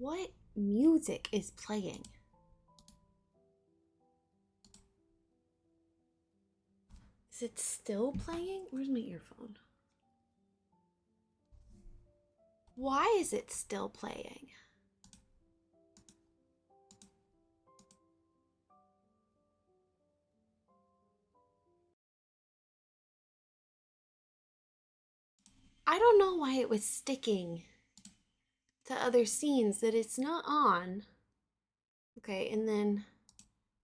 What music is playing? Is it still playing? Where's my earphone? Why is it still playing? I don't know why it was sticking to other scenes that it's not on. Okay, and then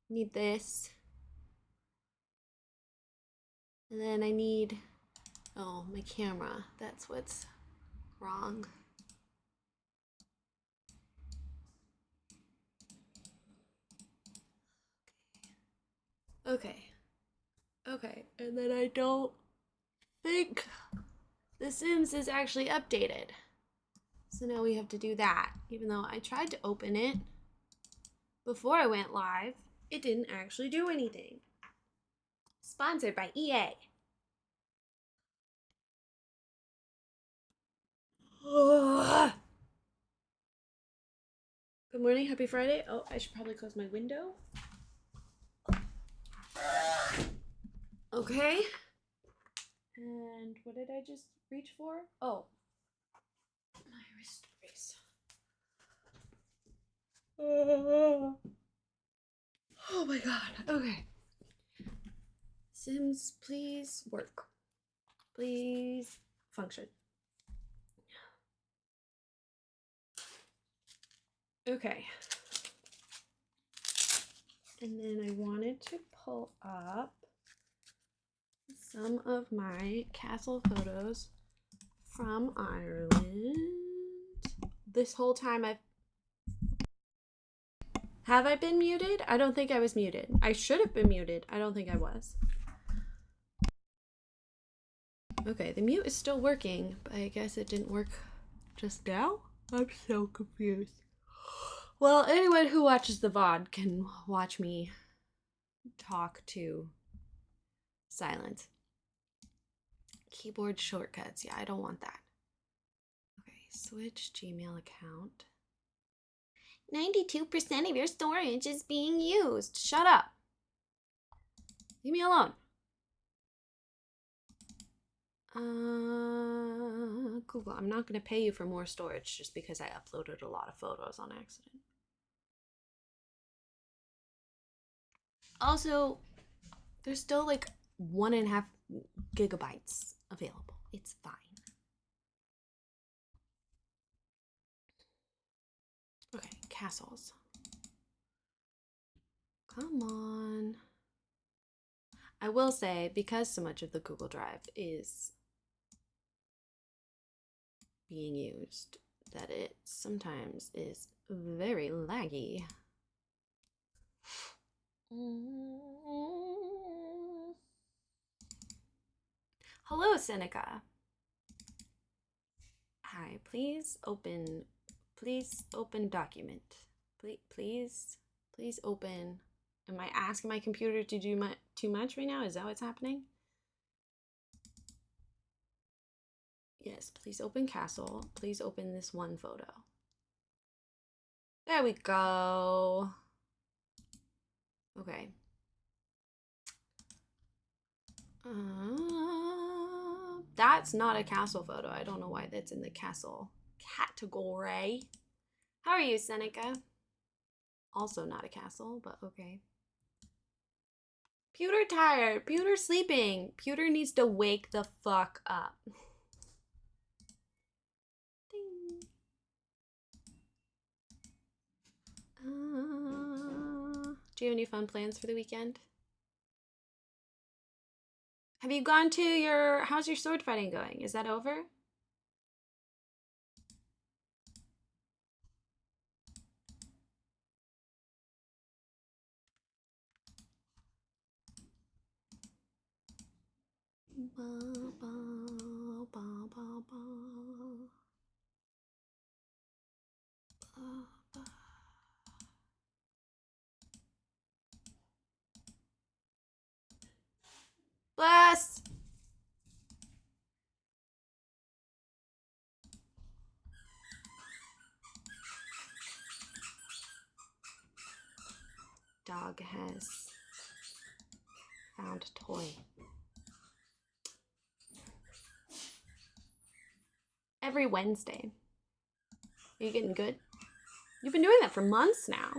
need this. And then I need, oh, my camera. That's what's wrong. Okay. Okay, and then I don't think The Sims is actually updated. So now we have to do that. Even though I tried to open it before I went live, it didn't actually do anything. Sponsored by EA. Good morning, happy Friday. Oh, I should probably close my window. Okay. And what did I just reach for? Oh, my wrist brace. Oh my god. Okay. Sims, please work. Please function. Okay. And then I wanted to pull up some of my castle photos from Ireland. This whole time Have I been muted? I don't think I was muted. I should have been muted. I don't think I was. Okay, the mute is still working, but I guess it didn't work just now? I'm so confused. Well, anyone who watches the VOD can watch me talk to silence. Keyboard shortcuts. Yeah, I don't want that. Okay, switch Gmail account. 92% of your storage is being used. Shut up. Leave me alone. Google, I'm not going to pay you for more storage just because I uploaded a lot of photos on accident. Also, there's still like 1.5 gigabytes available. It's fine. Okay, castles. Come on. I will say, because so much of the Google Drive is being used, that it sometimes is very laggy. Hello, Seneca. Hi, please open document. Please open. Am I asking my computer to do too much right now? Is that what's happening? Yes, please open castle. Please open this one photo. There we go. Okay. That's not a castle photo. I don't know why that's in the castle category. How are you, Seneca? Also not a castle, but okay. Pewter tired. Pewter sleeping. Pewter needs to wake the fuck up. Ding. Do you have any fun plans for the weekend? Have you gone to how's your sword fighting going? Is that over? Bless! dog has found a toy. Every Wednesday. Are you getting good? You've been doing that for months now.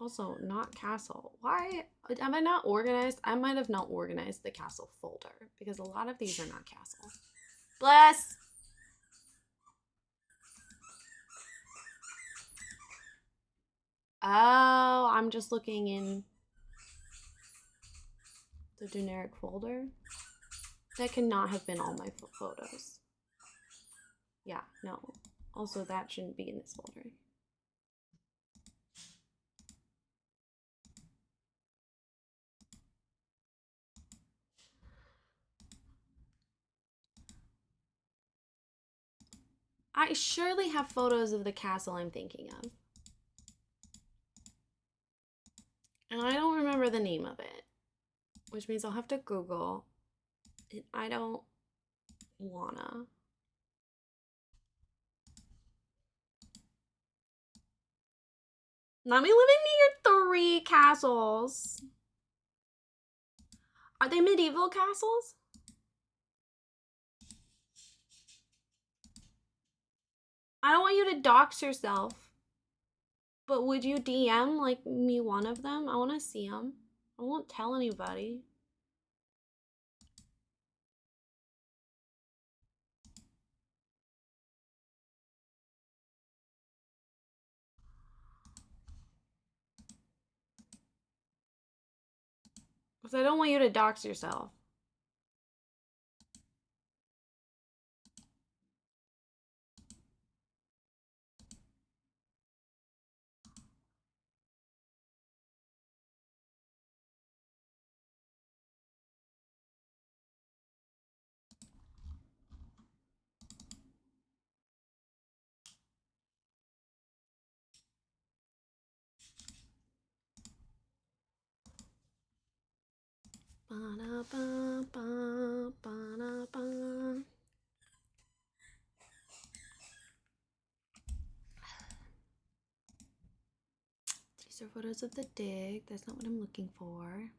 Also, not castle. Why am I not organized? I might have not organized the castle folder because a lot of these are not castle. Bless! Oh, I'm just looking in the generic folder. That cannot have been all my photos. Yeah, no. Also, that shouldn't be in this folder. I surely have photos of the castle I'm thinking of. And I don't remember the name of it, which means I'll have to Google. And I don't wanna. Let me live in near 3 castles. Are they medieval castles? I don't want you to dox yourself. But would you DM like me one of them? I want to see them. I won't tell anybody. Because I don't want you to dox yourself. Ba-da-ba-ba-ba-da-ba. These are photos of the dig. That's not what I'm looking for.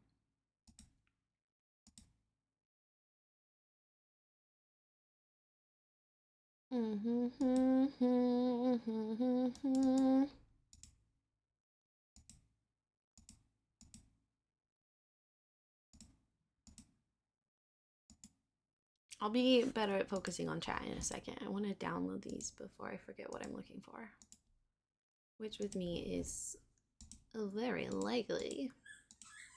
I'll be better at focusing on chat in a second. I want to download these before I forget what I'm looking for. Which with me is very likely,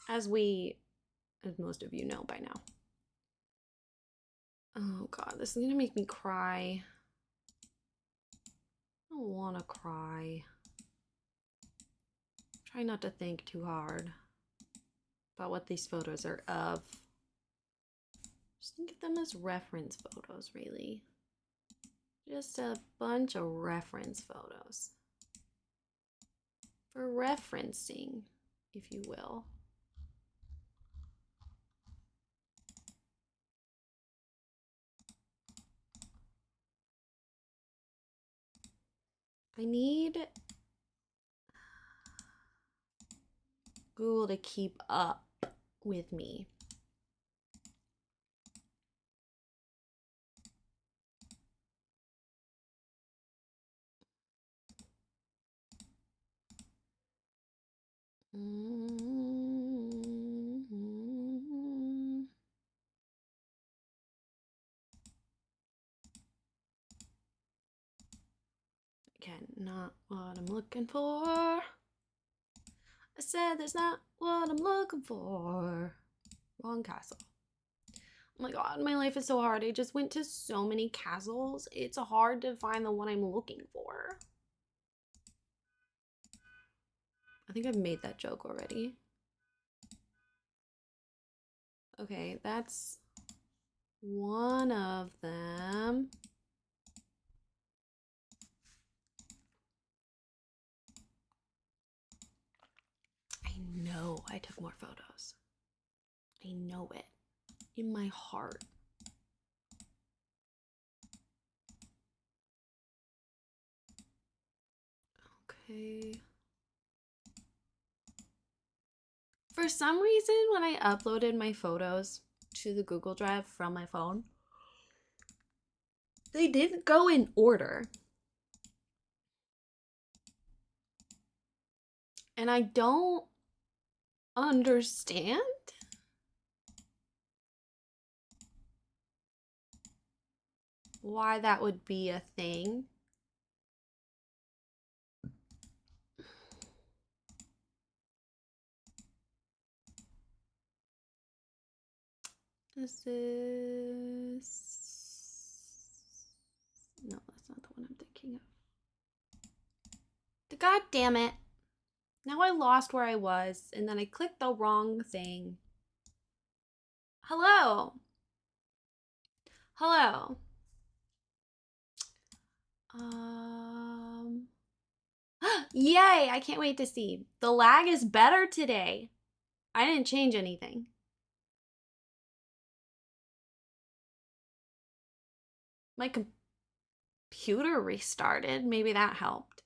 as most of you know by now. Oh god, this is gonna make me cry. I don't wanna cry. Try not to think too hard about what these photos are of. Just think of them as reference photos, really. Just a bunch of reference photos. For referencing, if you will. I need Google to keep up with me. Again, not what I'm looking for. I said that's not what I'm looking for. Wrong castle. Oh my god, my life is so hard. I just went to so many castles. It's hard to find the one I'm looking for. I think I've made that joke already. Okay, that's one of them. I know I took more photos. I know it in my heart. Okay. For some reason, when I uploaded my photos to the Google Drive from my phone, they didn't go in order. And I don't understand. Why that would be a thing. This is... No, that's not the one I'm thinking of. God damn it. Now I lost where I was, and then I clicked the wrong thing. Hello. Hello. Yay, I can't wait to see. The lag is better today. I didn't change anything. My computer restarted. Maybe that helped.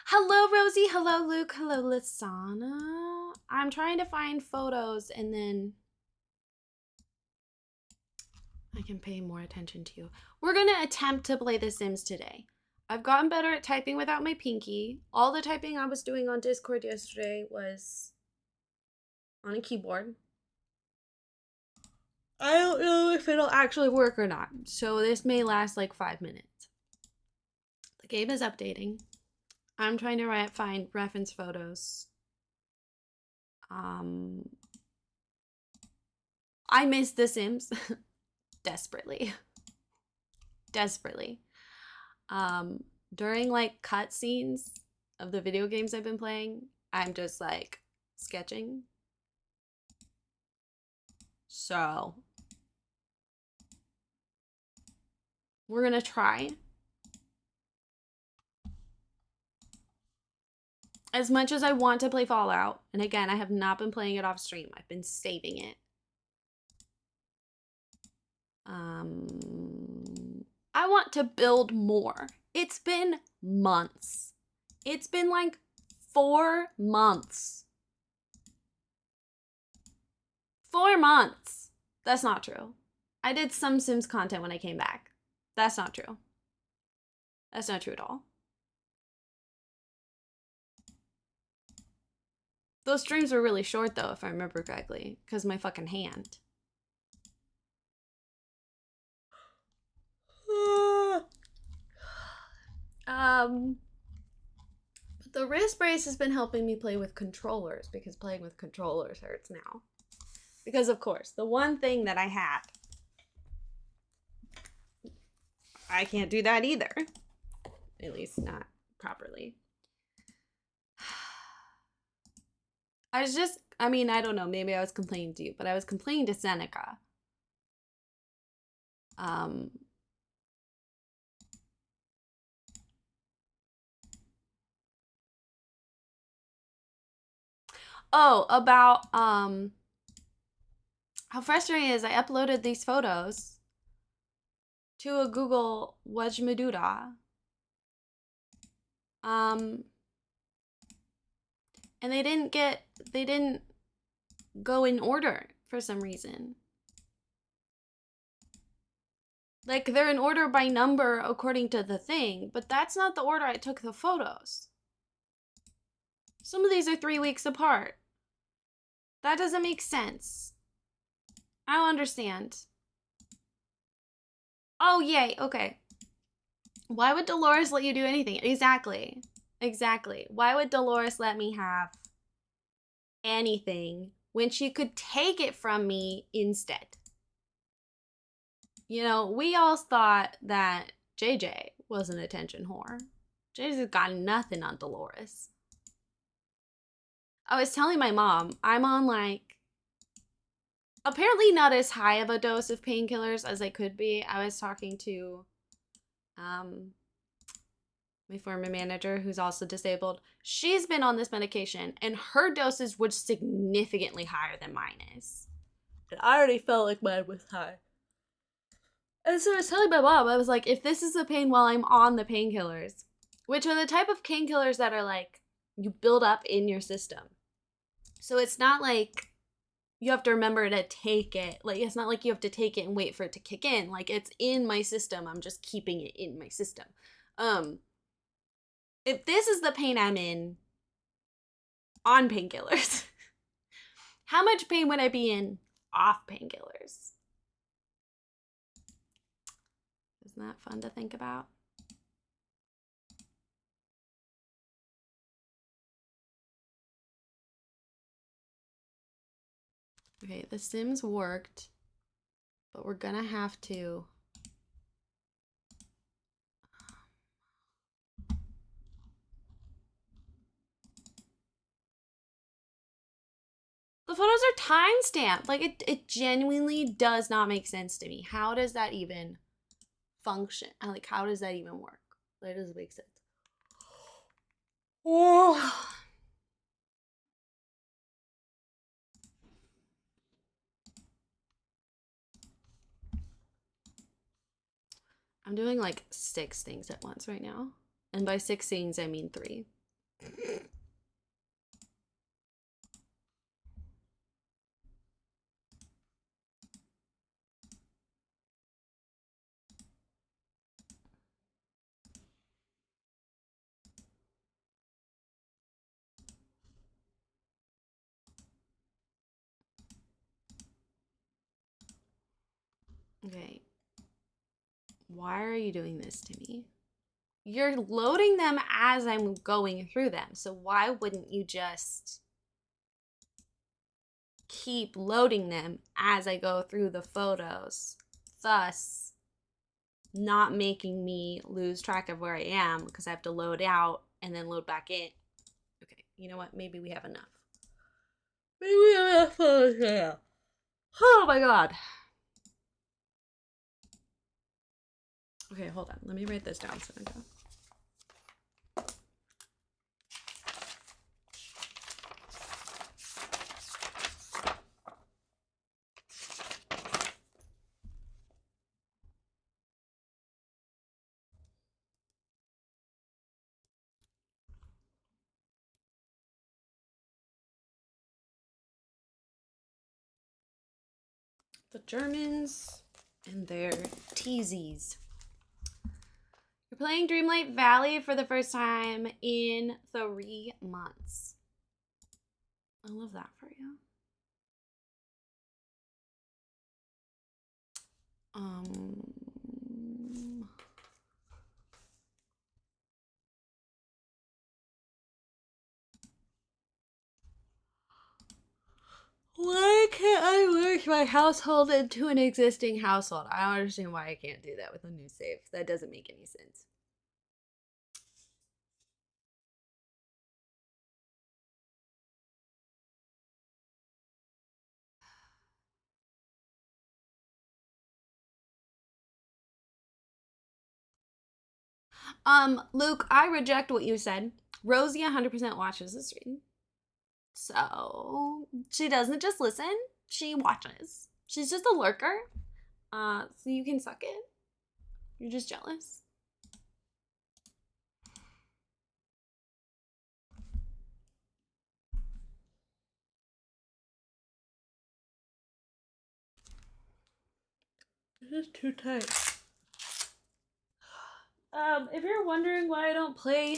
Hello, Rosie. Hello, Luke. Hello, Lisana. I'm trying to find photos and then I can pay more attention to you. We're going to attempt to play The Sims today. I've gotten better at typing without my pinky. All the typing I was doing on Discord yesterday was on a keyboard. I don't know if it'll actually work or not, so this may last like 5 minutes. The game is updating. I'm trying to find reference photos. I miss The Sims desperately. Desperately. During like cutscenes of the video games I've been playing, I'm just like sketching. So we're gonna try. As much as I want to play Fallout, and again, I have not been playing it off stream. I've been saving it. I want to build more. It's been months. It's been like 4 months. 4 months. That's not true. I did some Sims content when I came back. That's not true. That's not true at all. Those streams were really short though, if I remember correctly, because my fucking hand. The wrist brace has been helping me play with controllers because playing with controllers hurts now. Because of course, the one thing that I had, I can't do that either. At least not properly. I don't know, maybe I was complaining to you, but I was complaining to Seneca. Oh, about how frustrating it is. I uploaded these photos to a Google Wajmadura. And they didn't go in order for some reason. Like, they're in order by number according to the thing, but that's not the order I took the photos. Some of these are 3 weeks apart. That doesn't make sense. I don't understand. Oh, yay, okay. Why would Dolores let you do anything? Exactly. Exactly. Why would Dolores let me have anything when she could take it from me instead? You know, we all thought that JJ was an attention whore. JJ's got nothing on Dolores. I was telling my mom, I'm on like, apparently not as high of a dose of painkillers as I could be. I was talking to my former manager, who's also disabled. She's been on this medication, and her doses were significantly higher than mine is. And I already felt like mine was high. And so I was telling my mom, I was like, if this is the pain while I'm on the painkillers, which are the type of painkillers that are like you build up in your system. So it's not like you have to remember to take it. Like, it's not like you have to take it and wait for it to kick in. Like, it's in my system. I'm just keeping it in my system. If this is the pain I'm in on painkillers, how much pain would I be in off painkillers? Isn't that fun to think about? Okay, the Sims worked, but we're gonna have to. The photos are timestamped. Like, it genuinely does not make sense to me. How does that even function? Like, how does that even work? That doesn't make sense. Oh. I'm doing like 6 things at once right now. And by 6 things, I mean 3. Okay. Why are you doing this to me? You're loading them as I'm going through them. So why wouldn't you just keep loading them as I go through the photos, thus not making me lose track of where I am because I have to load out and then load back in. Okay, you know what? Maybe we have enough. Maybe we have enough photos now. Oh my god. Okay, hold on. Let me write this down so I go. The Germans and their teasies. You're playing Dreamlight Valley for the first time in 3 months. I love that for you. Why can't I merge my household into an existing household? I don't understand why I can't do that with a new save. That doesn't make any sense. Luke, I reject what you said. Rosie 100% watches the stream. So she doesn't just listen, she watches. She's just a lurker. So you can suck it. You're just jealous. This is too tight. If you're wondering why I don't play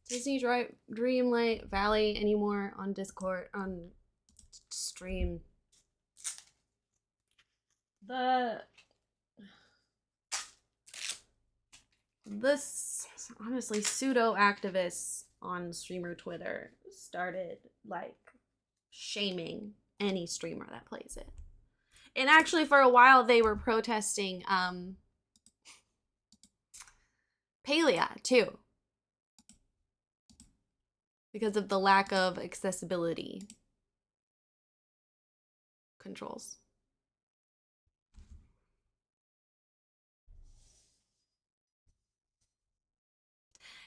Disney Dreamlight Valley anymore on Discord, on stream, this honestly pseudo activists on streamer Twitter started like shaming any streamer that plays it. And actually for a while they were protesting Palia too, because of the lack of accessibility controls.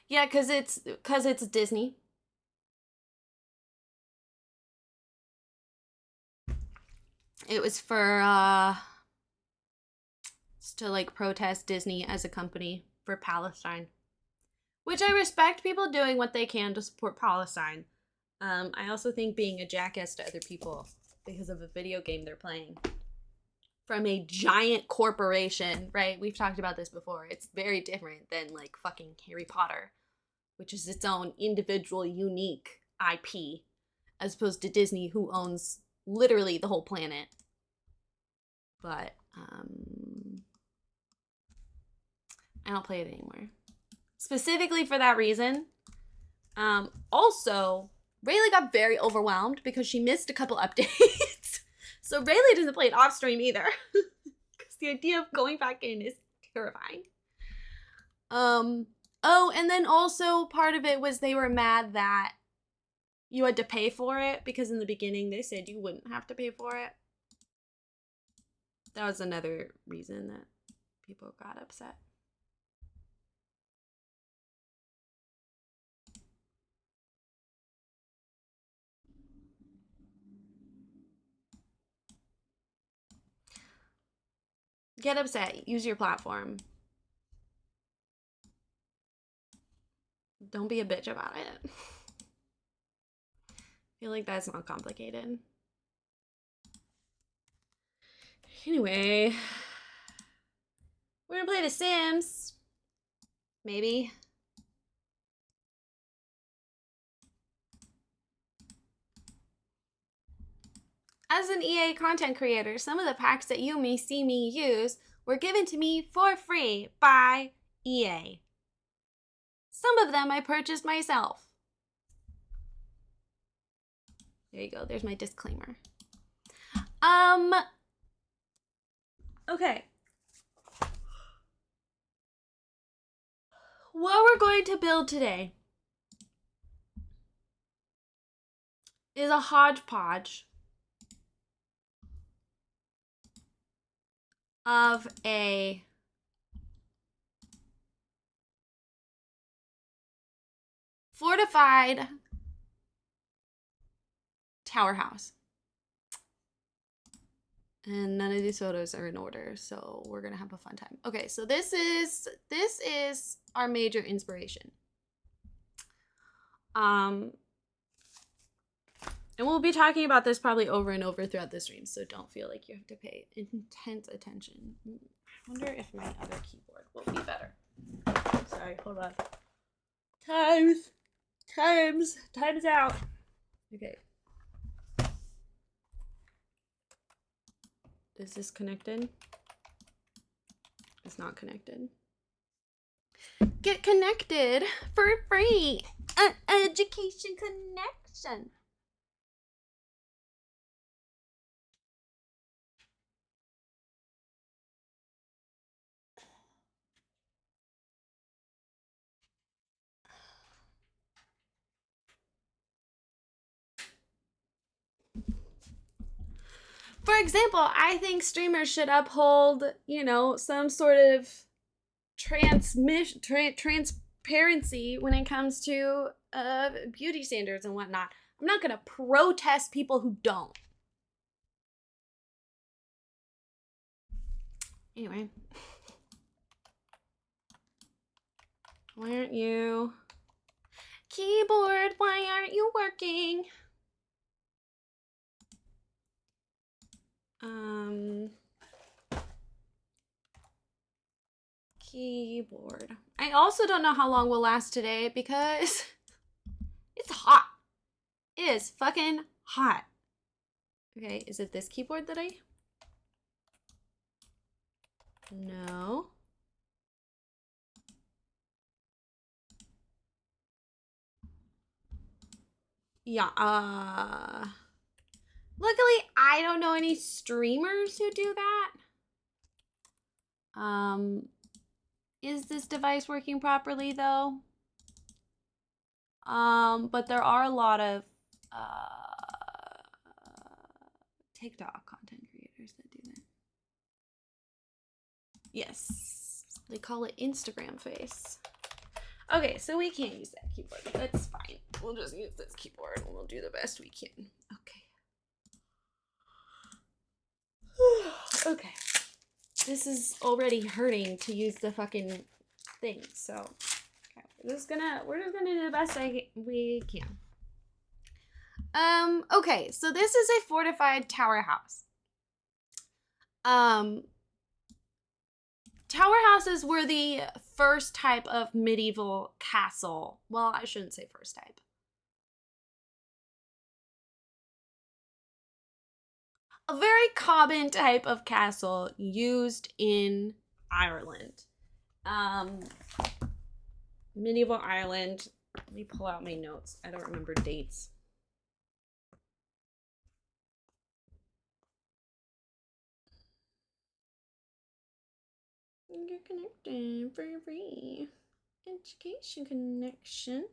Yeah, because it's Disney. It was for to like protest Disney as a company for Palestine. Which I respect people doing what they can to support Palestine. I also think being a jackass to other people because of a video game they're playing from a giant corporation, right? We've talked about this before. It's very different than like fucking Harry Potter, which is its own individual, unique IP, as opposed to Disney, who owns literally the whole planet. But I don't play it anymore. Specifically for that reason. Also, Rayleigh got very overwhelmed because she missed a couple updates. So Rayleigh doesn't play it off stream either. Because the idea of going back in is terrifying. Oh, and then also part of it was they were mad that you had to pay for it because in the beginning they said you wouldn't have to pay for it. That was another reason that people got upset. Get upset. Use your platform. Don't be a bitch about it. I feel like that's not complicated. Anyway, we're gonna play The Sims. Maybe. As an EA content creator, some of the packs that you may see me use were given to me for free by EA. Some of them I purchased myself. There you go. There's my disclaimer. Okay. What we're going to build today is a hodgepodge of a fortified tower house. And none of these photos are in order, so we're gonna have a fun time. Okay, so this is our major inspiration. And we'll be talking about this probably over and over throughout the stream, so don't feel like you have to pay intense attention. I wonder if my other keyboard will be better. Sorry, hold on. Time's out. Okay. Is this connected? It's not connected. Get connected for free. An education connection. For example, I think streamers should uphold, some sort of transparency when it comes to beauty standards and whatnot. I'm not gonna protest people who don't. Anyway. Why aren't you? Keyboard, why aren't you working? Keyboard. I also don't know how long we'll last today because it's hot. It is fucking hot. Okay, is it this keyboard that I... No. Yeah, luckily, I don't know any streamers who do that. Is this device working properly though? But there are a lot of TikTok content creators that do that. Yes, they call it Instagram face. Okay, so we can't use that keyboard. That's fine. We'll just use this keyboard and we'll do the best we can. Okay. Okay. This is already hurting to use the fucking thing, so. Okay, We're just gonna do the best we can. Okay, so this is a fortified tower house. Tower houses were the first type of medieval castle. Well, I shouldn't say first type. A very common type of castle used in Ireland. Medieval Ireland. Let me pull out my notes. I don't remember dates. You're connecting for free. Education connection.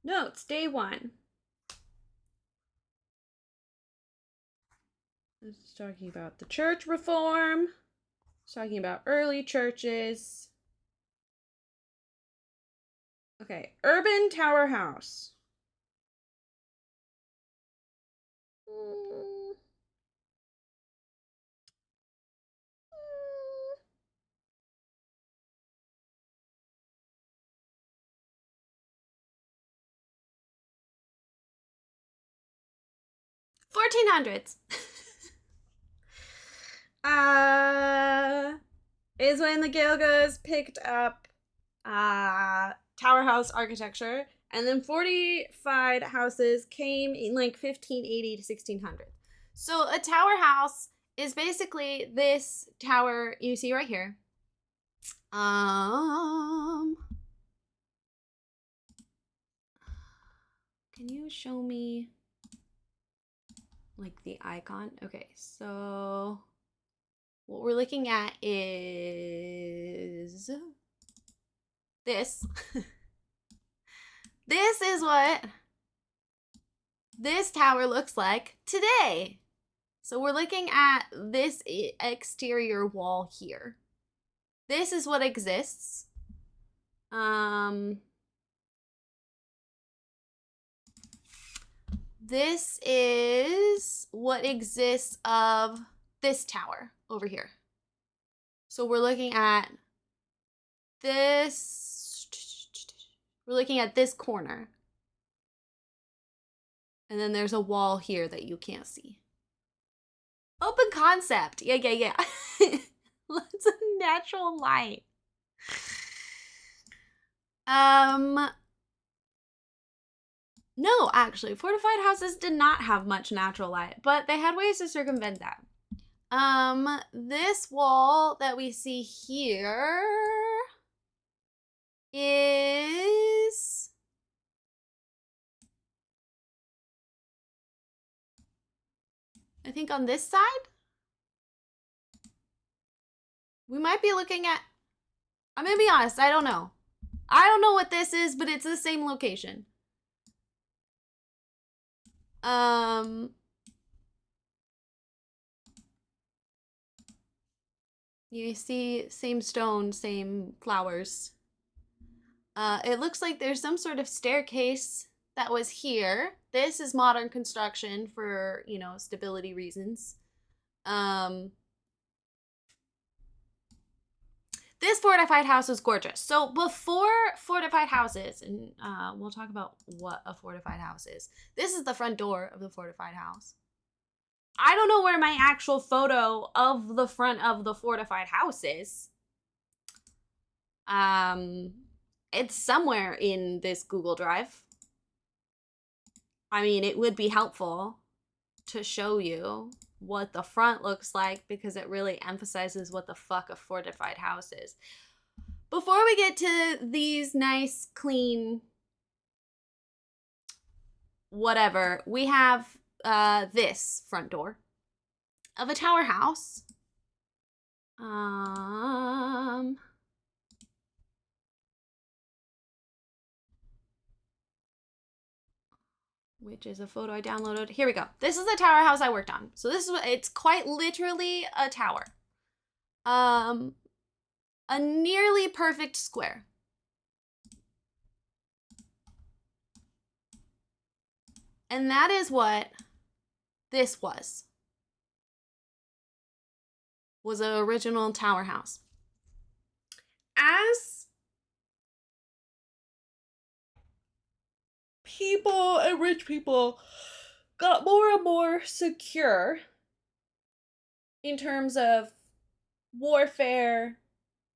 Notes, day 1. This is talking about the church reform. It's talking about early churches. Okay, urban tower house. 1400s. Is when the Gaelgas picked up tower house architecture, and then fortified houses came in like 1580 to 1600. So a tower house is basically this tower you see right here. Can you show me like the icon? Okay, so what we're looking at is this. This is what this tower looks like today. So we're looking at this exterior wall here. This is what exists. This is what exists of this tower over here. So we're looking at this. We're looking at this corner. And then there's a wall here that you can't see. Open concept. Yeah. Lots of natural light. No, actually, fortified houses did not have much natural light, but they had ways to circumvent that. This wall that we see here is I think on this side. We might be looking at, I'm gonna be honest, I don't know. I don't know what this is, but it's the same location. You see same stone, same flowers. It looks like there's some sort of staircase that was here. This is modern construction for, you know, stability reasons. This fortified house is gorgeous. So before fortified houses, and we'll talk about what a fortified house is. This is the front door of the fortified house. I don't know where my actual photo of the front of the fortified house is. It's somewhere in this Google Drive. I mean, it would be helpful to show you what the front looks like because it really emphasizes what the fuck a fortified house is. Before we get to these nice, clean, whatever, we have this front door of a tower house. Which is a photo I downloaded. Here we go. This is the tower house I worked on. So this is what, it's quite literally a tower. A nearly perfect square. And that is what this was an original tower house. As people and rich people got more and more secure in terms of warfare,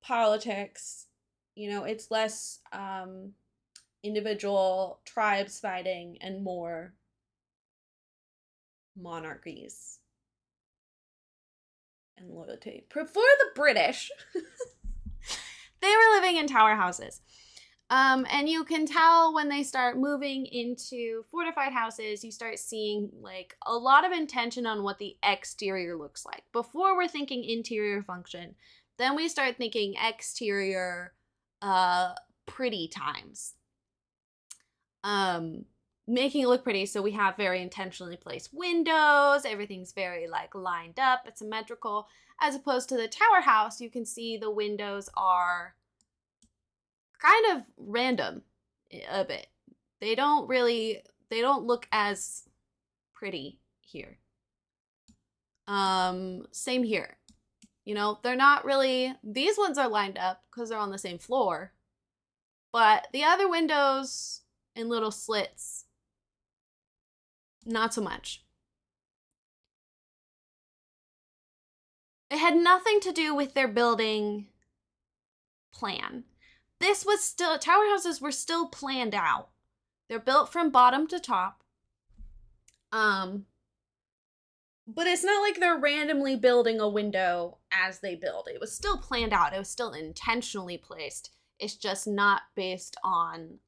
politics. You know, it's less individual tribes fighting and more monarchies and loyalty. For the British, they were living in tower houses. And you can tell when they start moving into fortified houses, you start seeing like a lot of intention on what the exterior looks like. Before we're thinking interior function, then we start thinking exterior pretty times. Making it look pretty, so we have very intentionally placed windows, everything's very like lined up, it's symmetrical. As opposed to the tower house, you can see the windows are kind of random a bit. They don't look as pretty here. Same here. You know, they're not really, these ones are lined up because they're on the same floor. But the other windows and little slits, not so much. It had nothing to do with their building plan. This was still, tower houses were still planned out. They're built from bottom to top. But it's not like they're randomly building a window as they build. It was still planned out. It was still intentionally placed. It's just not based on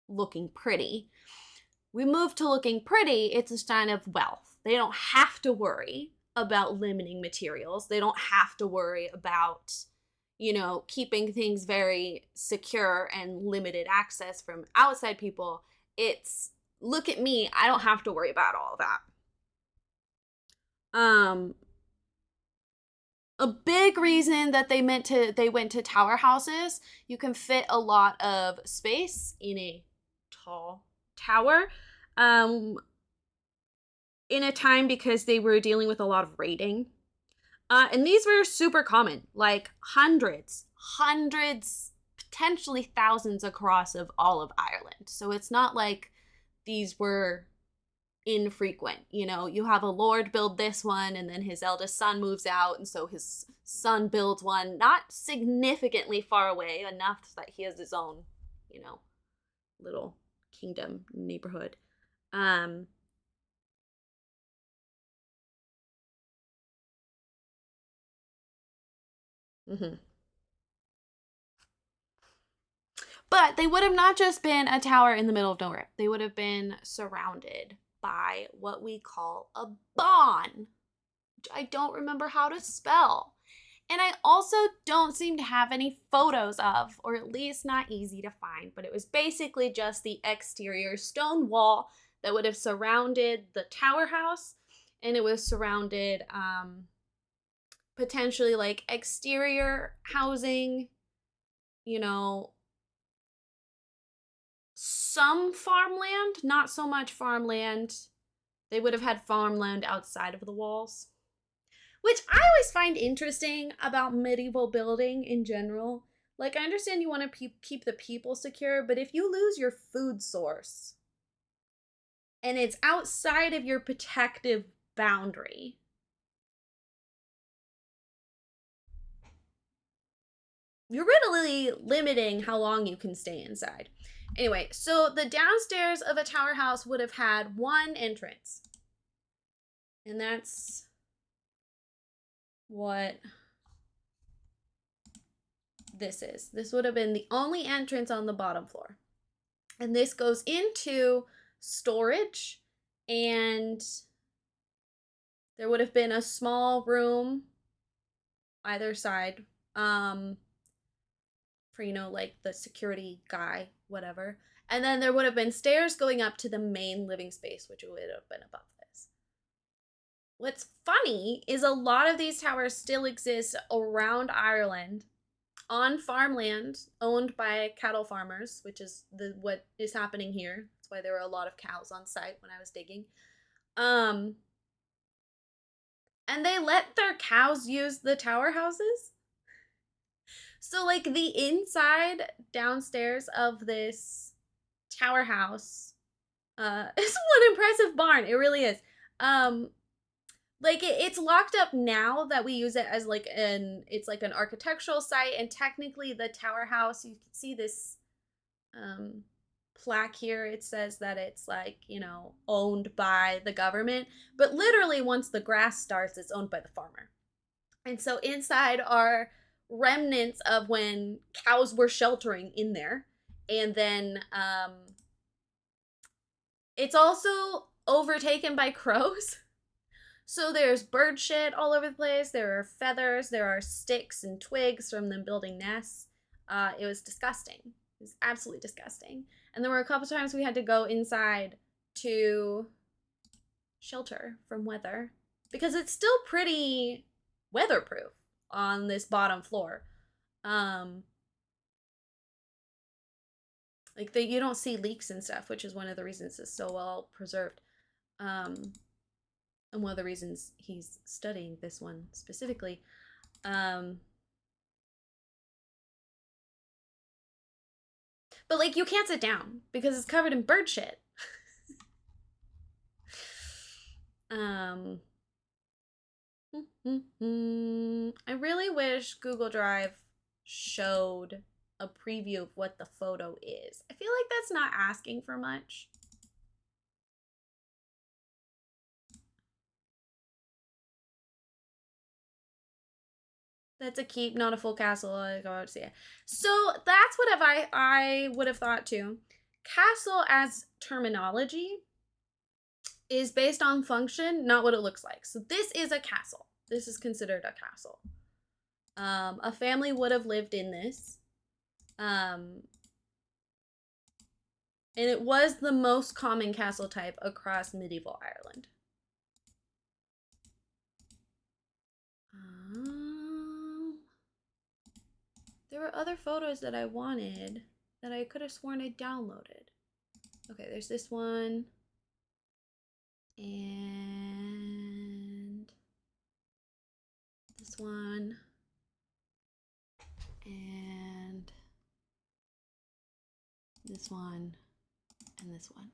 looking pretty. We move to looking pretty, it's a sign of wealth. They don't have to worry about limiting materials. They don't have to worry about, you know, keeping things very secure and limited access from outside people. It's, look at me, I don't have to worry about all of that. A big reason that they went to tower houses, you can fit a lot of space in a tall tower. In a time because they were dealing with a lot of raiding. And these were super common, like hundreds, potentially thousands across of all of Ireland. So it's not like these were infrequent. You know, you have a lord build this one and then his eldest son moves out and so his son builds one not significantly far away, enough that he has his own, you know, little kingdom neighborhood. But they would have not just been a tower in the middle of nowhere. They would have been surrounded by what we call a bawn, which I don't remember how to spell. And I also don't seem to have any photos of, or at least not easy to find, but it was basically just the exterior stone wall that would have surrounded the tower house, and it was surrounded potentially like exterior housing, you know, some farmland, not so much farmland. They would have had farmland outside of the walls, which I always find interesting about medieval building in general. Like, I understand you want to keep the people secure, but if you lose your food source and it's outside of your protective boundary, you're really limiting how long you can stay inside. Anyway, so the downstairs of a tower house would have had one entrance. And that's what this is. This would have been the only entrance on the bottom floor. And this goes into storage, and there would have been a small room either side for, you know, like the security guy, whatever. And then there would have been stairs going up to the main living space, which would have been above this. What's funny is a lot of these towers still exist around Ireland on farmland owned by cattle farmers, which is what is happening here. That's why there were a lot of cows on site when I was digging. And they let their cows use the tower houses. So like the inside downstairs of this tower house It's one impressive barn. It really is. Like it's locked up now that we use it as like it's like an architectural site, and technically the tower house, you can see this plaque here. It says that it's like, you know, owned by the government, but literally once the grass starts, it's owned by the farmer. And so inside are remnants of when cows were sheltering in there. And then it's also overtaken by crows. So there's bird shit all over the place. There are feathers. There are sticks and twigs from them building nests. It was disgusting. It was absolutely disgusting. And there were a couple times we had to go inside to shelter from weather because it's still pretty weatherproof on this bottom floor. Like you don't see leaks and stuff, which is one of the reasons it's so well preserved. And one of the reasons he's studying this one specifically. But like you can't sit down because it's covered in bird shit. I really wish Google Drive showed a preview of what the photo is. I feel like that's not asking for much. That's a keep, not a full castle. I go out to see it. So that's what I would have thought too. Castle as terminology is based on function, not what it looks like. So this is a castle. This is considered a castle. A family would have lived in this. And it was the most common castle type across medieval Ireland. There were other photos that I wanted that I could have sworn I downloaded. Okay, there's this one. And this one. And this one. And this one.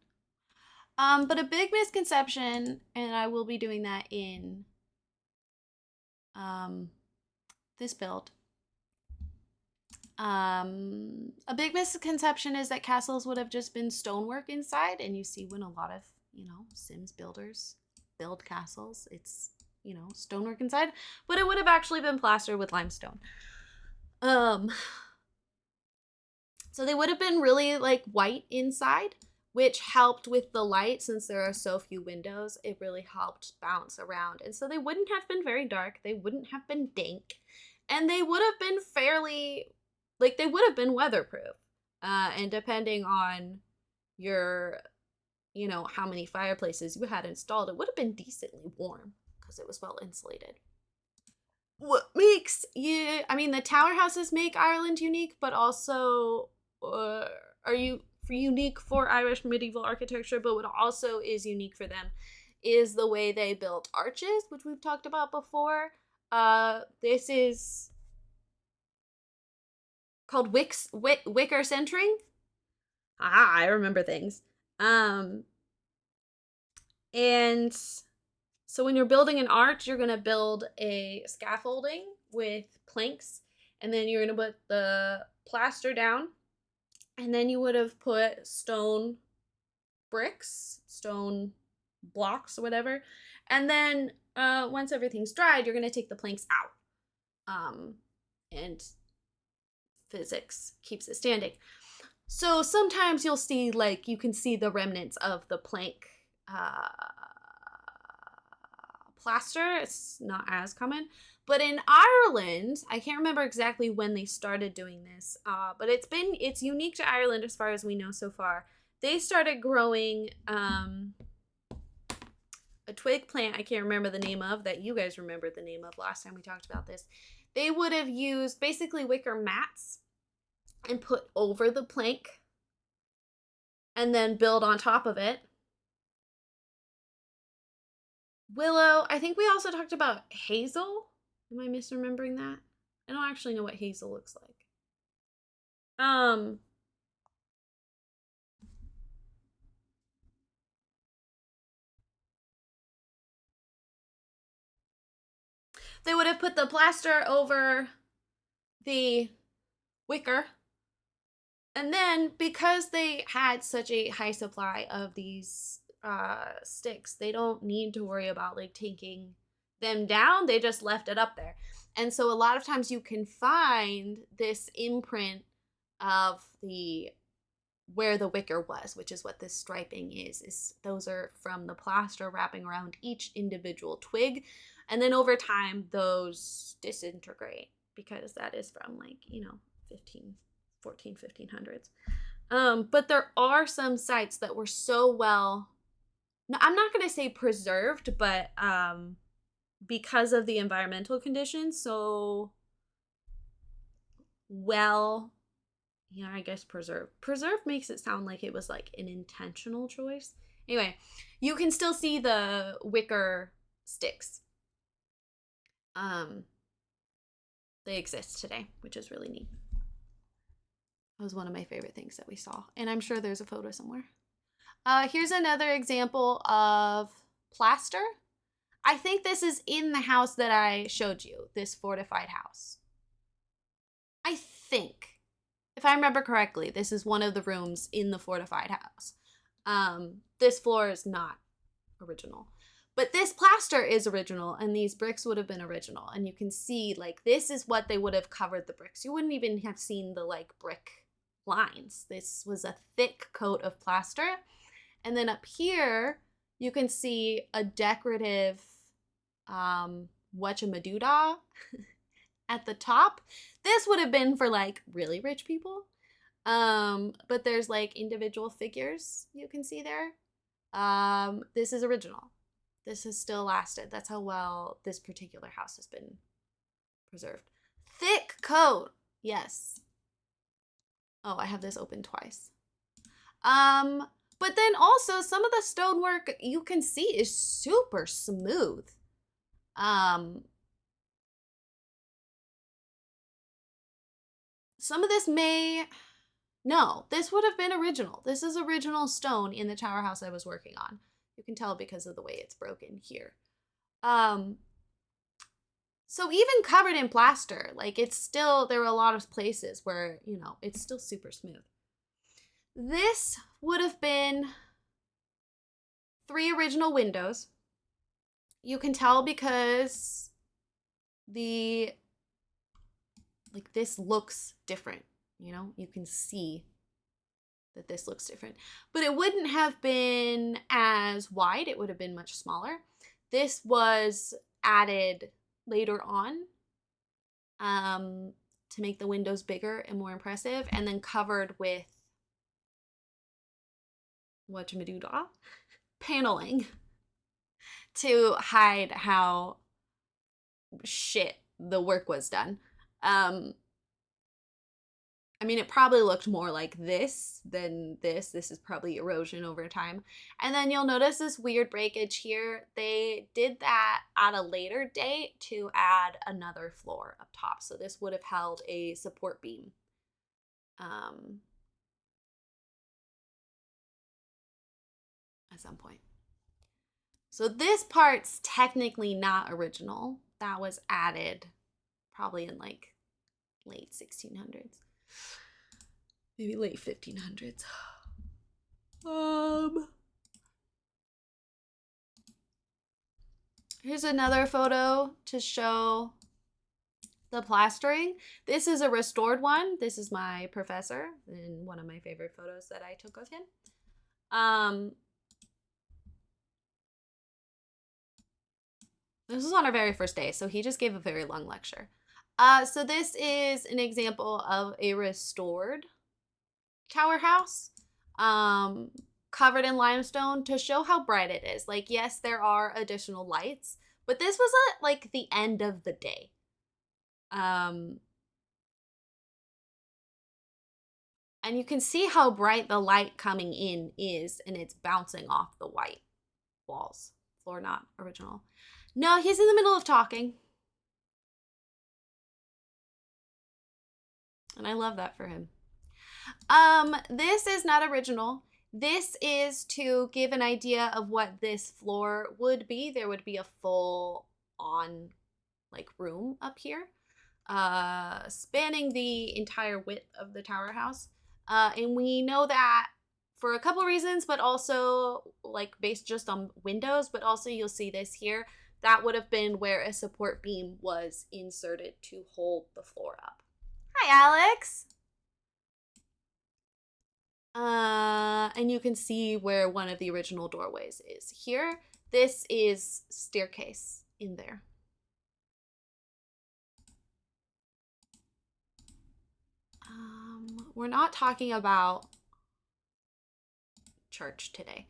But a big misconception, and I will be doing that in this build. A big misconception is that castles would have just been stonework inside, and you see when a lot of, you know, Sims builders build castles, it's, you know, stonework inside, but it would have actually been plastered with limestone. So they would have been really like white inside, which helped with the light. Since there are so few windows, it really helped bounce around. And so they wouldn't have been very dark. They wouldn't have been dank. And they would have been fairly, like, they would have been weatherproof. And depending on your, you know, how many fireplaces you had installed, it would have been decently warm because it was well insulated. What makes you, I mean, the tower houses make Ireland unique, but also are you unique for Irish medieval architecture, but what also is unique for them is the way they built arches, which we've talked about before. This is called wicker centering. I remember things. And so when you're building an arch, you're going to build a scaffolding with planks, and then you're going to put the plaster down, and then you would have put stone bricks, stone blocks, or whatever. And then once everything's dried, you're going to take the planks out. And physics keeps it standing. So sometimes you'll see, like, you can see the remnants of the plank plaster. It's not as common. But in Ireland, I can't remember exactly when they started doing this, but it's unique to Ireland as far as we know so far. They started growing a twig plant I can't remember the name of, that you guys remembered the name of last time we talked about this. They would have used basically wicker mats and put over the plank and then build on top of it. Willow, I think we also talked about hazel. Am I misremembering that? I don't actually know what hazel looks like. They would have put the plaster over the wicker. And then because they had such a high supply of these sticks, they don't need to worry about like taking them down. They just left it up there. And so a lot of times you can find this imprint of the where the wicker was, which is what this striping is those are from the plaster wrapping around each individual twig. And then over time those disintegrate because that is from like, 1500s. But there are some sites that were so well, I'm not going to say preserved, but because of the environmental conditions, so well, I guess preserved. Preserved makes it sound like it was like an intentional choice. Anyway, you can still see the wicker sticks. They exist today, which is really neat. That was one of my favorite things that we saw. And I'm sure there's a photo somewhere. Here's another example of plaster. I think this is in the house that I showed you, this fortified house. I think, if I remember correctly, this is one of the rooms in the fortified house. This floor is not original. But this plaster is original, and these bricks would have been original. And you can see, like, this is what they would have covered the bricks. You wouldn't even have seen the, like, brick lines. This was a thick coat of plaster. And then up here, you can see a decorative whatchamadoodah at the top. This would have been for, like, really rich people. But there's, like, individual figures you can see there. This is original. This has still lasted. That's how well this particular house has been preserved. Thick coat. Yes. Oh, I have this open twice. But then also some of the stonework you can see is super smooth. Some of this no, this would have been original. This is original stone in the tower house I was working on. You can tell because of the way it's broken here. So even covered in plaster, like it's still, there are a lot of places where, it's still super smooth. This would have been 3 original windows. You can tell because this looks different, you can see that this looks different, but it wouldn't have been as wide. It would have been much smaller. This was added later on to make the windows bigger and more impressive, and then covered with whatchamadoodah paneling to hide how shit the work was done. I mean, it probably looked more like this than this. This is probably erosion over time. And then you'll notice this weird breakage here. They did that at a later date to add another floor up top. So this would have held a support beam. At some point. So this part's technically not original. That was added probably in like late 1600s. Maybe late 1500s. Here's another photo to show the plastering. This is a restored one. This is my professor in one of my favorite photos that I took of him. This was on our very first day, so he just gave a very long lecture. So this is an example of a restored tower house, covered in limestone to show how bright it is. Like, yes, there are additional lights, but this was at like the end of the day. And you can see how bright the light coming in is, and it's bouncing off the white walls. Floor not original. No, he's in the middle of talking. And I love that for him. This is not original. This is to give an idea of what this floor would be. There would be a full on like room up here, spanning the entire width of the tower house. And we know that for a couple reasons, but also like based just on windows, but also you'll see this here. That would have been where a support beam was inserted to hold the floor up. Hi, Alex. And you can see where one of the original doorways is here. This is staircase in there. We're not talking about church today.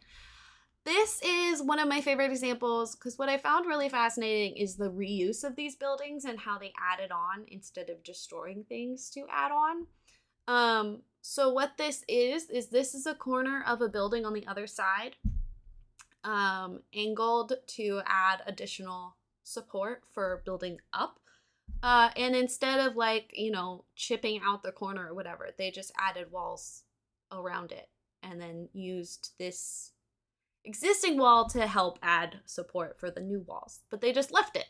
This is one of my favorite examples because what I found really fascinating is the reuse of these buildings and how they added on instead of destroying things to add on. So what this is this is a corner of a building on the other side, angled to add additional support for building up. And instead of like, you know, chipping out the corner or whatever, they just added walls around it and then used this existing wall to help add support for the new walls. But they just left it.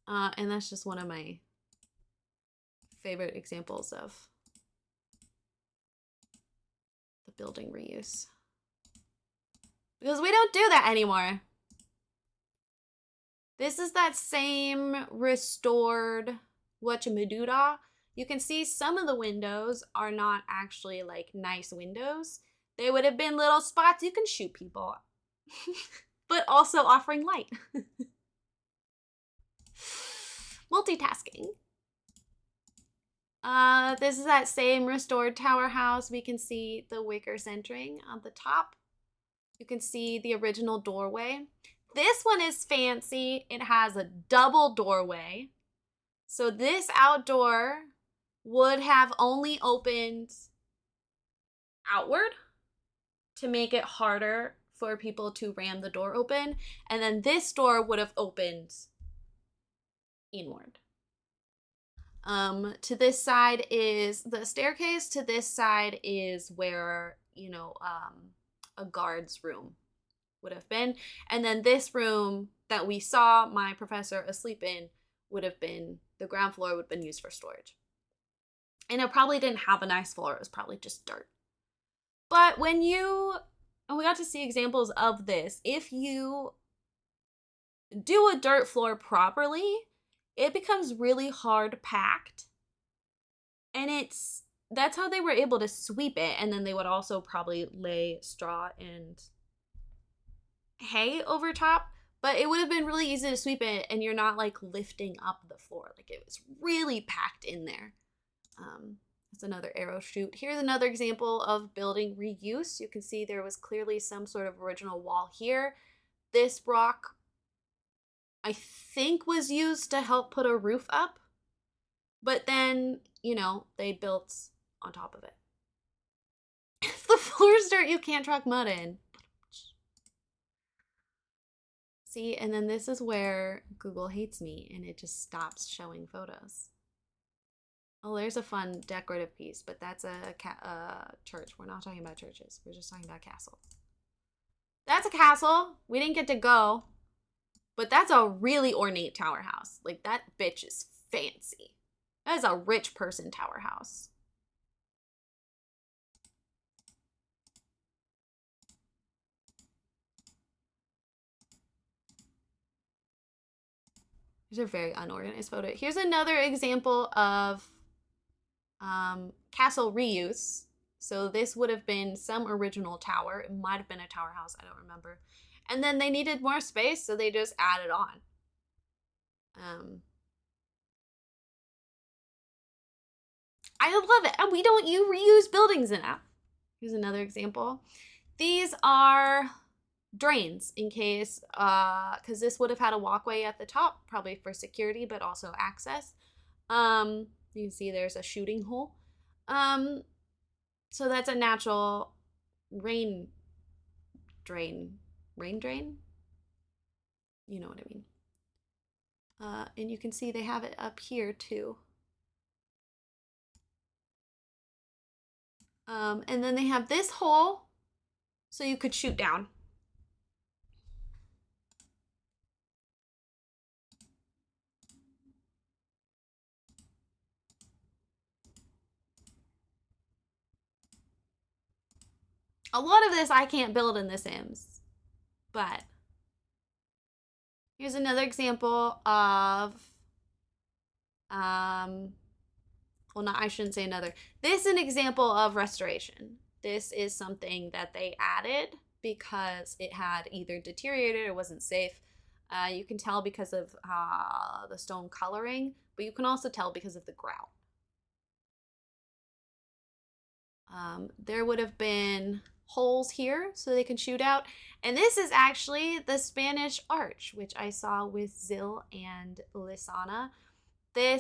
And that's just one of my favorite examples of the building reuse. Because we don't do that anymore. This is that same restored whatchamajigga. You can see some of the windows are not actually like nice windows. They would have been little spots you can shoot people, but also offering light. Multitasking. This is that same restored tower house. We can see the wicker centering on the top. You can see the original doorway. This one is fancy. It has a double doorway. So this outdoor would have only opened outward to make it harder for people to ram the door open. And then this door would have opened inward. To this side is the staircase. To this side is where, you know, a guard's room would have been. And then this room that we saw my professor asleep in would have been, the ground floor would have been used for storage. And it probably didn't have a nice floor. It was probably just dirt. But when you, and we got to see examples of this, if you do a dirt floor properly, it becomes really hard packed. And that's how they were able to sweep it. And then they would also probably lay straw and hay over top, but it would have been really easy to sweep it and you're not like lifting up the floor. Like it was really packed in there. That's another arrow shoot. Here's another example of building reuse. You can see there was clearly some sort of original wall here. This rock, I think, was used to help put a roof up, but then, you know, they built on top of it. If the floor's dirt, you can't truck mud in. See, and then this is where Google hates me and it just stops showing photos. Oh, there's a fun decorative piece, but that's a church. We're not talking about churches. We're just talking about castles. That's a castle. We didn't get to go, but that's a really ornate tower house. Like that bitch is fancy. That is a rich person tower house. Here's a very unorganized photo. Here's another example of castle reuse. So this would have been some original tower. It might have been a tower house. I don't remember. And then they needed more space, so they just added on. I love it. And we don't reuse buildings enough. Here's another example. These are drains in case, because this would have had a walkway at the top, probably for security, but also access. You can see there's a shooting hole. So that's a natural rain drain. Rain drain? You know what I mean. And you can see they have it up here too. And then they have this hole so you could shoot down. A lot of this I can't build in The Sims, but here's another example of, well, no, I shouldn't say another. This is an example of restoration. This is something that they added because it had either deteriorated or wasn't safe. You can tell because of the stone coloring, but you can also tell because of the grout. There would have been holes here so they can shoot out. And this is actually the Spanish arch, which I saw with Zil and Lisana. The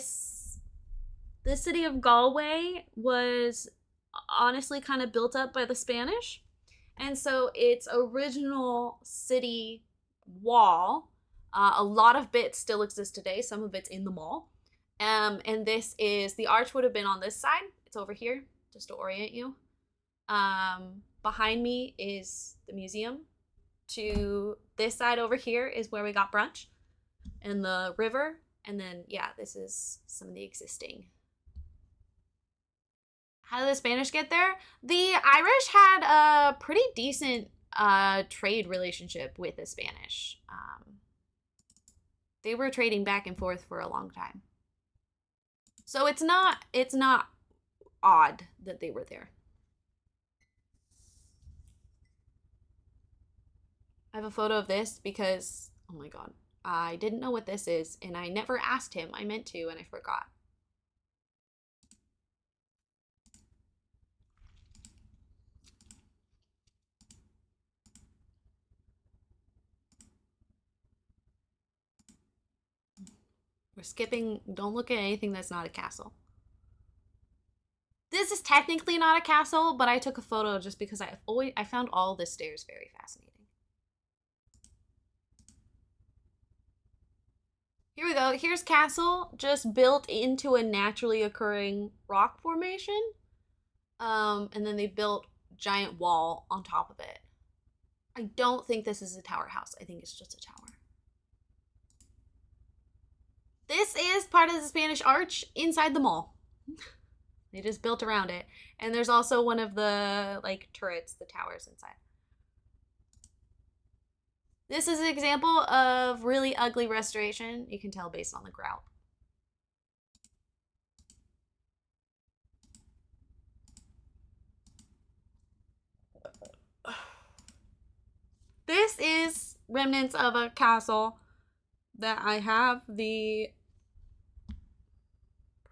city of Galway was honestly kind of built up by the Spanish. And so its original city wall, a lot of bits still exist today. Some of it's in the mall. And this is, the arch would have been on this side. It's over here, just to orient you. Behind me is the museum. To this side over here is where we got brunch and the river. And then, yeah, this is some of the existing. How did the Spanish get there? The Irish had a pretty decent trade relationship with the Spanish. They were trading back and forth for a long time. So it's not odd that they were there. I have a photo of this because, oh my god, I didn't know what this is, and I never asked him. I meant to, and I forgot. We're skipping, don't look at anything that's not a castle. This is technically not a castle, but I took a photo just because I found all the stairs very fascinating. Here we go. Here's castle, just built into a naturally occurring rock formation. And then they built giant wall on top of it. I don't think this is a tower house. I think it's just a tower. This is part of the Spanish Arch inside the mall. They just built around it. And there's also one of the like turrets, the towers inside. This is an example of really ugly restoration. You can tell based on the grout. This is remnants of a castle that I have the,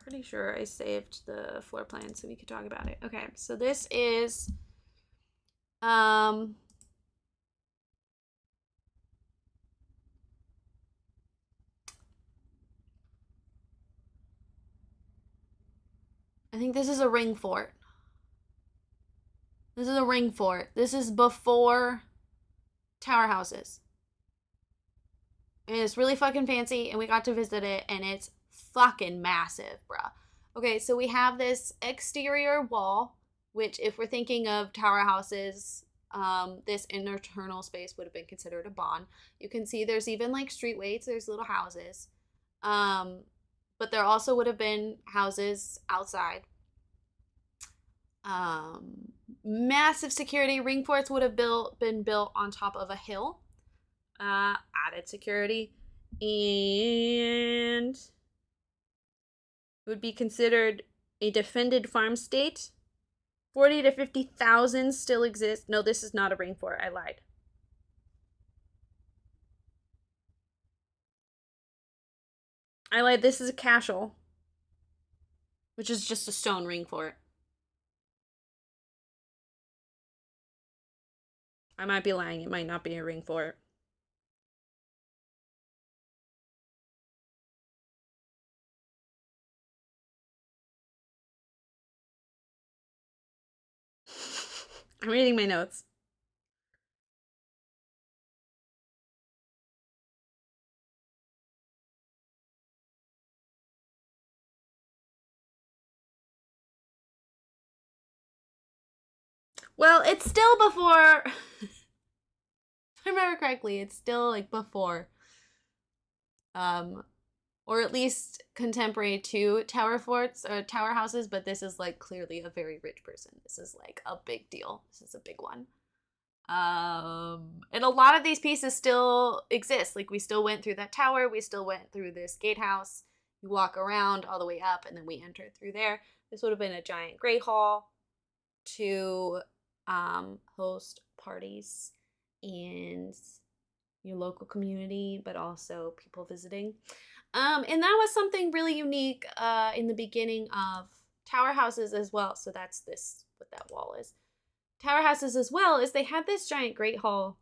pretty sure I saved the floor plan so we could talk about it. Okay, so this is I think this is a ring fort. This is a ring fort. This is before tower houses. And it's really fucking fancy, and we got to visit it, and it's fucking massive, bruh. Okay, so we have this exterior wall, which if we're thinking of tower houses, this internal space would have been considered a bond. You can see there's even like streetways, there's little houses. But there also would have been houses outside. Massive security. Ring forts would have been built on top of a hill. Added security. And it would be considered a defended farm state. 40 to 50,000 still exist. No, this is not a ring fort. I lied. This is a castle, which is just a stone ring fort. I might be lying. It might not be a ring fort. I'm reading my notes. Well, it's still before, if I remember correctly, it's still like before or at least contemporary to tower forts or tower houses, but this is like clearly a very rich person. This is like a big deal. This is a big one. And a lot of these pieces still exist. Like we still went through that tower. We still went through this gatehouse. You walk around all the way up and then we enter through there. This would have been a giant great hall to host parties and your local community, but also people visiting. And that was something really unique in the beginning of tower houses as well. So that's this, what that wall is. Tower houses as well is they had this giant great hall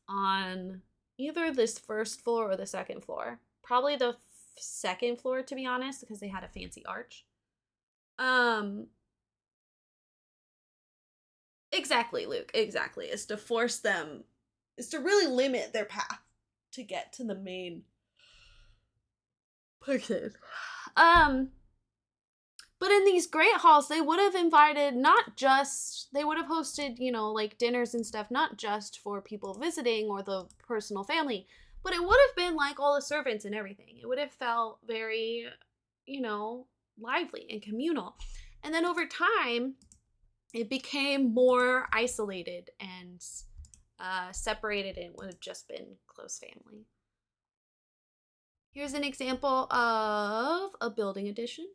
on either this first floor or the second floor. Probably the second floor, to be honest, because they had a fancy arch. Exactly, Luke. Exactly. Is to force them, is to really limit their path to get to the main person. But in these great halls, they would have invited they would have hosted, like dinners and stuff, not just for people visiting or the personal family, but it would have been like all the servants and everything. It would have felt very, lively and communal. And then over time, it became more isolated and separated and would have just been close family. Here's an example of a building addition.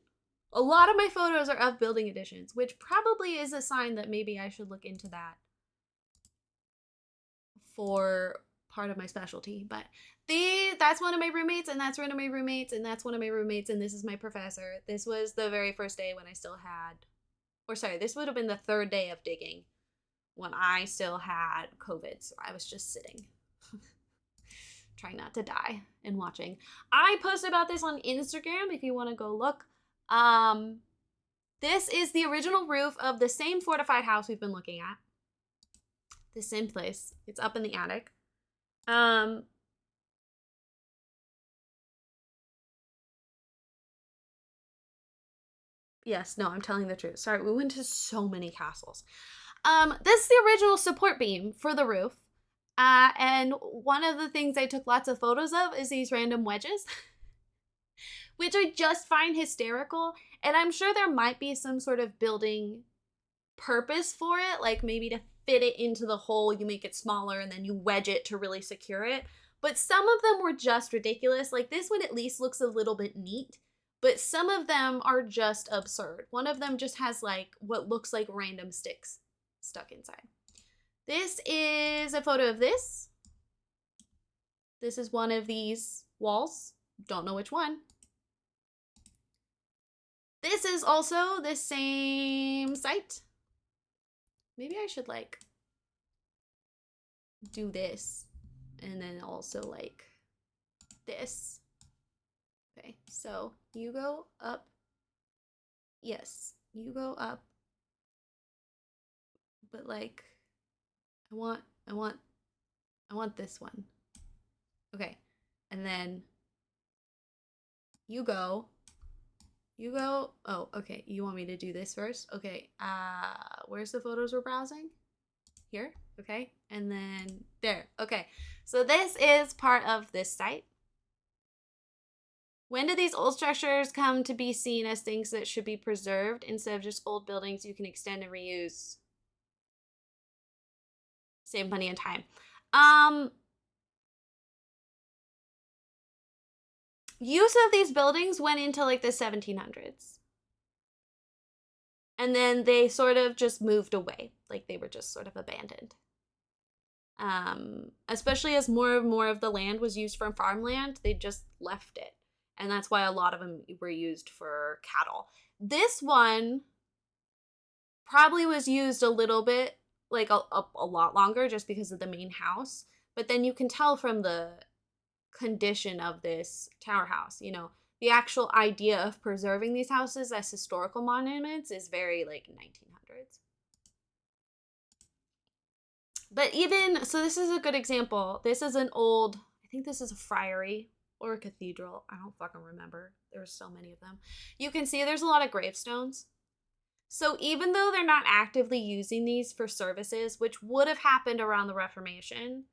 A lot of my photos are of building additions, which probably is a sign that maybe I should look into that for part of my specialty. But that's one of my roommates, and that's one of my roommates, and that's one of my roommates, and this is my professor. This was the very first day when I still had, this would have been the third day of digging when I still had COVID. So I was just sitting, trying not to die and watching. I post about this on Instagram if you want to go look. This is the original roof of the same fortified house we've been looking at. The same place. It's up in the attic. Yes, no, I'm telling the truth. Sorry, we went to so many castles. This is the original support beam for the roof. And one of the things I took lots of photos of is these random wedges. Which I just find hysterical. And I'm sure there might be some sort of building purpose for it, like maybe to fit it into the hole, you make it smaller and then you wedge it to really secure it. But some of them were just ridiculous. Like this one at least looks a little bit neat, but some of them are just absurd. One of them just has like what looks like random sticks stuck inside. This is a photo of this. This is one of these walls. Don't know which one. This is also the same site. Maybe I should like do this and then also like this. Okay, so you go up. Yes, you go up. But like, I want this one. Okay, and then you go, oh, okay, you want me to do this first? Okay, where's the photos we're browsing? Here, okay, and then there, okay. So this is part of this site. When do these old structures come to be seen as things that should be preserved instead of just old buildings you can extend and reuse? Save money and time. Use of these buildings went into like the 1700s. And then they sort of just moved away. Like they were just sort of abandoned. Especially as more and more of the land was used for farmland, they just left it. And that's why a lot of them were used for cattle. This one probably was used a little bit, like a lot longer just because of the main house. But then you can tell from the condition of this tower house, you know, the actual idea of preserving these houses as historical monuments is very like 1900s. But even, so this is a good example. This is an old, I think this is a friary or a cathedral. I don't fucking remember. There's so many of them. You can see there's a lot of gravestones. So even though they're not actively using these for services, which would have happened around the Reformation,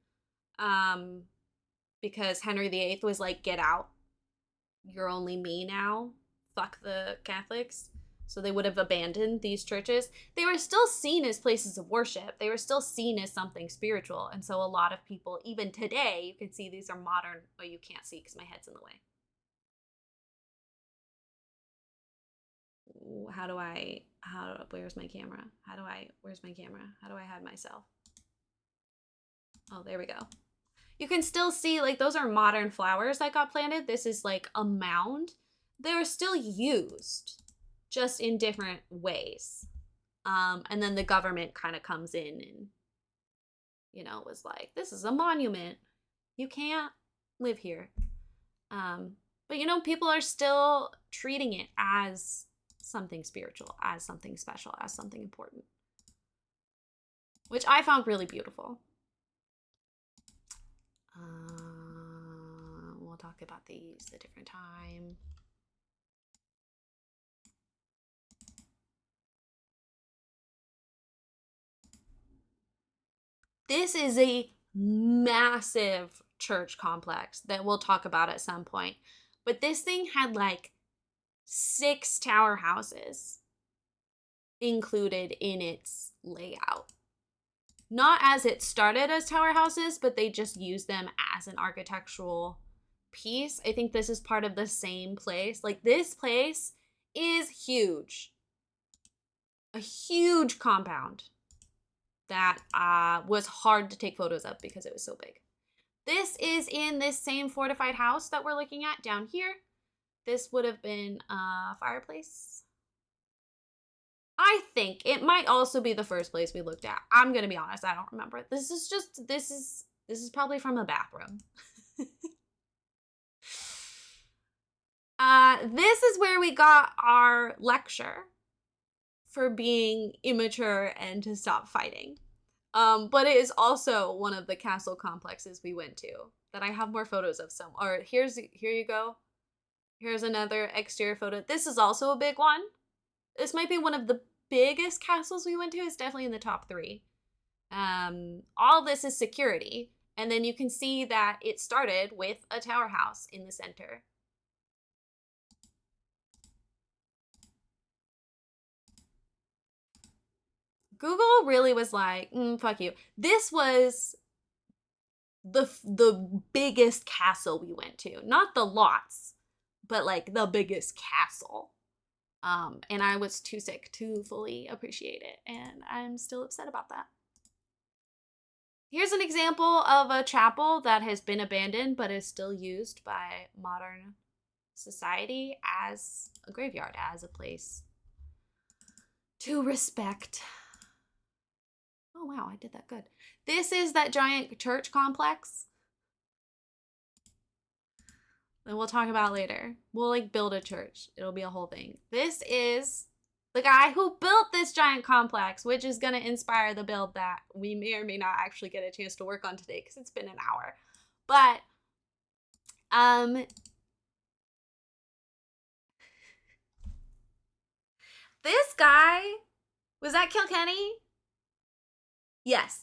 because Henry VIII was like, get out. you're only me now. Fuck the Catholics. So they would have abandoned these churches. They were still seen as places of worship. They were still seen as something spiritual. And so a lot of people, even today, you can see these are modern. Well, you can't see because my head's in the way. Where's my camera? Where's my camera? How do I hide myself? Oh, there we go. You can still see, like, those are modern flowers that got planted. This is like a mound. They're still used, just in different ways. And then the government kind of comes in and, was like, this is a monument. You can't live here. But, people are still treating it as something spiritual, as something special, as something important, which I found really beautiful. We'll talk about these a different time. This is a massive church complex that we'll talk about at some point. But this thing had like 6 tower houses included in its layout. Not as it started as tower houses, but they just used them as an architectural piece. I think this is part of the same place. Like, this place is huge. A huge compound that was hard to take photos of because it was so big. This is in this same fortified house that we're looking at down here. This would have been a fireplace. I think it might also be the first place we looked at. I'm gonna be honest, I don't remember. This is probably from a bathroom. This is where we got our lecture for being immature and to stop fighting. But it is also one of the castle complexes we went to that I have more photos of. Here you go. Here's another exterior photo. This is also a big one. This might be one of the biggest castles we went to. It's definitely in the top 3. All this is security. And then you can see that it started with a tower house in the center. Google really was like, fuck you. This was the biggest castle we went to. Not the lots, but like the biggest castle. And I was too sick to fully appreciate it. And I'm still upset about that. Here's an example of a chapel that has been abandoned, but is still used by modern society as a graveyard, as a place to respect. Oh, wow, I did that good. This is that giant church complex that we'll talk about later. We'll like build a church. It'll be a whole thing. This is the guy who built this giant complex, which is going to inspire the build that we may or may not actually get a chance to work on today because it's been an hour. But, this guy, was that Kilkenny? Yes.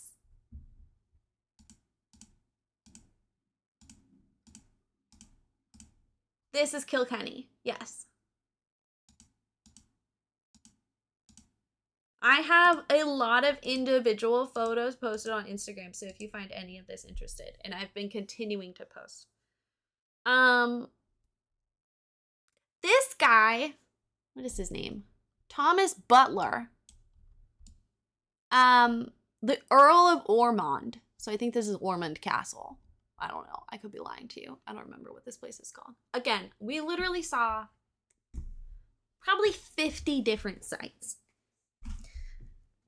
This is Kilkenny. Yes. I have a lot of individual photos posted on Instagram, so if you find any of this interested, and I've been continuing to post. This guy, what is his name? Thomas Butler. The Earl of Ormond. So I think this is Ormond Castle. I don't know. I could be lying to you. I don't remember what this place is called. Again, we literally saw probably 50 different sites.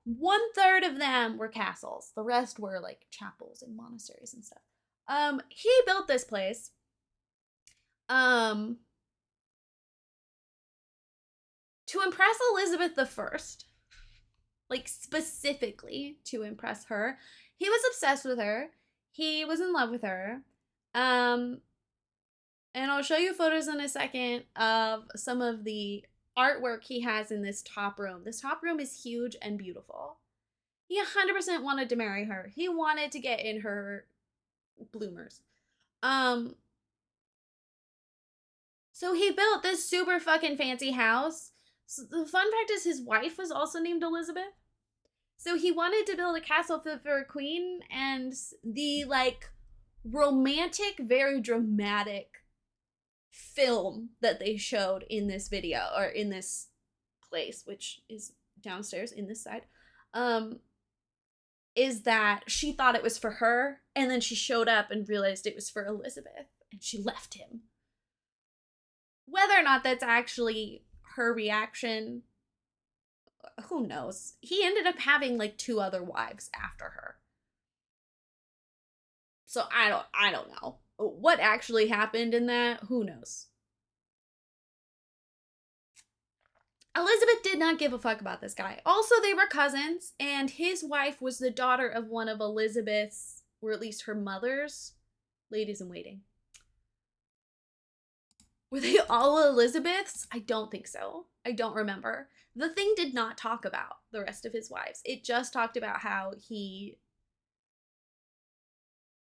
1/3 of them were castles. The rest were like chapels and monasteries and stuff. He built this place. To impress Elizabeth I. Like, specifically to impress her. He was obsessed with her. He was in love with her. And I'll show you photos in a second of some of the artwork he has in this top room. This top room is huge and beautiful. He 100% wanted to marry her. He wanted to get in her bloomers. So he built this super fucking fancy house. So the fun fact is his wife was also named Elizabeth. So he wanted to build a castle for a queen, and the like romantic, very dramatic film that they showed in this video or in this place, which is downstairs in this side, is that she thought it was for her, and then she showed up and realized it was for Elizabeth, and she left him. Whether or not that's actually her reaction, who knows? He ended up having like 2 other wives after her. So I don't know. What actually happened in that? Who knows? Elizabeth did not give a fuck about this guy. Also, they were cousins, and his wife was the daughter of one of Elizabeth's, or at least her mother's, ladies in waiting. Were they all Elizabeths? I don't think so. I don't remember. The thing did not talk about the rest of his wives. It just talked about how he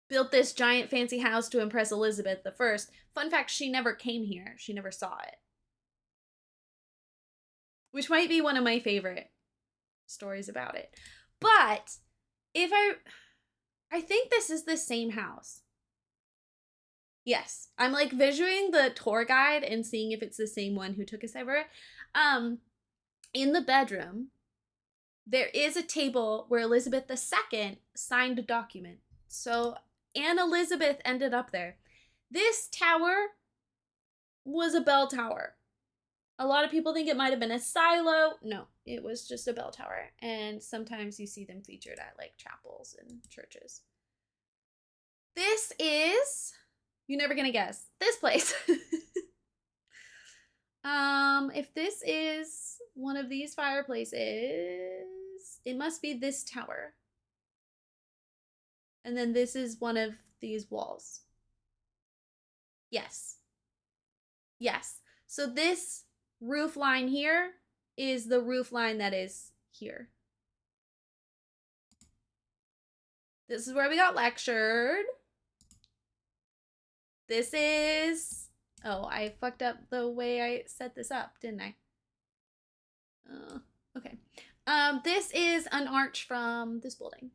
built this giant fancy house to impress Elizabeth the First. Fun fact, she never came here. She never saw it. Which might be one of my favorite stories about it. But if I think this is the same house. Yes, I'm like visualizing the tour guide and seeing if it's the same one who took us over. In the bedroom, there is a table where Elizabeth II signed a document. So Anne Elizabeth ended up there. This tower was a bell tower. A lot of people think it might have been a silo. No, it was just a bell tower. And sometimes you see them featured at like chapels and churches. This is, you're never gonna guess, this place. If this is one of these fireplaces, it must be this tower. And then this is one of these walls. Yes. Yes. So this roof line here is the roof line that is here. This is where we got lectured. This is, oh, I fucked up the way I set this up, didn't I? Okay. This is an arch from this building,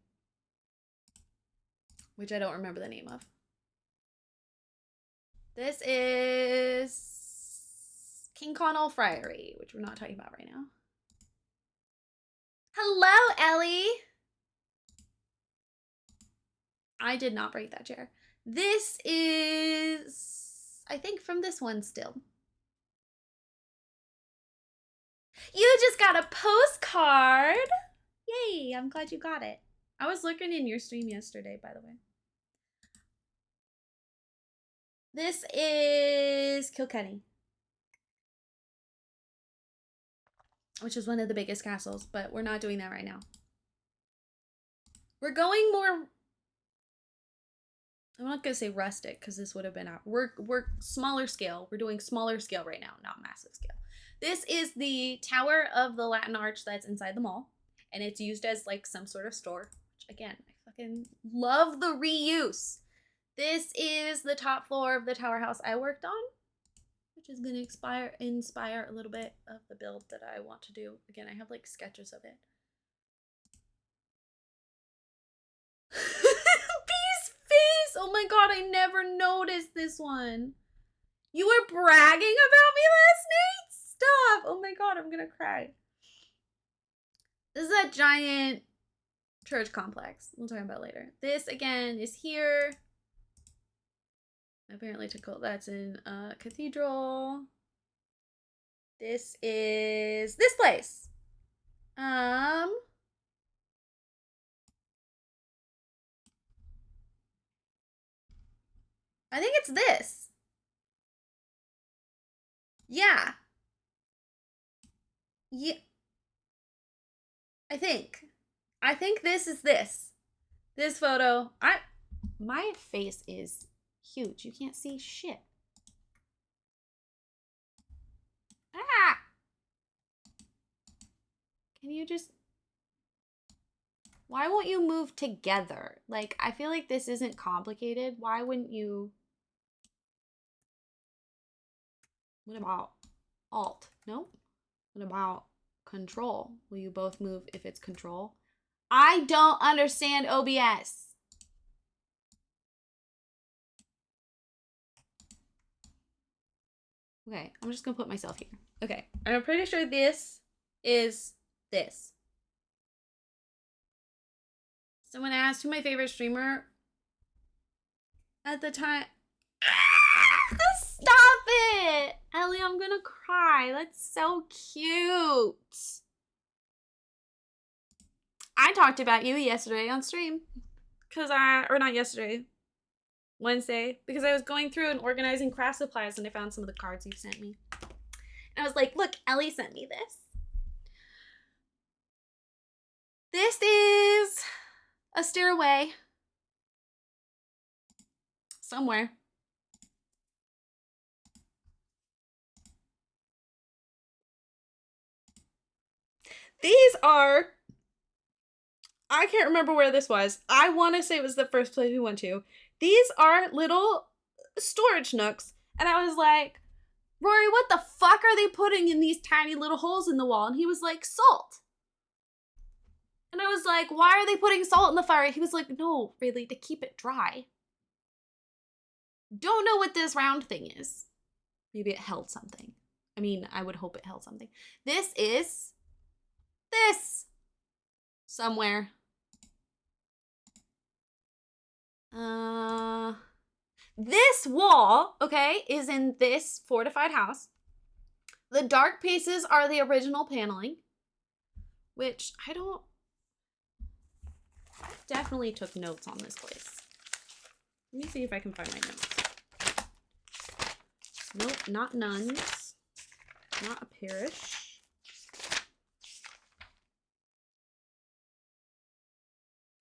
which I don't remember the name of. This is King Connell Friary, which we're not talking about right now. Hello, Ellie. I did not break that chair. This is, I think, from this one still. You just got a postcard. Yay, I'm glad you got it. I was looking in your stream yesterday, by the way. This is Kilkenny, which is one of the biggest castles, but we're not doing that right now. We're going more, I'm not gonna say rustic because this would have been out. We're smaller scale. We're doing smaller scale right now, not massive scale. This is the Tower of the Latin Arch that's inside the mall, and it's used as like some sort of store, which again, I fucking love the reuse. This is the top floor of the tower house I worked on, which is gonna inspire a little bit of the build that I want to do. Again, I have like sketches of it. Bee's face! Oh my god, I never noticed this one. You were bragging about me last night? Stop! Oh my god, I'm gonna cry. This is that giant church complex. We'll talk about later. This again is here. Apparently that's in a cathedral. This is this place. I think it's this. Yeah. Yeah. I think this is this. This photo. My face is huge. You can't see shit. Ah! Can you just... Why won't you move together? Like, I feel like this isn't complicated. Why wouldn't you... What about Alt? Nope. What about Control? Will you both move if it's Control? I don't understand OBS. Okay, I'm just gonna put myself here. Okay, I'm pretty sure this is this. Someone asked who my favorite streamer at the time. Stop it! Ellie, I'm gonna cry. That's so cute. I talked about you yesterday on stream. Or not yesterday, Wednesday, because I was going through and organizing craft supplies and I found some of the cards you sent me. And I was like, look, Ellie sent me this. This is a stairway somewhere. These are, I can't remember where this was. I want to say it was the first place we went to. These are little storage nooks. And I was like, Rory, what the fuck are they putting in these tiny little holes in the wall? And he was like, salt. And I was like, why are they putting salt in the fire? He was like, no, really, to keep it dry. Don't know what this round thing is. Maybe it held something. I mean, I would hope it held something. This is this somewhere. This wall, okay, is in this fortified house. The dark pieces are the original paneling, which I definitely took notes on this place. Let me see if I can find my notes. Nope, not nuns. Not a parish.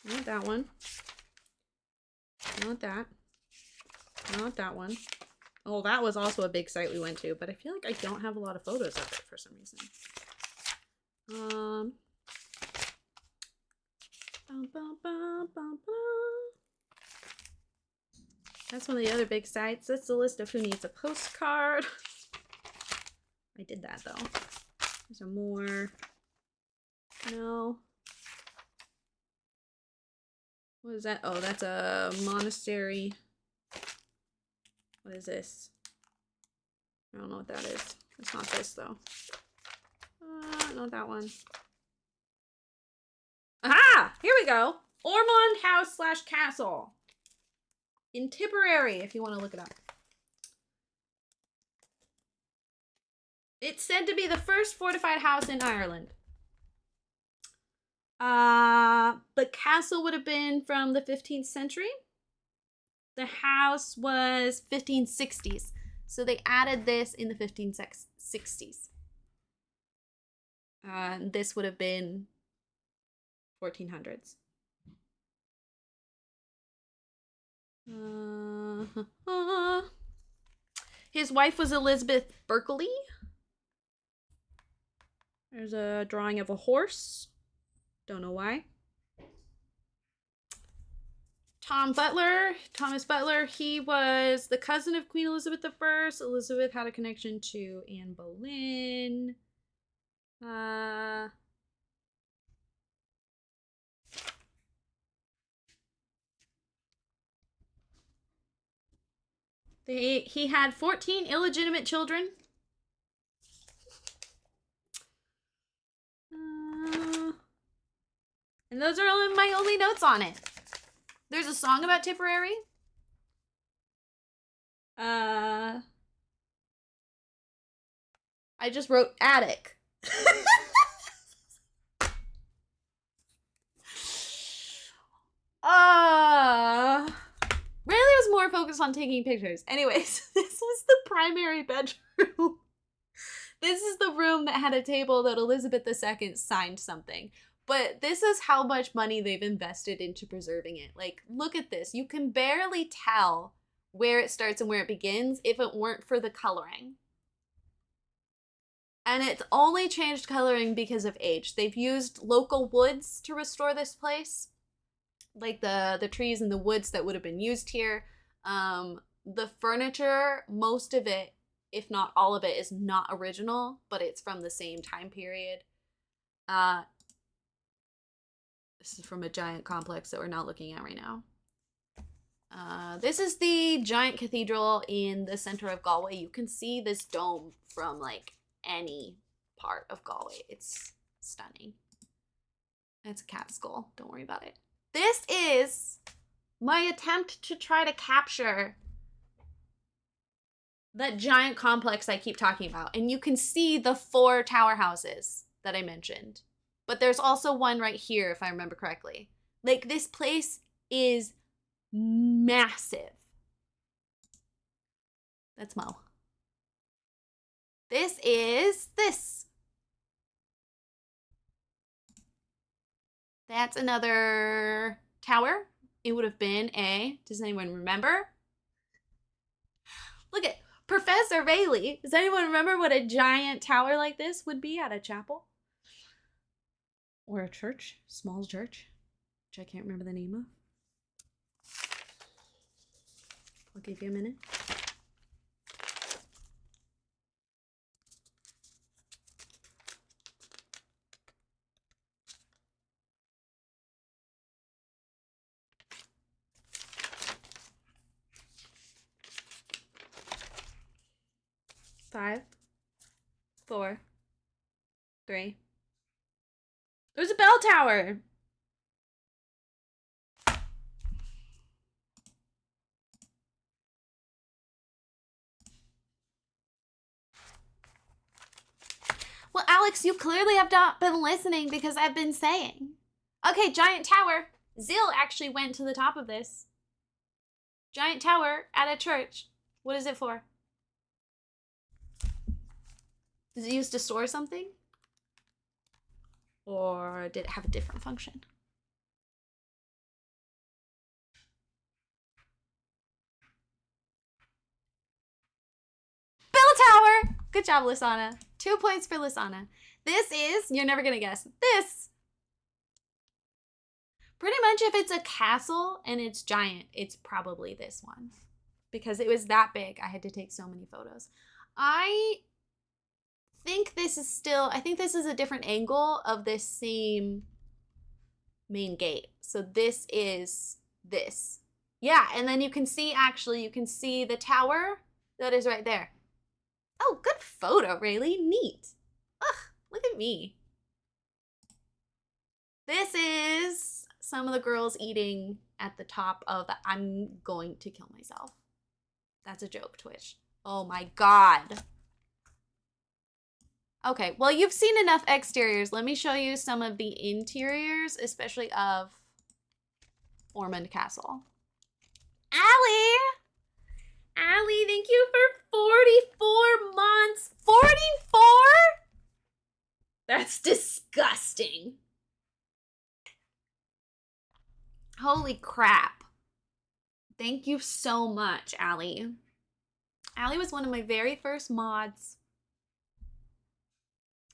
Not that one. Not that. Not that one. Oh, that was also a big site we went to, but I feel like I don't have a lot of photos of it for some reason. That's one of the other big sites. That's the list of who needs a postcard. I did that though. There's some more. No. What is that? Oh, that's a monastery. What is this? I don't know what that is. It's not this though. Not that one. Aha! Here we go. Ormond House / Castle. In Tipperary, if you want to look it up. It's said to be the first fortified house in Ireland. The castle would have been from the 15th century. The house was 1560s. So they added this in the 1560s. This would have been 1400s. His wife was Elizabeth Berkeley. There's a drawing of a horse. Don't know why. Thomas Butler, he was the cousin of Queen Elizabeth I. Elizabeth had a connection to Anne Boleyn. He had 14 illegitimate children. And those are my only notes on it. There's a song about Tipperary. I just wrote attic. Really was more focused on taking pictures. Anyways, this was the primary bedroom. This is the room that had a table that Elizabeth II signed something. But this is how much money they've invested into preserving it. Like, look at this. You can barely tell where it starts and where it begins if it weren't for the coloring. And it's only changed coloring because of age. They've used local woods to restore this place. Like the trees and the woods that would have been used here. The furniture, most of it if not all of it, is not original, but it's from the same time period. This is from a giant complex that we're not looking at right now. This is the giant cathedral in the center of Galway. You can see this dome from like any part of Galway. It's stunning. It's a cat skull. Don't worry about it. This is my attempt to try to capture that giant complex I keep talking about. And you can see the 4 tower houses that I mentioned. But there's also one right here, if I remember correctly. Like, this place is massive. That's Mo. This is this. That's another tower. It would have been a, does anyone remember? Look at Professor Bailey. Does anyone remember what a giant tower like this would be at a chapel? Or a church, small church, which I can't remember the name of. I'll give you a minute. Five, 4, 3. There's a bell tower. Well, Alex, you clearly have not been listening because I've been saying. Okay, giant tower. Zill actually went to the top of this. Giant tower at a church. What is it for? Is it used to store something? Or did it have a different function? Bell tower! Good job, Lisana. 2 points for Lisana. This is, you're never gonna guess, this. Pretty much if it's a castle and it's giant, it's probably this one. Because it was that big, I had to take so many photos. I think this is still, I think this is a different angle of this same main gate. So this is this. Yeah, and then you can see, actually, you can see the tower that is right there. Oh, good photo, Rayleigh. Neat. Ugh, look at me. This is some of the girls eating at the top of the I'm going to kill myself. That's a joke, Twitch. Oh my God. Okay, well, you've seen enough exteriors. Let me show you some of the interiors, especially of Ormond Castle. Allie! Allie, thank you for 44 months. 44? That's disgusting. Holy crap. Thank you so much, Allie. Allie was one of my very first mods.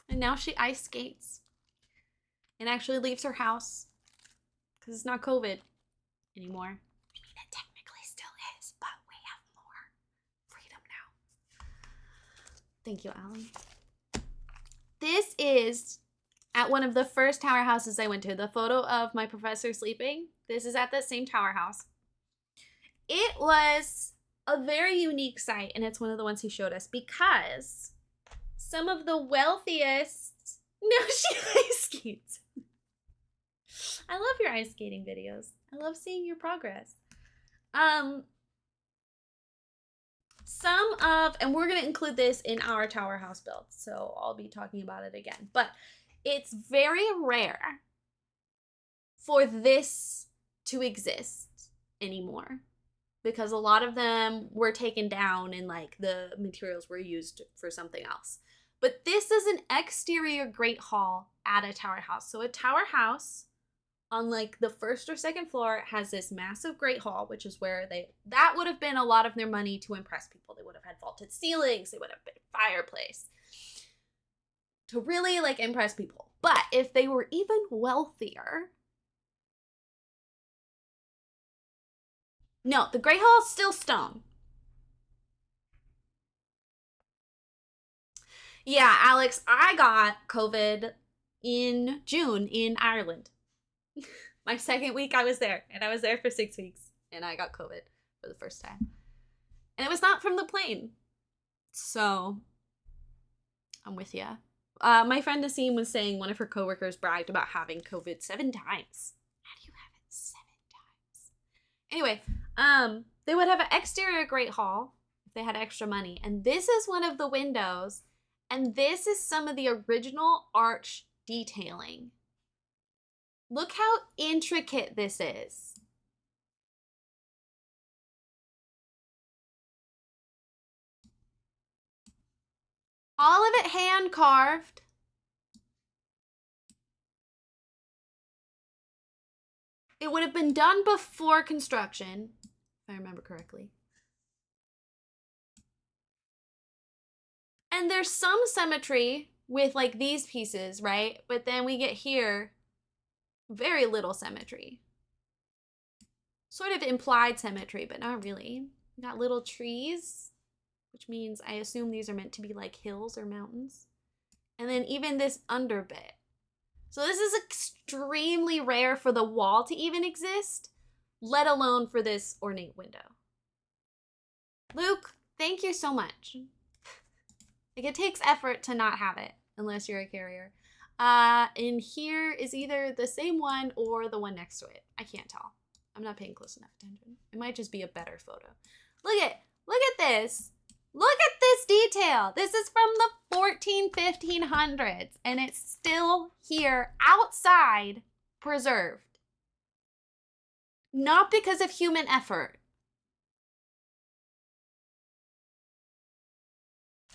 And now she ice skates. And actually leaves her house. Because it's not COVID anymore. I mean, it technically still is, but we have more freedom now. Thank you, Allie. This is at one of the first tower houses I went to. The photo of my professor sleeping. This is at that same tower house. It was a very unique site, and it's one of the ones he showed us because some of the wealthiest... No, she ice skates. I love your ice skating videos. I love seeing your progress. Some of, and we're going to include this in our tower house build, so I'll be talking about it again, but it's very rare for this to exist anymore because a lot of them were taken down and like the materials were used for something else. But this is an exterior great hall at a tower house. So a tower house on like the first or second floor has this massive great hall, which is where that would have been a lot of their money to impress people. They would have had vaulted ceilings. They would have been a fireplace to really like impress people. But if they were even wealthier, no, the great hall is still stone. Yeah, Alex, I got COVID in June in Ireland. My second week I was there, and I was there for 6 weeks, and I got COVID for the first time. And it was not from the plane. So, I'm with ya. My friend Nassim was saying one of her coworkers bragged about having COVID 7 times. How do you have it 7 times? Anyway, they would have an exterior Great Hall if they had extra money. And this is one of the windows. And this is some of the original arch detailing. Look how intricate this is. All of it hand carved. It would have been done before construction, if I remember correctly. And there's some symmetry with like these pieces, right? But then we get here, very little symmetry. Sort of implied symmetry, but not really. We got little trees, which means I assume these are meant to be like hills or mountains. And then even this under bit. So this is extremely rare for the wall to even exist, let alone for this ornate window. Luke, thank you so much. Like, it takes effort to not have it, unless you're a carrier. And here is either the same one or the one next to it. I can't tell. I'm not paying close enough attention. It might just be a better photo. Look at this. Look at this detail. This is from the 1500s, and it's still here outside, preserved. Not because of human effort.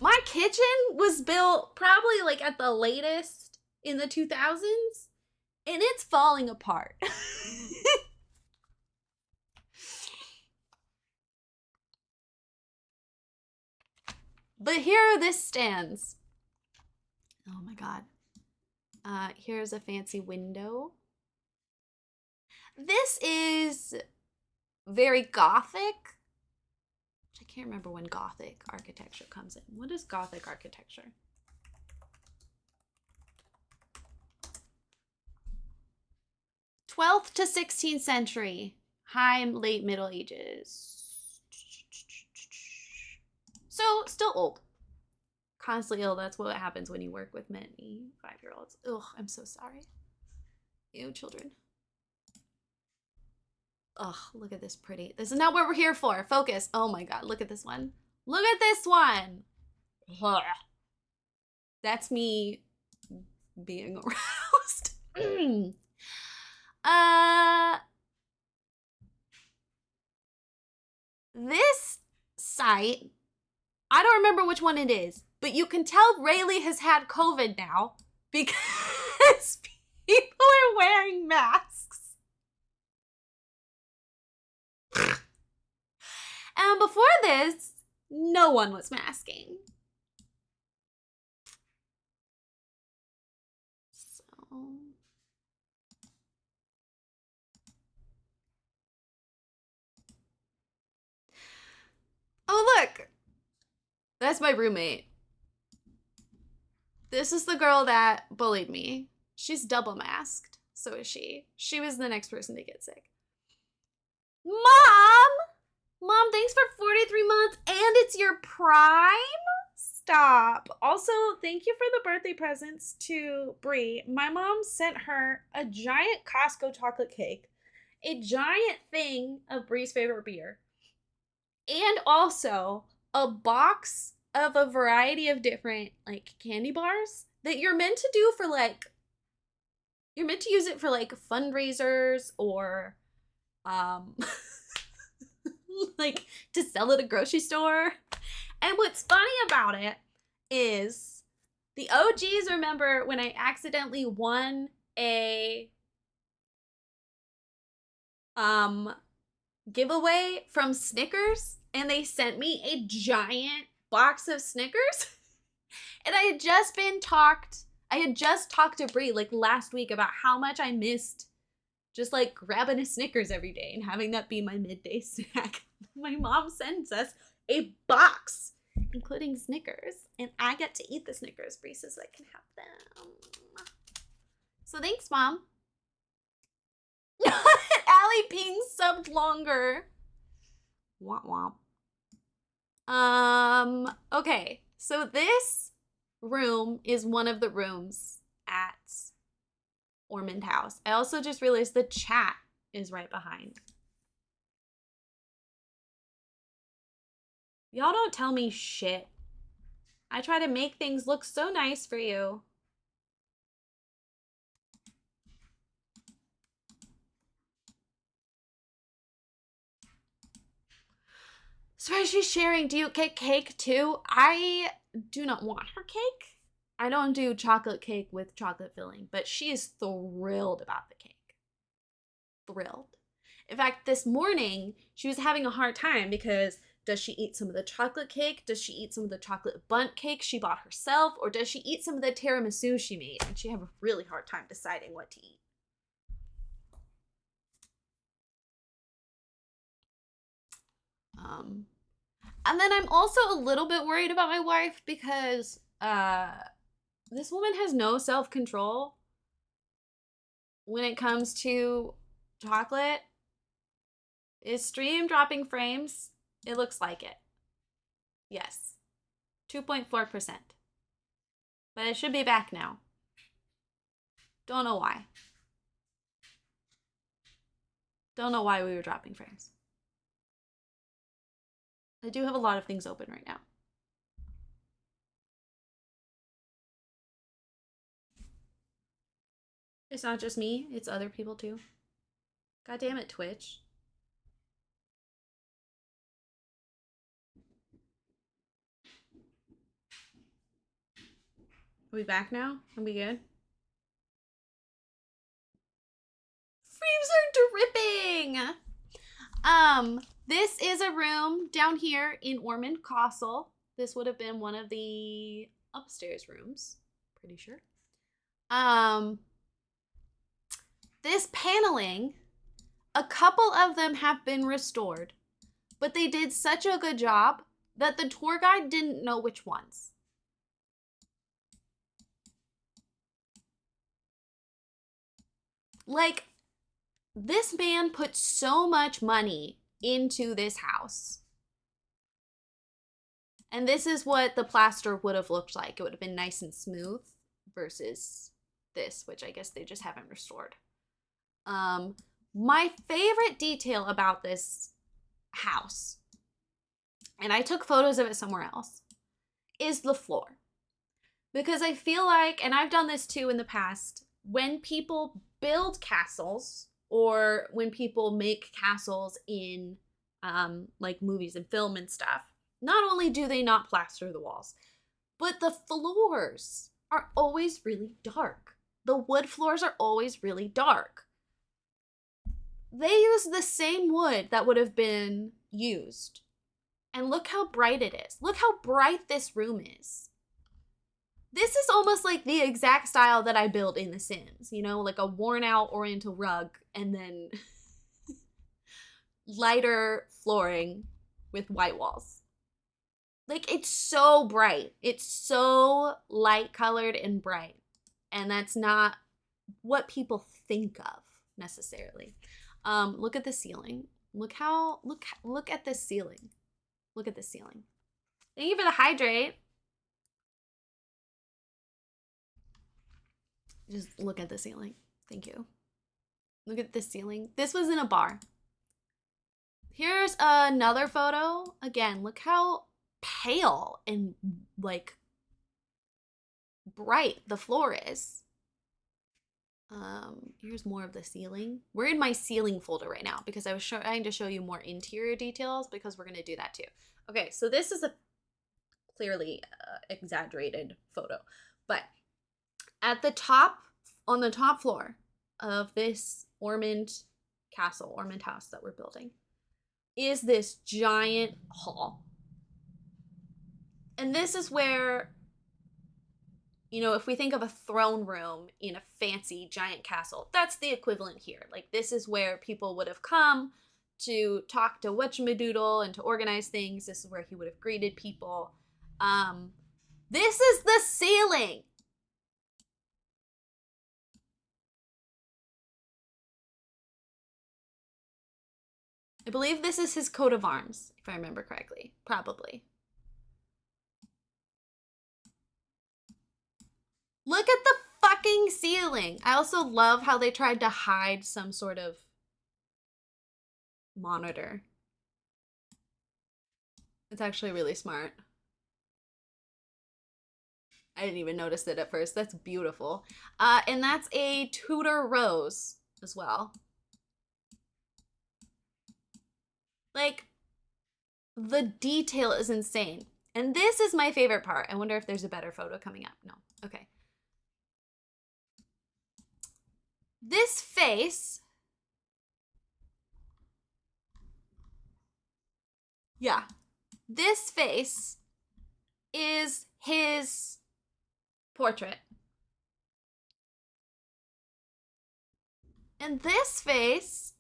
My kitchen was built probably like at the latest in the 2000s, and it's falling apart. But here this stands. Oh my God. Here's a fancy window. This is very Gothic. I can't remember when Gothic architecture comes in. What is Gothic architecture? '12th to 16th century. High and late Middle Ages. So, still old. Constantly ill. That's what happens when you work with many 5-year-olds. Ugh, I'm so sorry. Ew, children. Ugh, look at this pretty. This is not what we're here for. Focus. Oh my God, look at this one. Look at this one. Ugh. That's me being aroused. This site, I don't remember which one it is, but you can tell Rayleigh has had COVID now because people are wearing masks. And before this, no one was masking. So. Oh, look. That's my roommate. This is the girl that bullied me. She's double masked. So is she. She was the next person to get sick. Mom! Mom, thanks for 43 months and it's your prime? Stop. Also, thank you for the birthday presents to Brie. My mom sent her a giant Costco chocolate cake, a giant thing of Brie's favorite beer, and also a box of a variety of different like candy bars that you're meant to do for like, you're meant to use it for like fundraisers or like to sell at a grocery store. And what's funny about it is the OGs remember when I accidentally won a giveaway from Snickers and they sent me a giant box of Snickers. And I had just talked to Brie like last week about how much I missed just like grabbing a Snickers every day and having that be my midday snack. My mom sends us a box including Snickers. And I get to eat the Snickers, Bree says I can have them. So thanks, Mom. Allie being subbed longer. Womp womp. Okay, so this room is one of the rooms at Ormond House. I also just realized the chat is right behind. Y'all don't tell me shit. I try to make things look so nice for you. So she's sharing, do you get cake too? I do not want her cake. I don't do chocolate cake with chocolate filling, but she is thrilled about the cake. Thrilled. In fact, this morning, she was having a hard time because does she eat some of the chocolate cake? Does she eat some of the chocolate bundt cake she bought herself? Or does she eat some of the tiramisu she made? And she had a really hard time deciding what to eat. And then I'm also a little bit worried about my wife because this woman has no self-control when it comes to chocolate. Is stream dropping frames? It looks like it. Yes. 2.4%. But it should be back now. Don't know why. Don't know why we were dropping frames. I do have a lot of things open right now. It's not just me, it's other people too. God damn it, Twitch. Are we back now? Are we good? Frames are dripping! This is a room down here in Ormond Castle. This would have been one of the upstairs rooms, pretty sure. This paneling, a couple of them have been restored, but they did such a good job that the tour guide didn't know which ones. Like, this man put so much money into this house. And this is what the plaster would have looked like. It would have been nice and smooth versus this, which I guess they just haven't restored. My favorite detail about this house, and I took photos of it somewhere else, is the floor. Because I feel like, and I've done this too in the past, when people build castles or when people make castles in like movies and film and stuff, not only do they not plaster the walls, but the floors are always really dark. The wood floors are always really dark. They use the same wood that would have been used. And look how bright it is. Look how bright this room is. This is almost like the exact style that I built in The Sims, you know, like a worn out oriental rug and then lighter flooring with white walls. Like, it's so bright. It's so light colored and bright. And that's not what people think of necessarily. Look at the ceiling. Look at this ceiling. Look at this ceiling. Thank you for the hydrate. Just look at the ceiling. Thank you. Look at this ceiling. This was in a bar. Here's another photo. Again, look how pale and like bright the floor is. Here's more of the ceiling. We're in my ceiling folder right now because I was trying to show you more interior details because we're going to do that too. Okay, so this is a clearly exaggerated photo, but at the top, on the top floor of this Ormond Castle, Ormond House that we're building, is this giant hall. And this is where, you know, if we think of a throne room in a fancy giant castle, that's the equivalent here. Like, this is where people would have come to talk to Whatchamadoodle and to organize things. This is where he would have greeted people. This is the ceiling. I believe this is his coat of arms, if I remember correctly. Probably. Look at the fucking ceiling. I also love how they tried to hide some sort of monitor. It's actually really smart. I didn't even notice it at first. That's beautiful. And that's a Tudor rose as well. Like, the detail is insane. And this is my favorite part. I wonder if there's a better photo coming up. No. Okay. This face. Yeah. This face is his portrait. And this face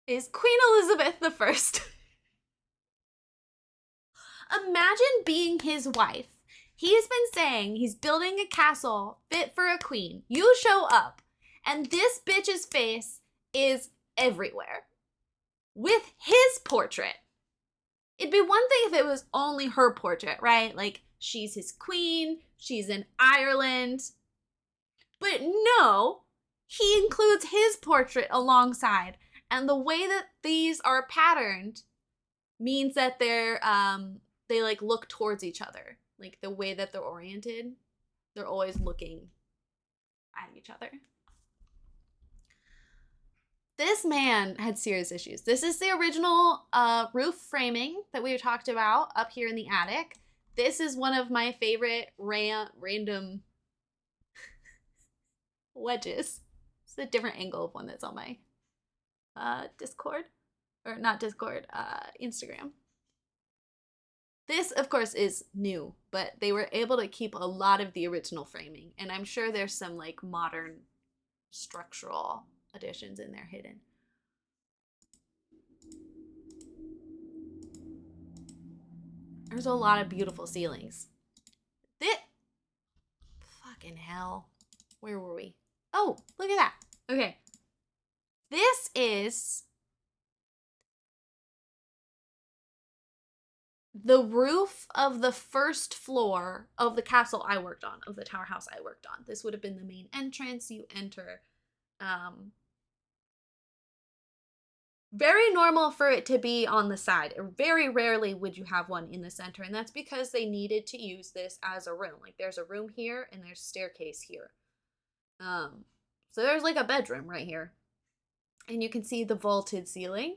is Queen Elizabeth I. Imagine being his wife. He's been saying he's building a castle fit for a queen. You show up, and this bitch's face is everywhere with his portrait. It'd be one thing if it was only her portrait, right? Like, she's his queen, she's in Ireland. But no, he includes his portrait alongside. And the way that these are patterned means that they like look towards each other. Like the way that they're oriented, they're always looking at each other. This man had serious issues. This is the original roof framing that we talked about up here in the attic. This is one of my favorite random wedges. It's a different angle of one that's on my Discord. Or not Discord, Instagram. This, of course, is new, but they were able to keep a lot of the original framing. And I'm sure there's some like modern structural additions in there hidden. There's a lot of beautiful ceilings. Fucking hell. Where were we? Oh, look at that. Okay. This is the roof of the first floor of the castle I worked on, of the tower house I worked on. This would have been the main entrance. You enter. Very normal for it to be on the side. Very rarely would you have one in the center, and that's because they needed to use this as a room. Like, there's a room here, and there's a staircase here. So there's like a bedroom right here. And you can see the vaulted ceiling.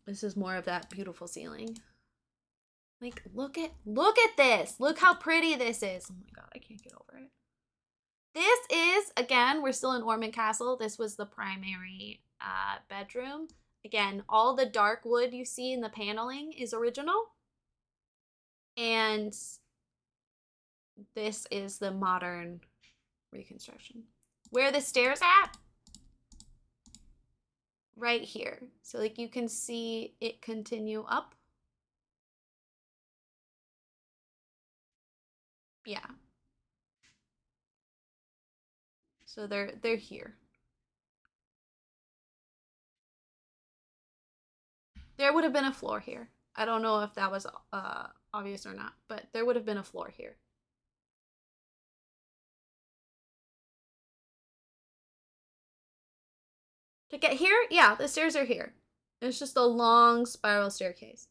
This is more of that beautiful ceiling. Like, look at this. Look how pretty this is. Oh my god, I can't get over it. This is, again, we're still in Ormond Castle. This was the primary bedroom. Again, all the dark wood you see in the paneling is original. And this is the modern reconstruction. Where the stairs at? Right here. So like you can see it continue up. Yeah. So they're here. There would have been a floor here. I don't know if that was obvious or not, but there would have been a floor here. To get here, yeah, the stairs are here. It's just a long spiral staircase.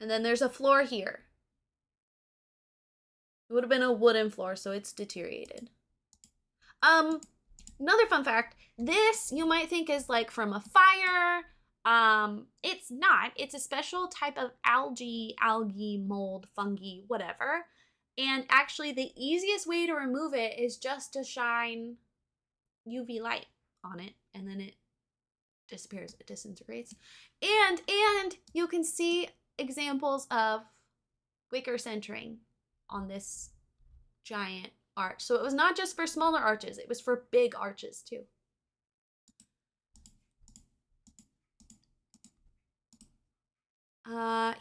And then there's a floor here. It would have been a wooden floor, so it's deteriorated. Another fun fact, this you might think is like from a fire. It's not. It's a special type of algae, mold, fungi, whatever. And actually the easiest way to remove it is just to shine UV light on it, and then it disappears, it disintegrates. And you can see examples of wicker centering on this giant arch. So it was not just for smaller arches, it was for big arches too.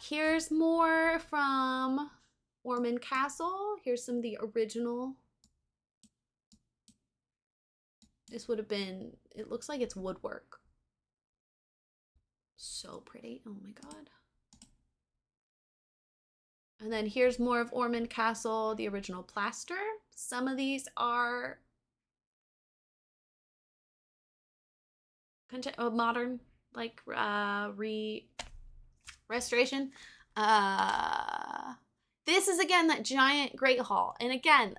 Here's more from Ormond Castle. Here's some of the original. This would have been, it looks like it's woodwork. So pretty, oh my God. And then here's more of Ormond Castle, the original plaster. Some of these are modern, like restoration. This is again that giant great hall, and again,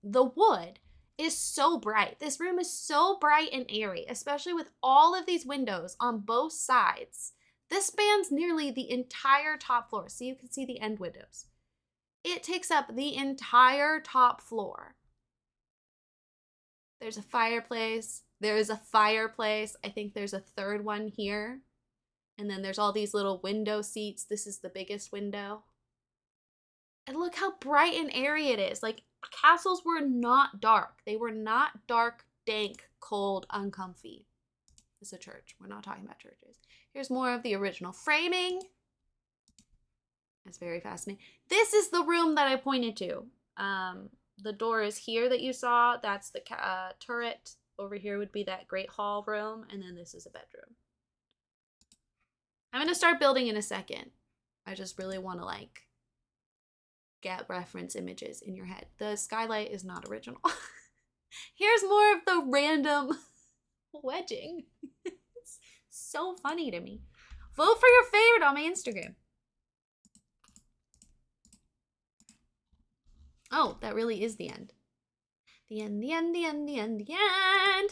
the wood is so bright. This room is so bright and airy, especially with all of these windows on both sides. This spans nearly the entire top floor, so you can see the end windows. It takes up the entire top floor. There's a fireplace. There is a fireplace. I think there's a third one here. And then there's all these little window seats. This is the biggest window. And look how bright and airy it is. Like, castles were not dark. They were not dark, dank, cold, uncomfy. It's a church. We're not talking about churches. Here's more of the original framing. That's very fascinating. This is the room that I pointed to. The door is here that you saw. That's the turret. Over here would be that great hall room. And then this is a bedroom. I'm going to start building in a second. I just really want to like get reference images in your head. The skylight is not original. Here's more of the random wedging. It's so funny to me. Vote for your favorite on my Instagram. Oh, that really is the end. The end, the end, the end, the end, the end.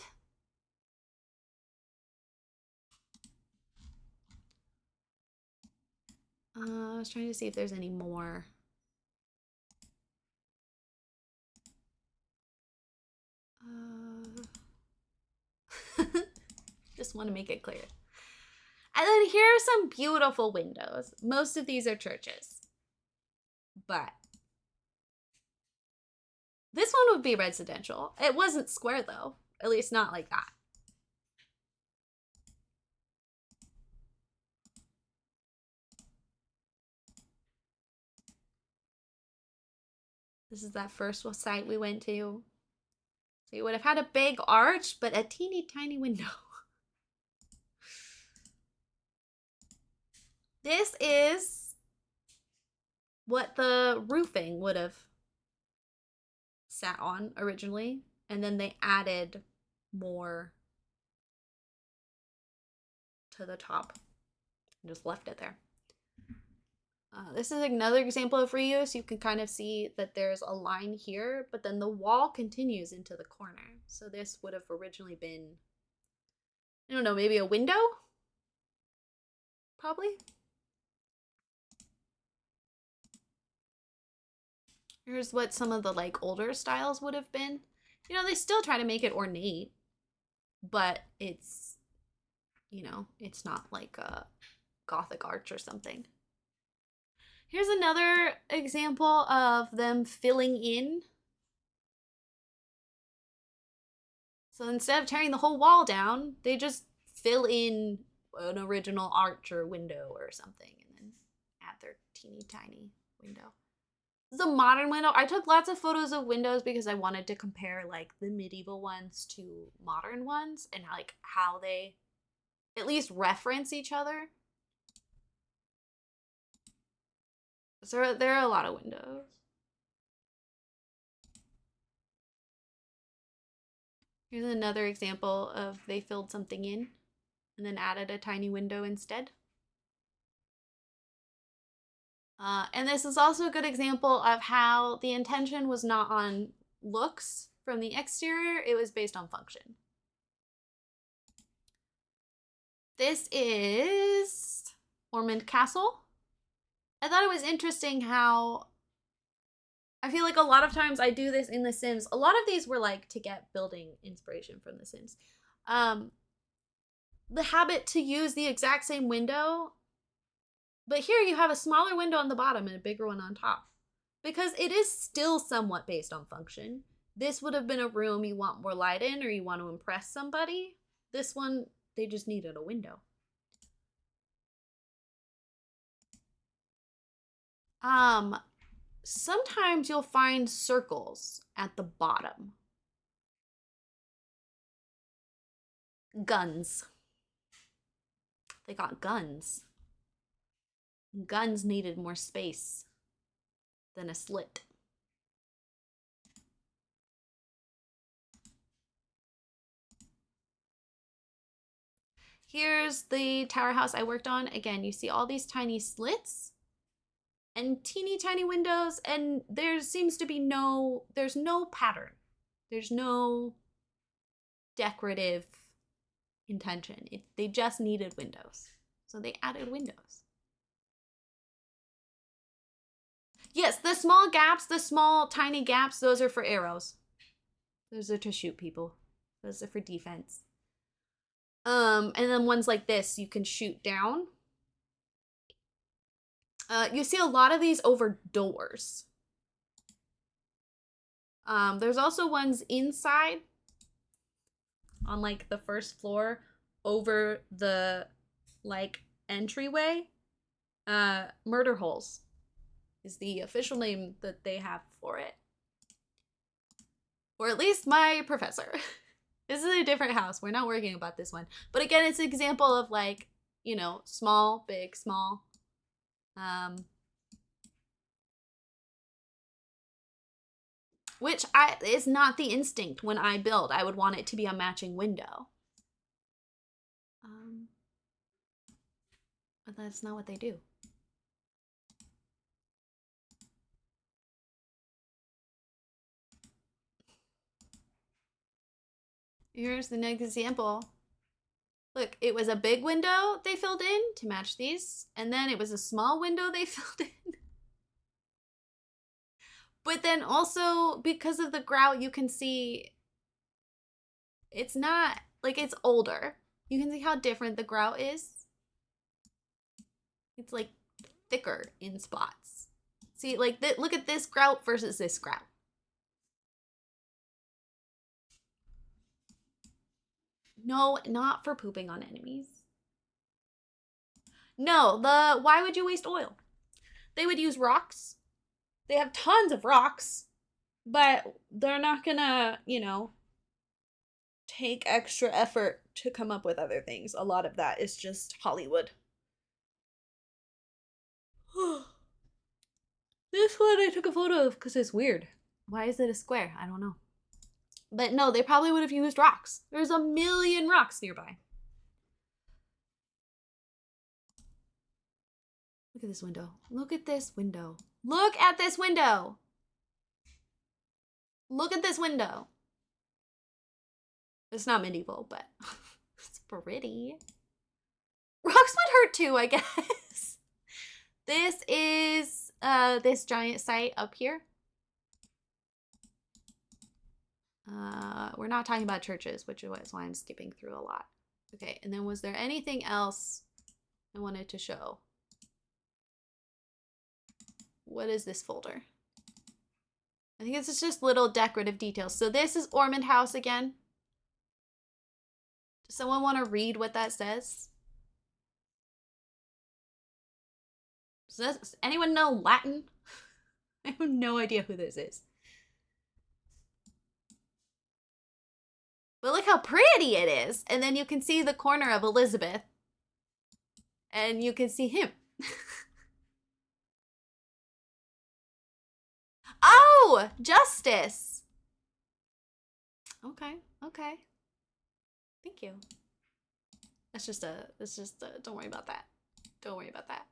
I was trying to see if there's any more. Just want to make it clear. And then here are some beautiful windows. Most of these are churches. But this one would be residential. It wasn't square though. At least not like that. This is that first site we went to. So you would have had a big arch, but a teeny tiny window. This is what the roofing would have sat on originally, and then they added more to the top and just left it there. This is another example of reuse. You can kind of see that there's a line here, but then the wall continues into the corner. So this would have originally been, I don't know, maybe a window? Probably. Here's what some of the like older styles would have been. You know, they still try to make it ornate, but it's, you know, it's not like a Gothic arch or something. Here's another example of them filling in. So instead of tearing the whole wall down, they just fill in an original arch or window or something and then add their teeny tiny window. This is a modern window. I took lots of photos of windows because I wanted to compare like the medieval ones to modern ones and like how they at least reference each other. So there are a lot of windows. Here's another example of they filled something in and then added a tiny window instead. And this is also a good example of how the intention was not on looks from the exterior, it was based on function. This is Ormond Castle. I thought it was interesting how I feel like a lot of times I do this in The Sims. A lot of these were like to get building inspiration from The Sims. The habit to use the exact same window, but here you have a smaller window on the bottom and a bigger one on top. Because it is still somewhat based on function. This would have been a room you want more light in or you want to impress somebody. This one, they just needed a window. Sometimes you'll find circles at the bottom. Guns. They got guns. Guns needed more space than a slit. Here's the tower house I worked on. Again, you see all these tiny slits and teeny tiny windows, and there seems to be there's no pattern. There's no decorative intention. They just needed windows. So they added windows. Yes, the small gaps, the small tiny gaps, those are for arrows. Those are to shoot people. Those are for defense. And then ones like this, you can shoot down. You see a lot of these over doors. There's also ones inside on like the first floor over the like entryway. Murder holes is the official name that they have for it. Or at least my professor. This is a different house. We're not working about this one. But again, it's an example of like, you know, small, big, small. Which is not the instinct when I build. I would want it to be a matching window. But that's not what they do. Here's the next example. Look, it was a big window they filled in to match these, and then it was a small window they filled in. But then also, because of the grout, you can see it's not, like, it's older. You can see how different the grout is. It's, like, thicker in spots. See, like, look at this grout versus this grout. No, not for pooping on enemies. No, why would you waste oil? They would use rocks. They have tons of rocks, but they're not gonna, you know, take extra effort to come up with other things. A lot of that is just Hollywood. This one I took a photo of because it's weird. Why is it a square? I don't know. But no, they probably would have used rocks. There's a million rocks nearby. Look at this window. Look at this window. Look at this window. Look at this window. It's not medieval, but it's pretty. Rocks would hurt too, I guess. This is this giant site up here. We're not talking about churches, which is why I'm skipping through a lot. Okay, and then was there anything else I wanted to show? What is this folder? I think it's just little decorative details. So this is Ormond House again. Does someone want to read what that says? Does anyone know Latin? I have no idea who this is. But look how pretty it is. And then you can see the corner of Elizabeth. And you can see him. Oh, Justice. Okay, okay. Thank you. That's just don't worry about that. Don't worry about that.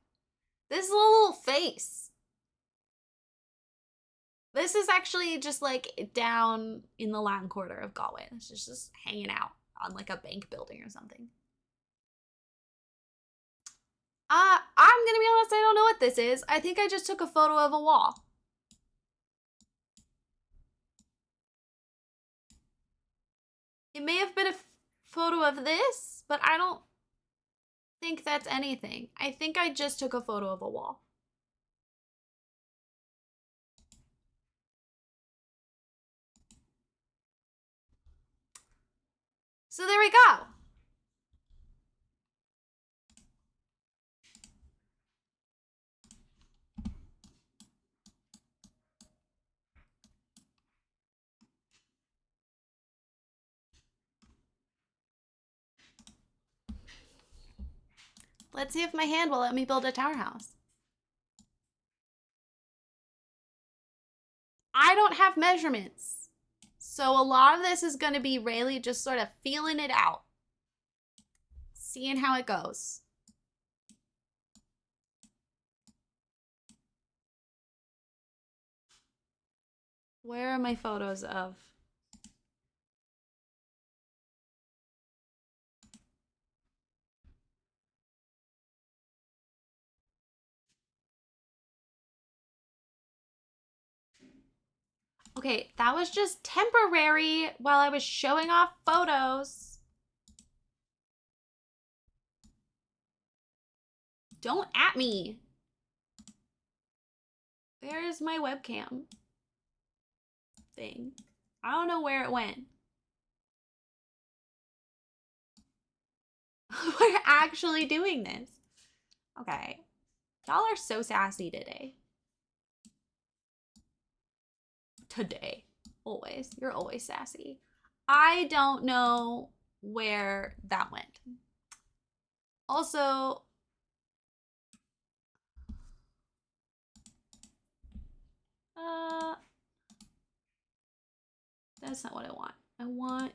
This little face. This is actually just like down in the Latin Quarter of Galway. It's just hanging out on like a bank building or something. I'm gonna be honest, I don't know what this is. I think I just took a photo of a wall. It may have been a photo of this, but I don't think that's anything. I think I just took a photo of a wall. So there we go. Let's see if my hand will let me build a tower house. I don't have measurements. So a lot of this is going to be Rayleigh just sort of feeling it out. Seeing how it goes. Where are my photos of? Okay, that was just temporary while I was showing off photos. Don't at me. Where's my webcam thing? I don't know where it went. We're actually doing this. Okay. Y'all are so sassy today. Today. Always. You're always sassy. I don't know where that went. Also, that's not what I want. I want...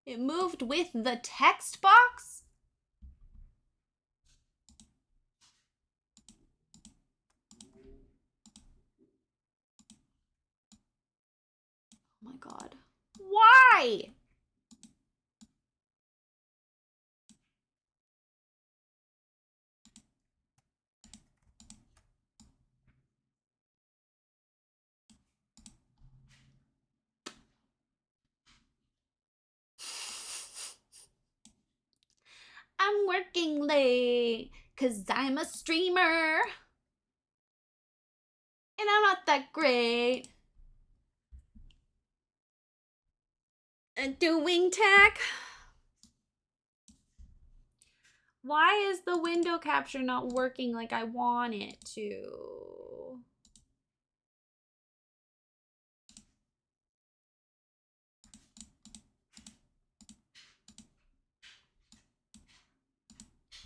It moved with the text box? Oh my god. Why? I'm working late because I'm a streamer. And I'm not that great at doing tech. Why is the window capture not working like I want it to?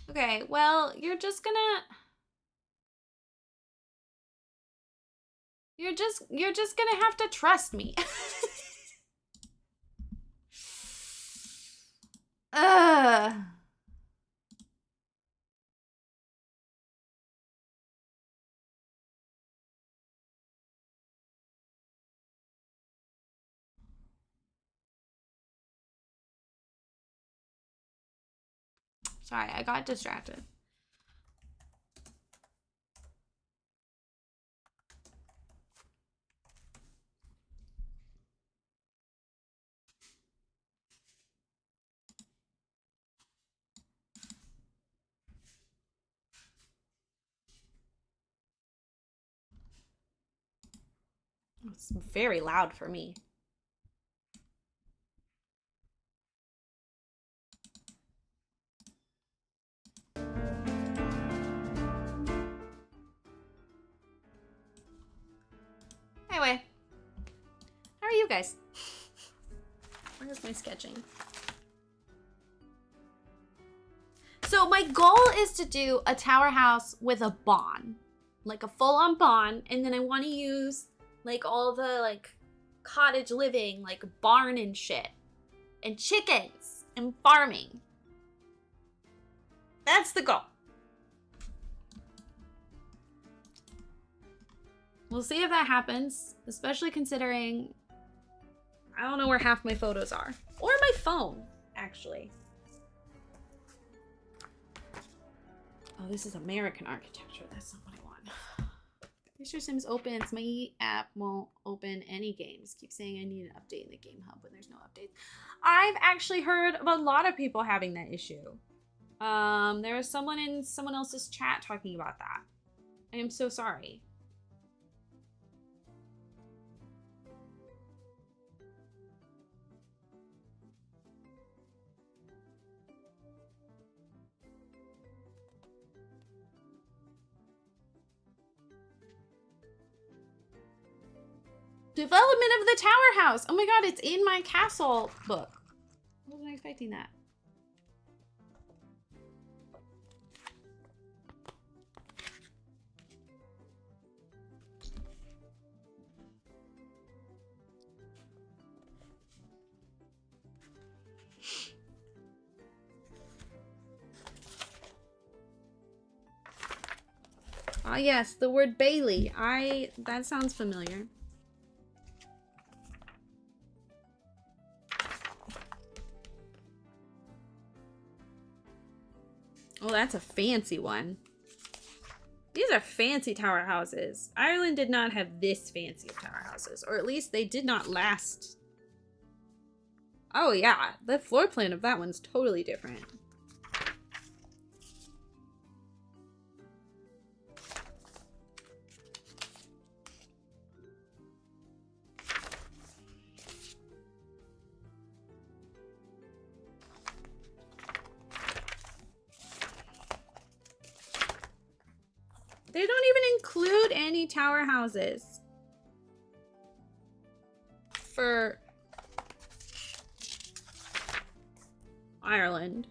Okay, well, you're just gonna have to trust me. Ugh. Sorry, I got distracted. It's very loud for me. Anyway, how are you guys? Where's my sketching? So my goal is to do a tower house with a barn, like a full-on barn, and then I want to use like all the like cottage living, like barn and shit, and chickens and farming. That's the goal. We'll see if that happens, especially considering I don't know where half my photos are. Or my phone, actually. Oh, this is American architecture. That's not what I want. Future Sims opens. My app won't open any games. Keep saying I need an update in the game hub when there's no updates. I've actually heard of a lot of people having that issue. There was someone in someone else's chat talking about that. I am so sorry. Development of the tower house. Oh my god, it's in my castle book. I wasn't expecting that. Ah yes, the word Bailey. That sounds familiar. Oh, that's a fancy one. These are fancy tower houses. Ireland did not have this fancy of tower houses, or at least they did not last. Oh yeah, the floor plan of that one's totally different. They don't even include any tower houses for Ireland.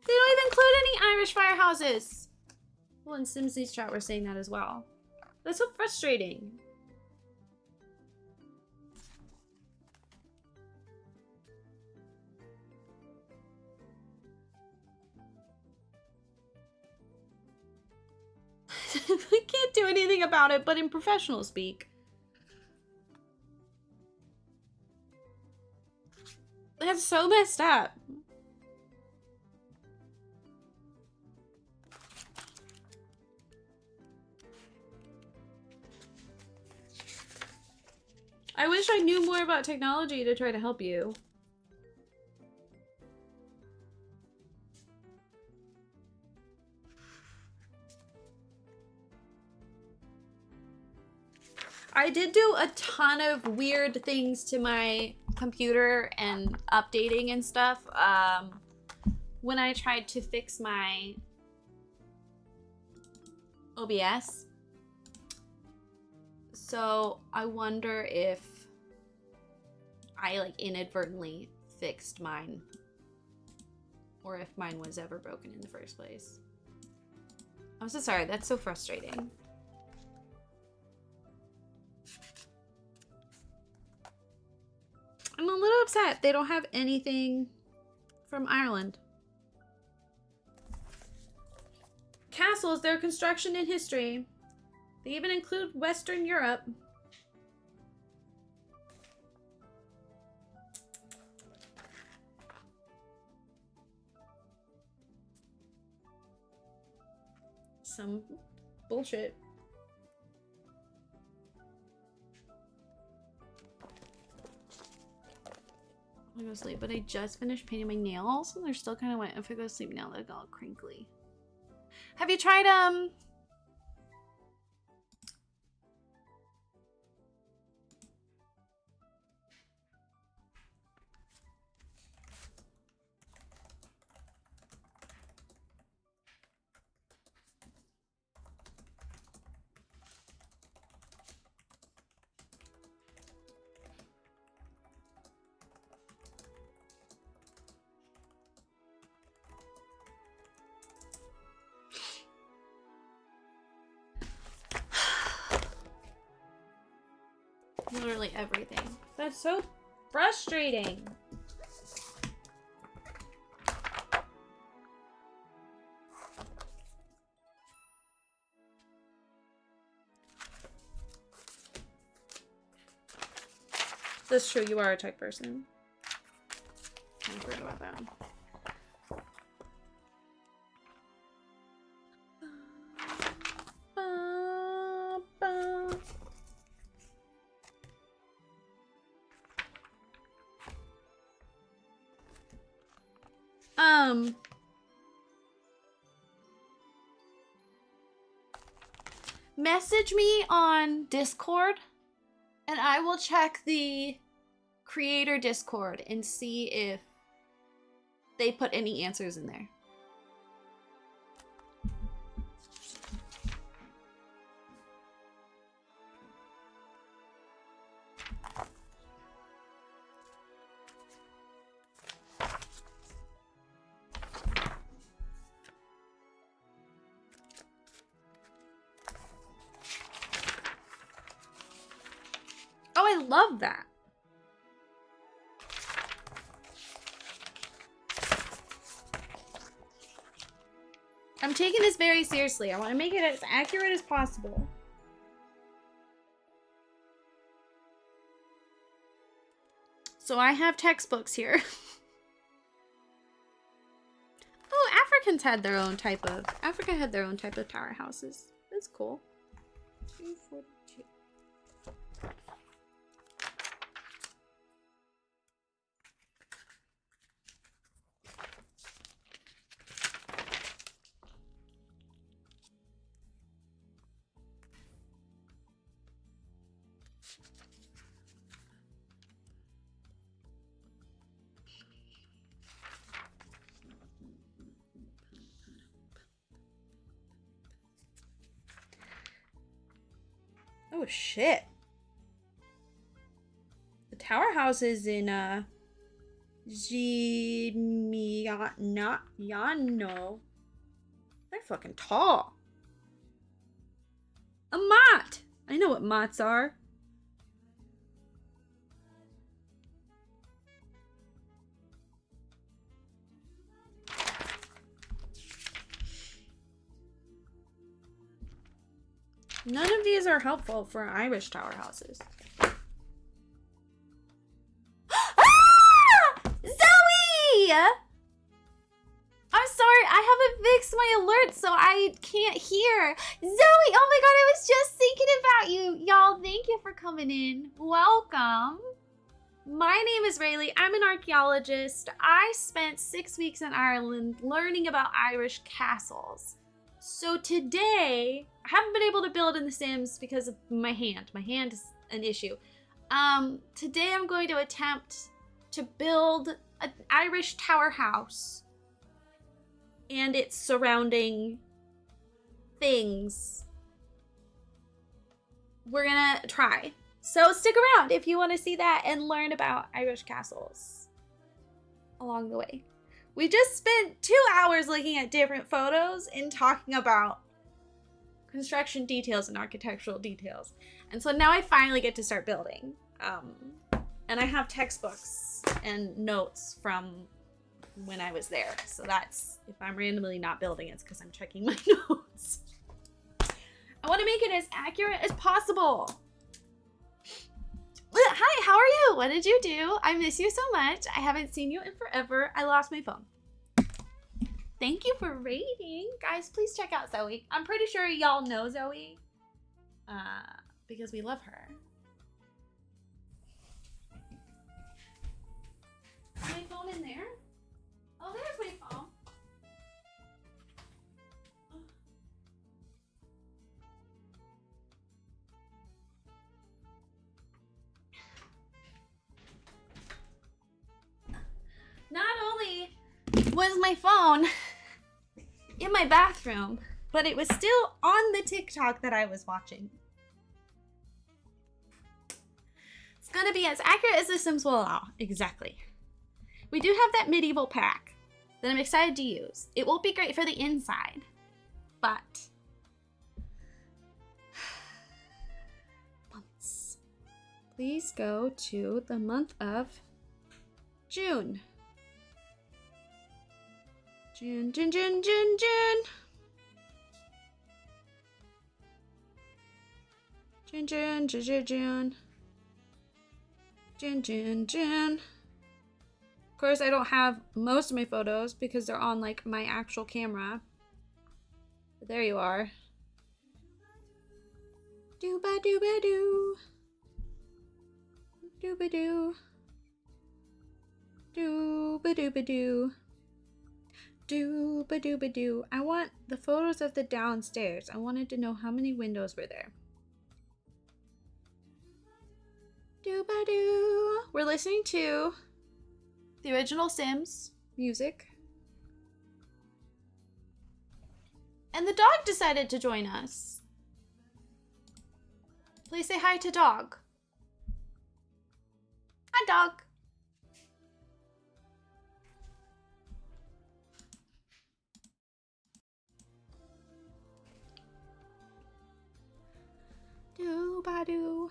They don't even include any Irish firehouses. Well, in Simsy's chat, we're saying that as well. That's so frustrating. I can't do anything about it, but in professional speak. That's so messed up. I wish I knew more about technology to try to help you. I did do a ton of weird things to my computer and updating and stuff when I tried to fix my OBS. So I wonder if I like inadvertently fixed mine or if mine was ever broken in the first place. I'm so sorry, that's so frustrating. I'm a little upset they don't have anything from Ireland. Castles, their construction and history. They even include Western Europe. Some bullshit. I'm gonna go to sleep, but I just finished painting my nails and they're still kind of wet. If I go to sleep now, they're all crinkly. Have you tried literally everything? That's so frustrating. That's true, you are a tech person. I forgot about that. message me on Discord and I will check the creator Discord and see if they put any answers in there. Oh, I love that. I'm taking this very seriously. I want to make it as accurate as possible. So I have textbooks here. Oh, Africa had their own type of tower houses. That's cool. 242. Oh shit. The tower houses in Yano. They're fucking tall. A mott! I know what motts are. None of these are helpful for Irish tower houses. Ah! Zoe! I'm sorry, I haven't fixed my alert, so I can't hear. Zoe, oh my god, I was just thinking about you. Y'all, thank you for coming in. Welcome. My name is Rayleigh. I'm an archaeologist. I spent 6 weeks in Ireland learning about Irish castles. So today, I haven't been able to build in The Sims because of my hand. My hand is an issue. Today I'm going to attempt to build an Irish tower house and its surrounding things. We're gonna try. So stick around if you want to see that and learn about Irish castles along the way. We just spent 2 hours looking at different photos and talking about construction details and architectural details. And so now I finally get to start building. And I have textbooks and notes from when I was there. So that's, if I'm randomly not building, it's because I'm checking my notes. I want to make it as accurate as possible. Hi, how are you? What did you do? I miss you so much. I haven't seen you in forever. I lost my phone. Thank you for rating. Guys, please check out Zoe. I'm pretty sure y'all know Zoe. Because we love her. Is my phone in there? Oh, there's my phone. Not only was my phone in my bathroom, but it was still on the TikTok that I was watching. It's gonna be as accurate as The Sims will allow. Exactly. We do have that medieval pack that I'm excited to use. It won't be great for the inside, but months. Please go to the month of June. June. June. Of course, I don't have most of my photos because they're on like my actual camera. But there you are. Doo-ba-doo-ba-doo. Doo-ba-doo. Doo-ba-doo-ba-doo. Doo-ba-doo-ba-doo. I want the photos of the downstairs. I wanted to know how many windows were there. Doo-ba-doo. We're listening to the original Sims music. And the dog decided to join us. Please say hi to dog. Hi, dog. Do-ba-doo.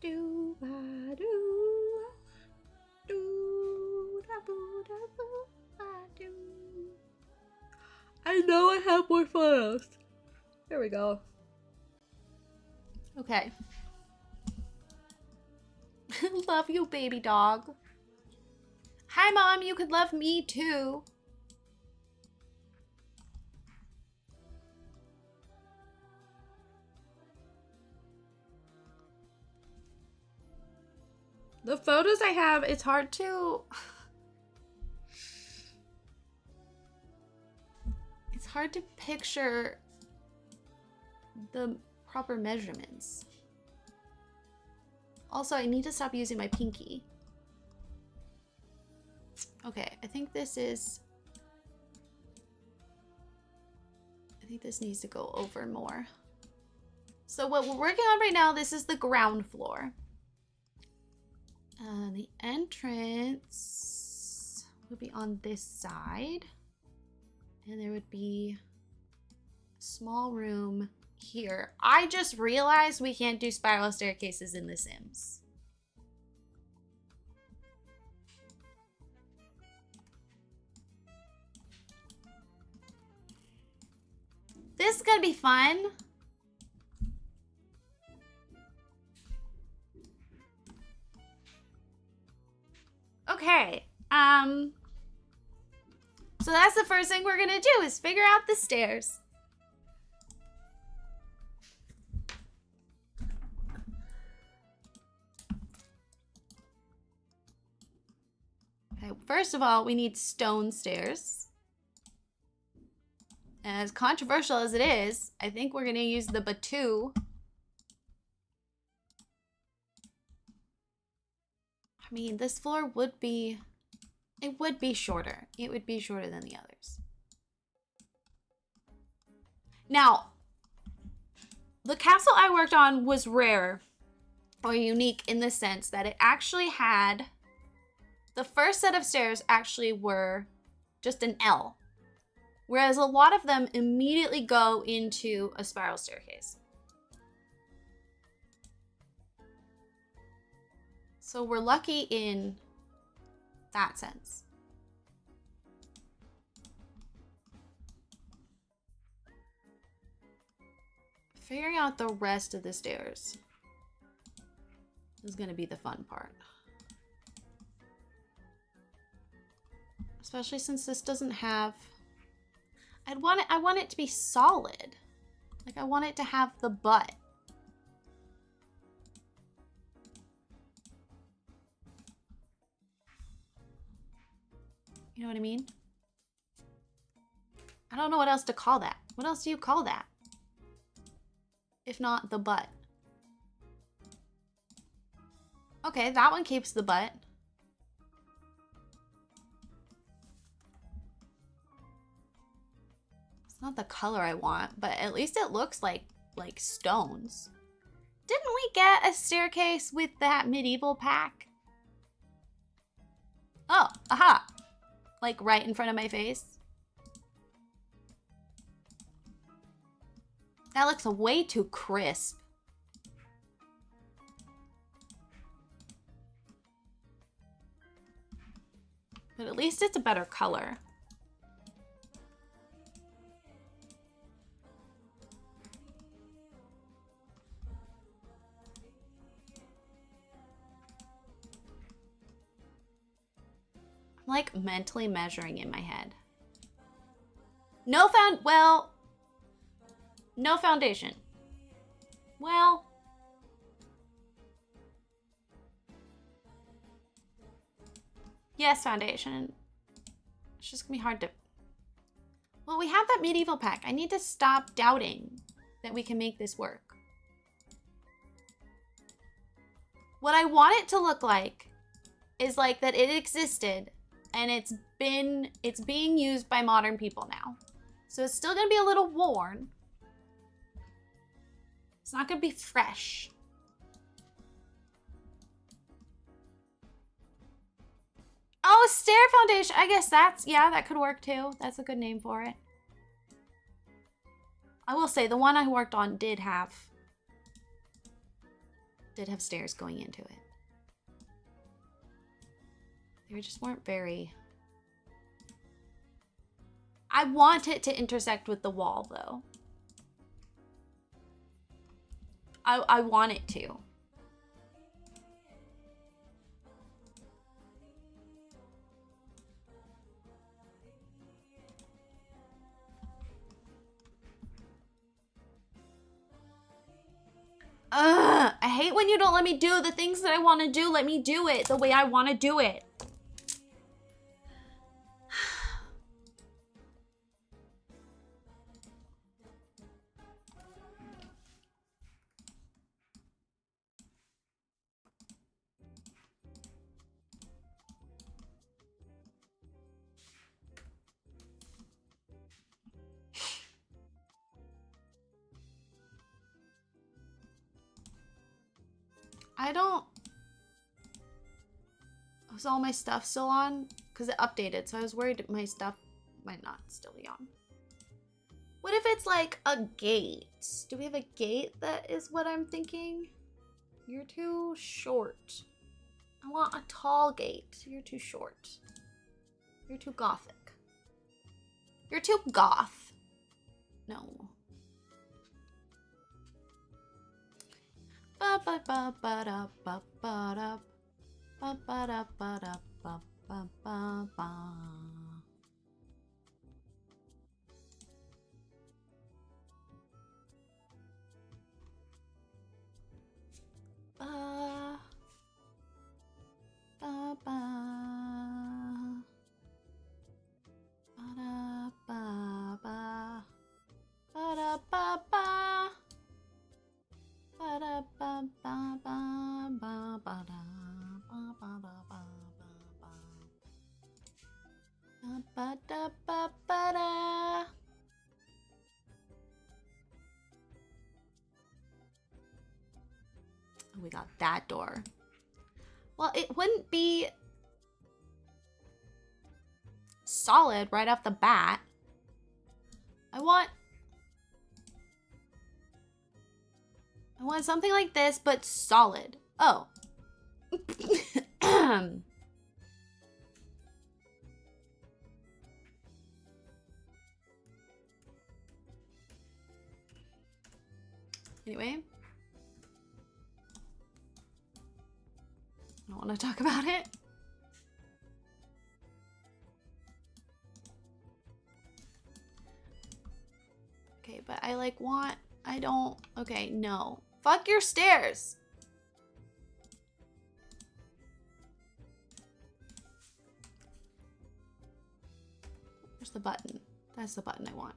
Do-ba-doo. Do-da-boo-da-boo-ba-doo. I know I have more photos. There we go. Okay. Love you, baby dog. Hi, Mom. You could love me too. The photos I have, it's hard to... It's hard to picture the proper measurements. Also, I need to stop using my pinky. Okay, I think this needs to go over more. So what we're working on right now, this is the ground floor. The entrance would be on this side. And there would be a small room here. I just realized we can't do spiral staircases in The Sims. This is gonna be fun. Okay, so that's the first thing we're gonna do is figure out the stairs. Okay, first of all, we need stone stairs. As controversial as it is, I think we're gonna use the batu. I mean, this floor would be, it would be shorter. It would be shorter than the others. Now, the castle I worked on was rare or unique in the sense that it actually had, the first set of stairs actually were just an L, whereas a lot of them immediately go into a spiral staircase. So we're lucky in that sense. Figuring out the rest of the stairs is going to be the fun part. Especially since this doesn't have... I want it to be solid. Like, I want it to have the butt. You know what I mean? I don't know what else to call that. What else do you call that? If not the butt. Okay, that one keeps the butt. It's not the color I want, but at least it looks like stones. Didn't we get a staircase with that medieval pack? Oh, aha! Like right in front of my face. That looks way too crisp. But at least it's a better color. I'm like mentally measuring in my head. No foundation. Well, yes, foundation. It's just gonna be hard to Well, we have that medieval pack. I need to stop doubting that we can make this work. What I want it to look like is like that it existed and it's being used by modern people now. So it's still gonna be a little worn. It's not gonna be fresh. Oh, stair foundation. I guess yeah, that could work too. That's a good name for it. I will say the one I worked on did have stairs going into it. They just weren't very... I want it to intersect with the wall though. I want it to. Ugh, I hate when you don't let me do the things that I want to do. Let me do it the way I want to do it. I don't... Was all my stuff still on? Because it updated, so I was worried my stuff might not still be on. What if it's like a gate? Do we have a gate that is what I'm thinking? You're too short. I want a tall gate. You're too short. You're too gothic. You're too goth. No. Ba ba ba ba da ba ba da ba ba da ba da ba ba ba ba. Ba ba ba ba da ba ba ba da ba ba. We got that door. Well, it wouldn't be solid right off the bat. I want something like this, but solid. Oh. Anyway. I don't want to talk about it. Okay, but I like want... I don't... Okay, no. Fuck your stairs. Where's the button? That's the button I want.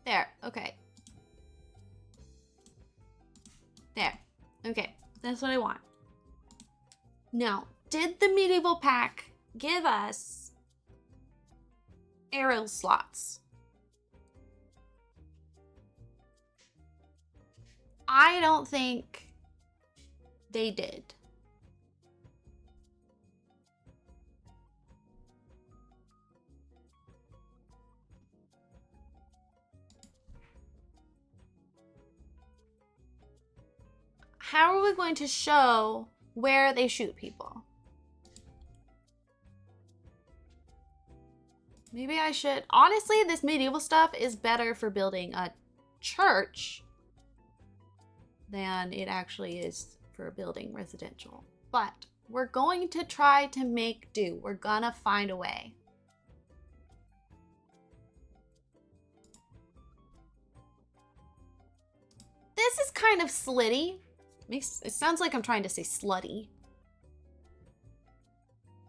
There. Okay. There. Okay. That's what I want. Now, did the medieval pack give us aerial slots? I don't think they did. How are we going to show where they shoot people? Maybe I should... Honestly, this medieval stuff is better for building a church than it actually is for building residential. But we're going to try to make do. We're gonna find a way. This is kind of slitty. It sounds like I'm trying to say slutty.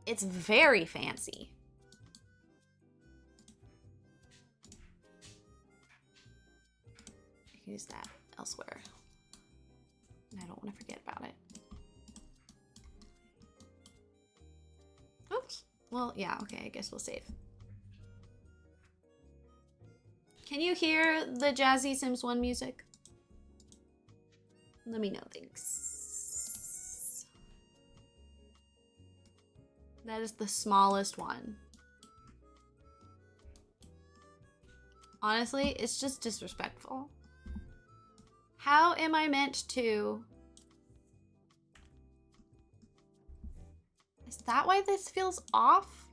It's very fancy. can use that elsewhere. And I don't want to forget about it. Oops. Well, yeah, okay, I guess we'll save. Can you hear the jazzy Sims 1 music? Let me know, thanks. That is the smallest one. Honestly, it's just disrespectful. How am I meant to... Is that why this feels off?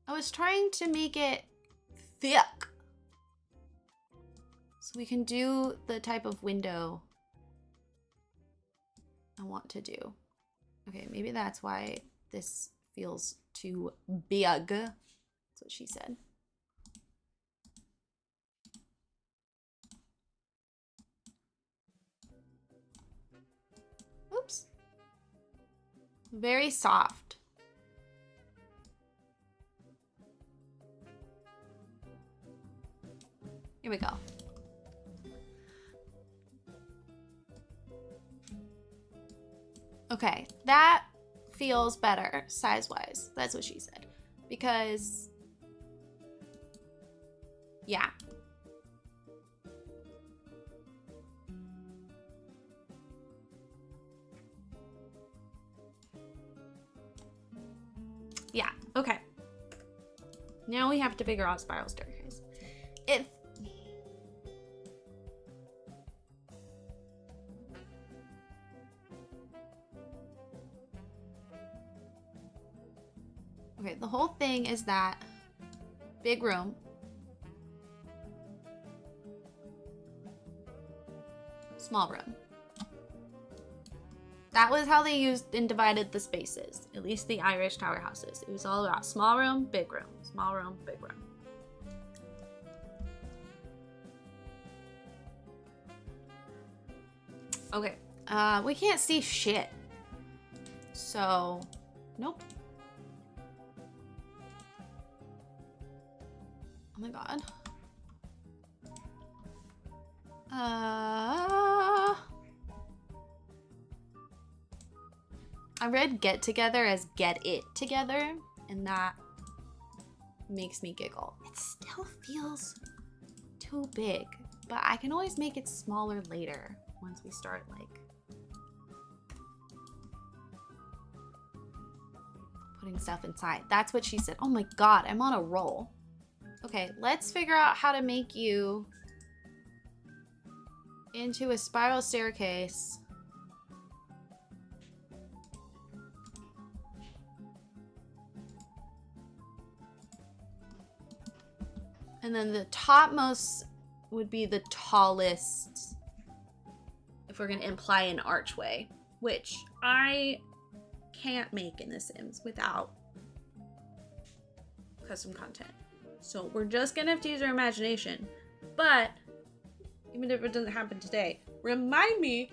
I was trying to make it thick, so we can do the type of window I want to do. Okay, maybe that's why this feels too big. That's what she said. Oops. Very soft. Here we go. Okay, that feels better size-wise. That's what she said. Because, yeah. Yeah, okay. Now we have to figure out spiral staircase. Okay, the whole thing is that big room. Small room. That was how they used and divided the spaces, at least the Irish tower houses. It was all about small room, big room, small room, big room. Okay, we can't see shit. So, nope. Oh my god. I read get together as get it together, and that makes me giggle. It still feels too big, but I can always make it smaller later once we start like putting stuff inside. That's what she said. Oh my god, I'm on a roll. Okay, let's figure out how to make you into a spiral staircase. And then the topmost would be the tallest if we're gonna imply an archway, which I can't make in The Sims without custom content. So we're just gonna have to use our imagination. But even if it doesn't happen today, remind me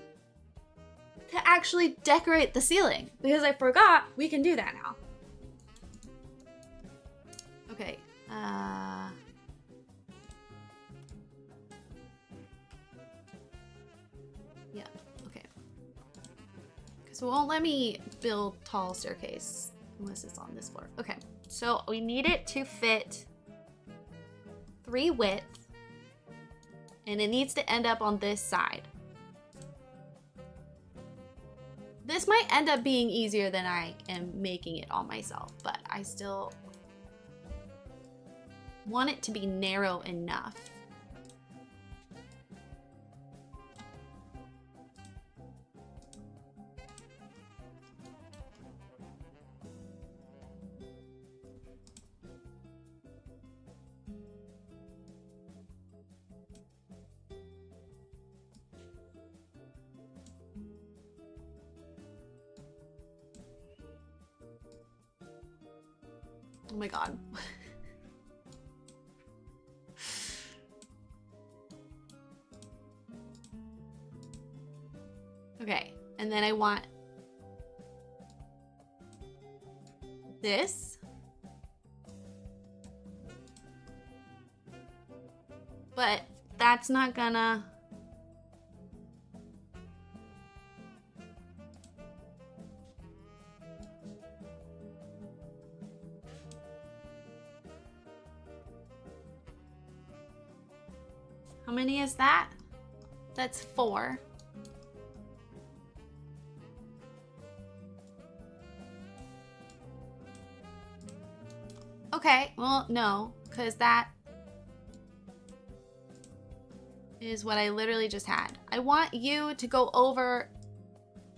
to actually decorate the ceiling, because I forgot we can do that now. Okay, yeah, okay. Because it won't let me build tall staircase unless it's on this floor. Okay, so we need it to fit 3 width, and it needs to end up on this side. This might end up being easier than I am making it all myself, but I still want it to be narrow enough. Oh my god. Okay, and then I want this. But that's not gonna... How many is that? That's 4. Okay, well, no, because that is what I literally just had. I want you to go over.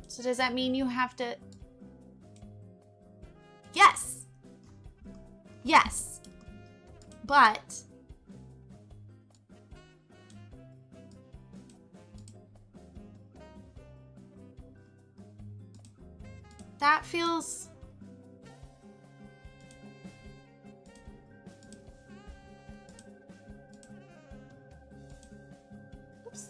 So does that mean you have to? Yes. Yes. But that feels... Oops.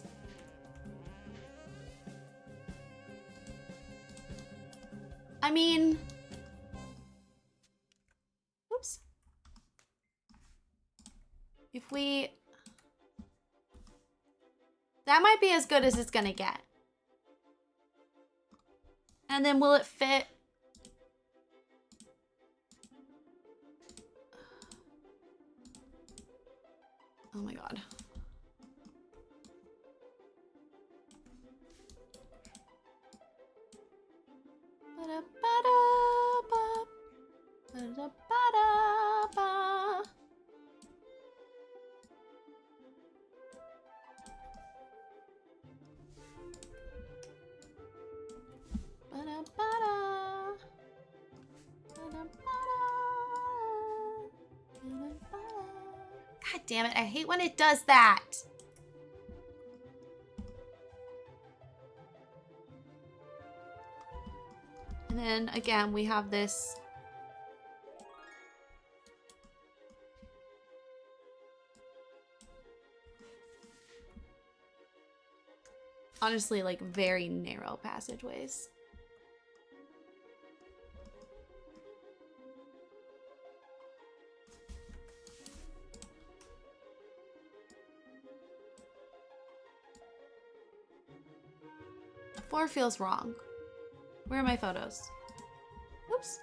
I mean... Oops. If we... That might be as good as it's gonna get. And then will it fit? Oh my god. God damn it, I hate when it does that. And then again, we have this. Honestly, like very narrow passageways. Four feels wrong. Where are my photos? Oops.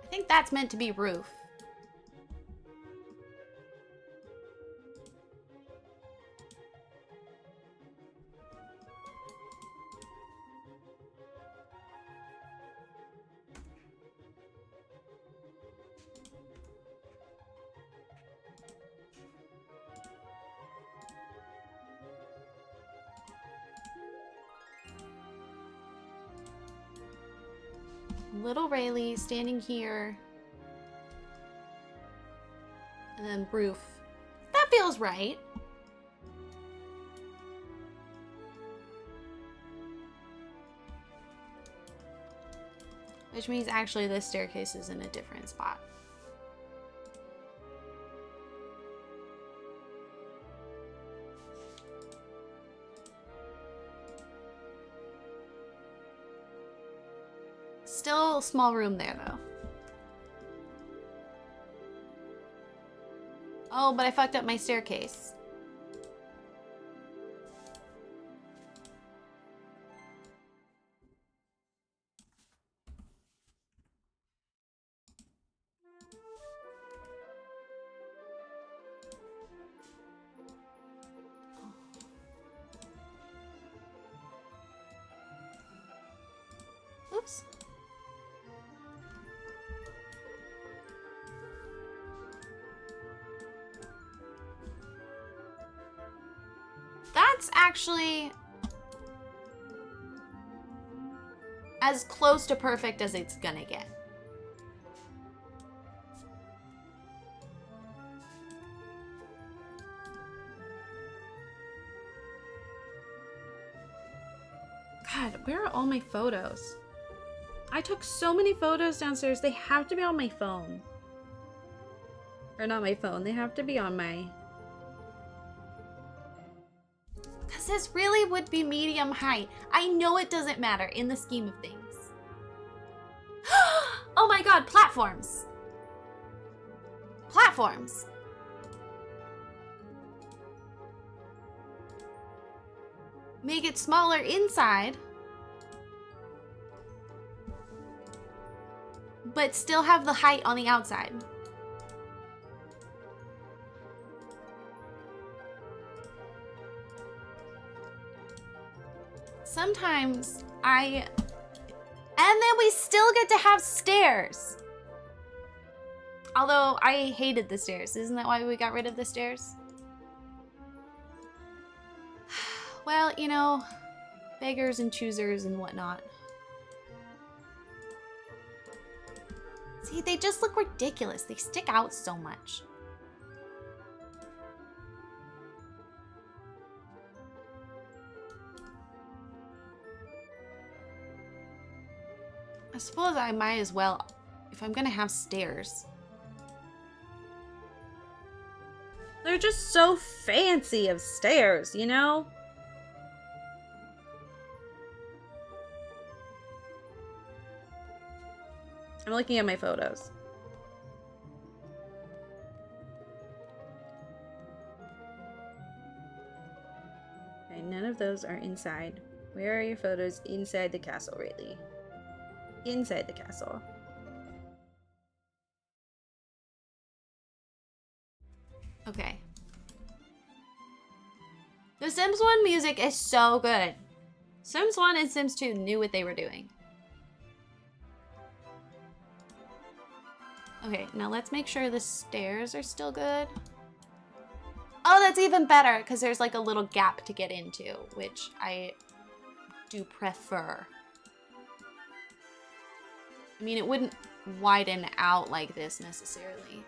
I think that's meant to be roof. Little Rayleigh standing here. And then roof. That feels right. Which means actually this staircase is in a different spot. Still small room there though. Oh, but I fucked up my staircase. Oops. That's actually as close to perfect as it's gonna get. God, where are all my photos? I took so many photos downstairs. They have to be on my phone. Or not my phone. They have to be on my... Because this really would be medium height. I know it doesn't matter in the scheme of things. Oh my god, platforms. Platforms. make it smaller inside, but still have the height on the outside. Sometimes and then we still get to have stairs. Although I hated the stairs. Isn't that why we got rid of the stairs? Well, you know, beggars and choosers and whatnot. See, they just look ridiculous. They stick out so much. I suppose I might as well, if I'm gonna have stairs. They're just so fancy of stairs, you know? I'm looking at my photos. Okay, none of those are inside. Where are your photos inside the castle, Rayleigh? Inside the castle. Okay. The Sims 1 music is so good. Sims 1 and Sims 2 knew what they were doing. Okay, now let's make sure the stairs are still good. Oh, that's even better, because there's like a little gap to get into, which I do prefer. I mean, it wouldn't widen out like this necessarily,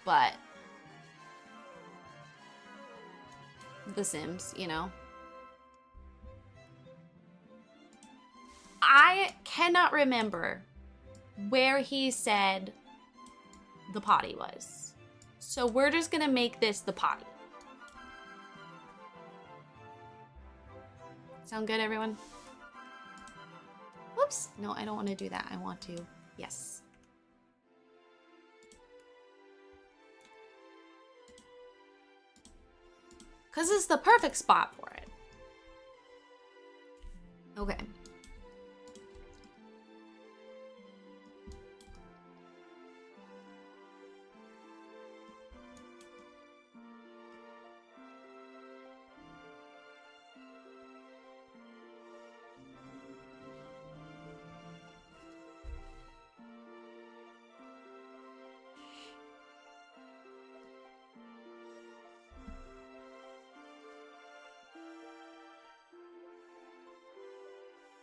but The Sims, you know. I cannot remember where he said the potty was. So we're just gonna make this the potty. Sound good, everyone? Whoops. No, I don't want to do that. I want to. Yes. Because it's the perfect spot for it. Okay.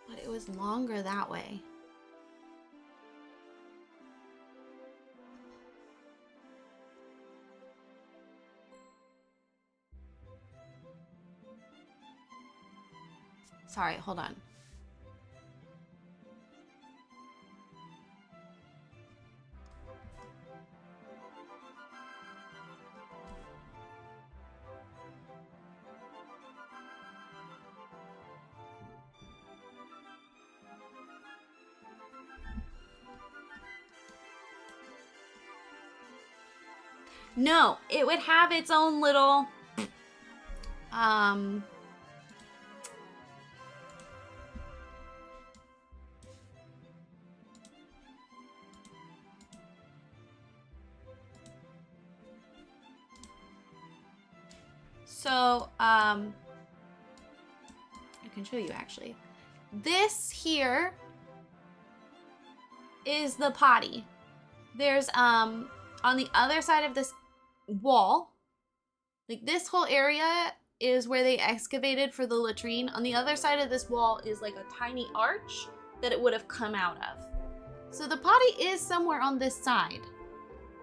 But it was longer that way. Sorry, hold on. No, it would have its own little, so, I can show you actually. This here is the potty. There's, on the other side of this wall, like this whole area is where they excavated for the latrine. On the other side of this wall is like a tiny arch that it would have come out of. So the potty is somewhere on this side.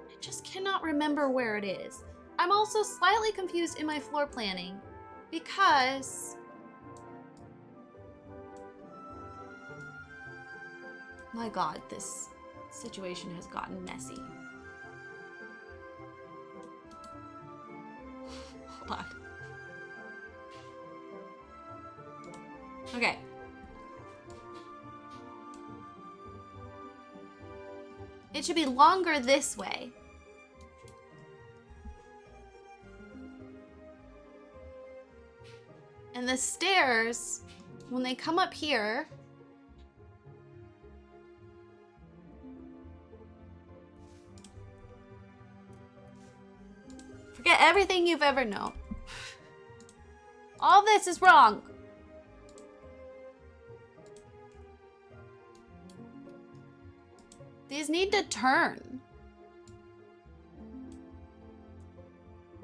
I just cannot remember where it is. I'm also slightly confused in my floor planning because my God, this situation has gotten messy. Hold on. Okay. It should be longer this way. And the stairs, when they come up here, forget everything you've ever known. All this is wrong. These need to turn.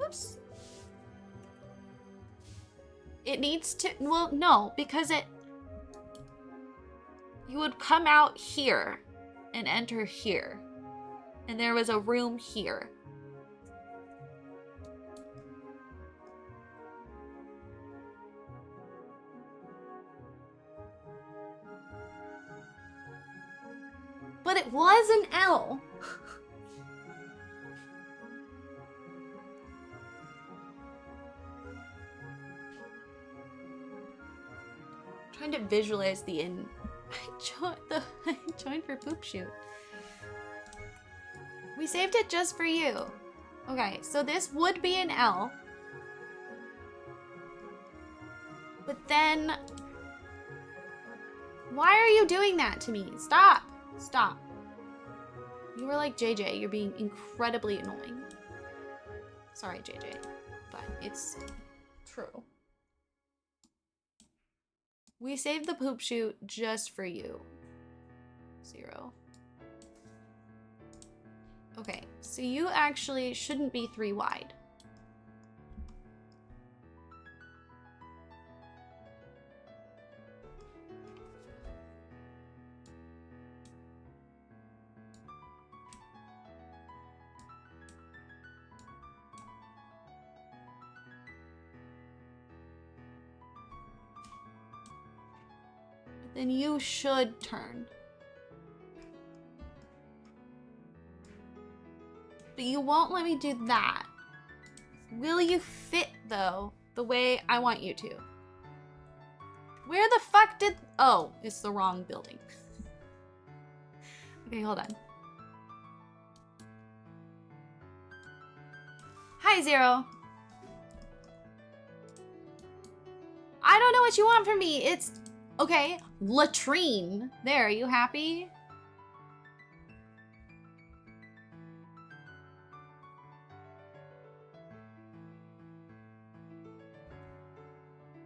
Oops. It needs to, well, no, because you would come out here and enter here. And there was a room here. But it was an L. Trying to visualize the in. I joined for poop shoot. We saved it just for you. Okay, so this would be an L. But then, why are you doing that to me? Stop. Stop. You were like JJ. You're being incredibly annoying. Sorry, JJ, but it's true. We saved the poop shoot just for you. 0. Okay, so you actually shouldn't be 3 wide. Then you should turn. But you won't let me do that. Will you fit, though, the way I want you to? Where the fuck did... Oh, it's the wrong building. Okay, hold on. Hi, 0. I don't know what you want from me. It's... Okay, latrine. There, are you happy?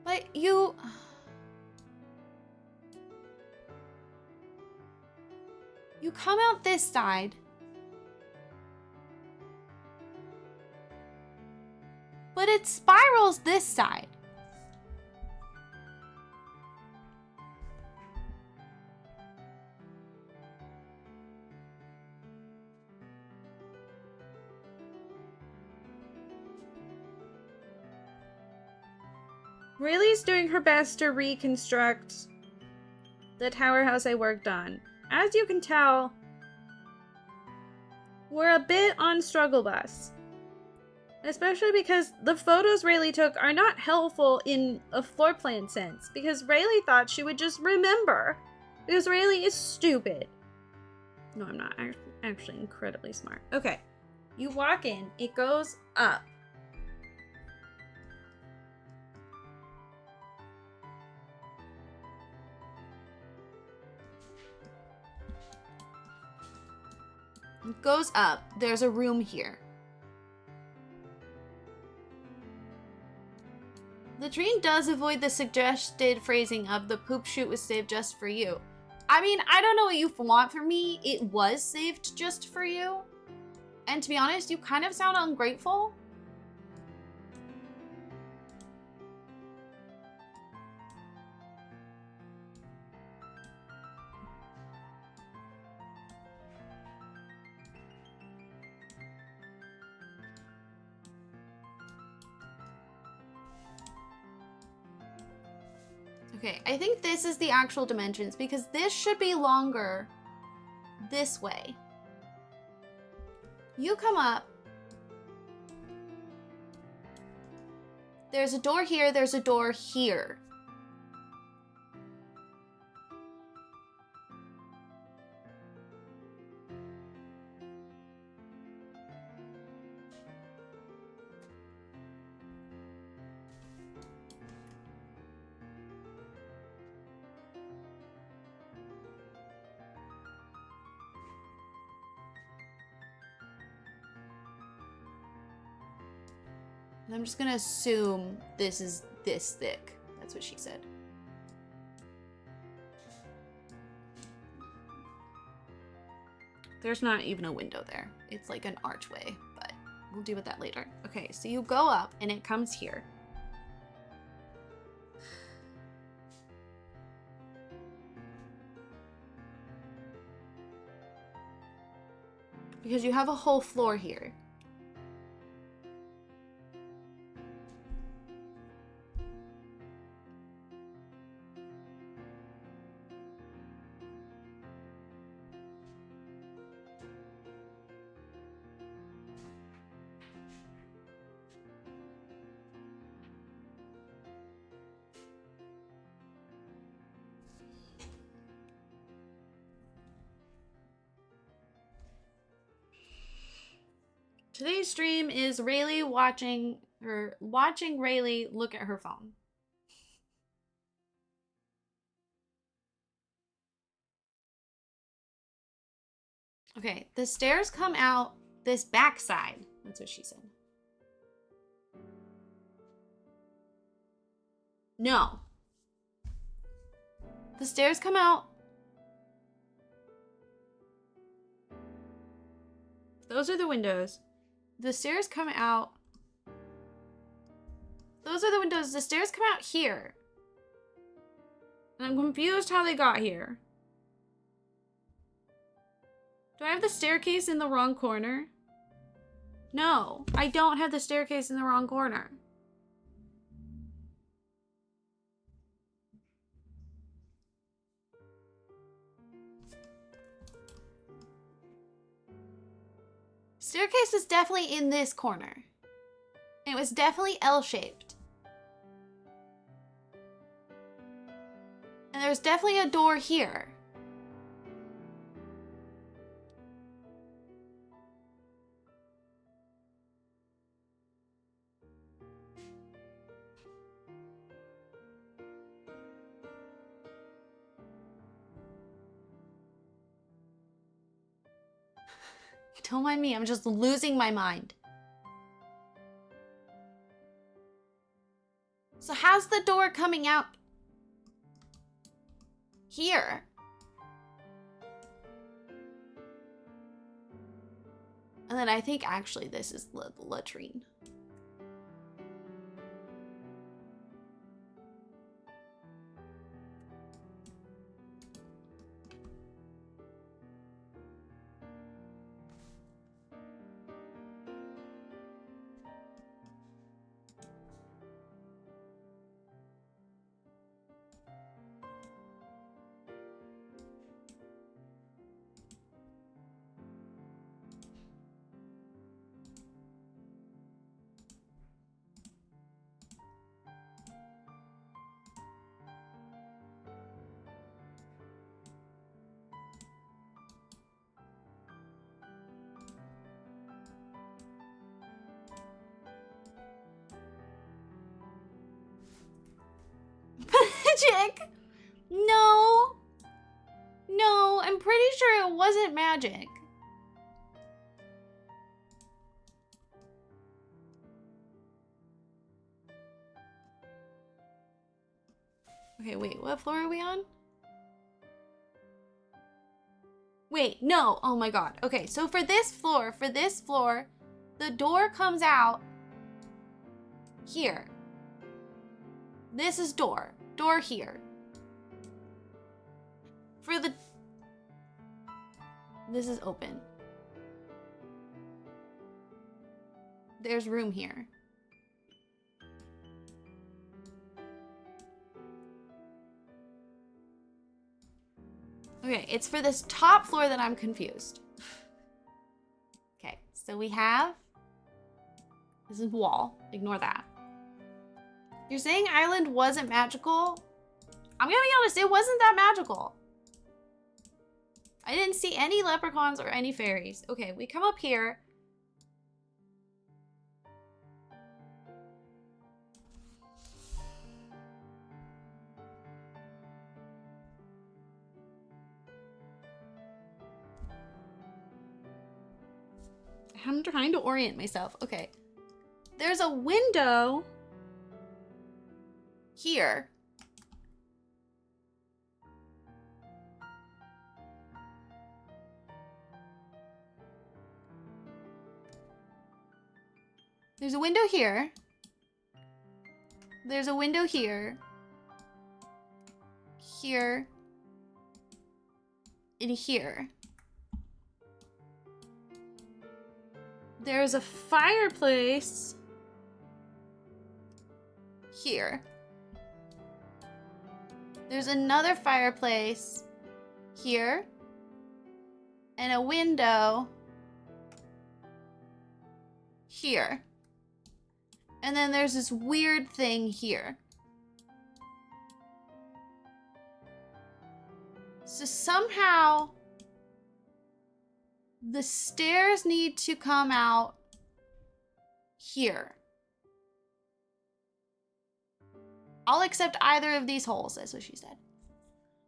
But you... You come out this side. But it spirals this side. Rayleigh's doing her best to reconstruct the tower house I worked on. As you can tell, we're a bit on struggle bus. Especially because the photos Rayleigh took are not helpful in a floor plan sense, because Rayleigh thought she would just remember. Because Rayleigh is stupid. No, I'm not. I'm actually incredibly smart. Okay. You walk in, it goes up. It goes up. There's a room here. Latrine does avoid the suggested phrasing of the poop shoot was saved just for you. I mean, I don't know what you want from me. It was saved just for you. And to be honest, you kind of sound ungrateful. Okay, I think this is the actual dimensions because this should be longer this way. You come up. There's a door here, there's a door here. And I'm just gonna assume this is this thick. That's what she said. There's not even a window there. It's like an archway, but we'll deal with that later. Okay, so you go up and it comes here. Because you have a whole floor here. Today's stream is Rayleigh watching Rayleigh look at her phone. Okay, the stairs come out this back side. That's what she said. No. The stairs come out. Those are the windows. The stairs come out. Those are the windows. The stairs come out here. And I'm confused how they got here. Do I have the staircase in the wrong corner? No, I don't have the staircase in the wrong corner. Staircase was definitely in this corner. It was definitely L-shaped. And there's definitely a door here. Don't mind me, I'm just losing my mind. So how's the door coming out here? And then I think actually this is the latrine. Magic! No. No, I'm pretty sure it wasn't magic. Okay, wait, what floor are we on? Wait, no, oh my god. Okay, so for this floor, the door comes out here. This is door here. For the, this is open. There's room here. Okay, it's for this top floor that I'm confused. Okay, so we have, this is wall, ignore that. You're saying Island wasn't magical? I'm gonna be honest, it wasn't that magical. I didn't see any leprechauns or any fairies. Okay, we come up here. I'm trying to orient myself. Okay. there's a window here. There's a window here. There's a window here. Here. And here. There's a fireplace here. There's another fireplace here. And a window here. And then there's this weird thing here. So somehow the stairs need to come out here. I'll accept either of these holes, that's what she said.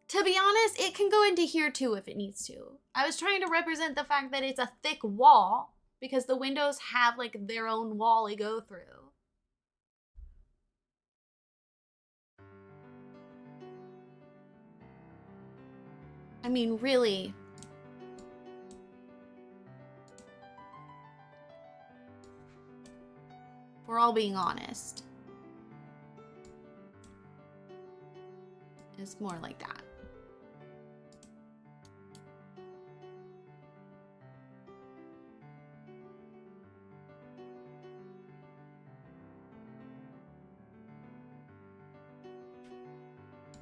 To be honest, it can go into here too if it needs to. I was trying to represent the fact that it's a thick wall because the windows have like their own wall they go through. I mean, really. We're all being honest. It's more like that.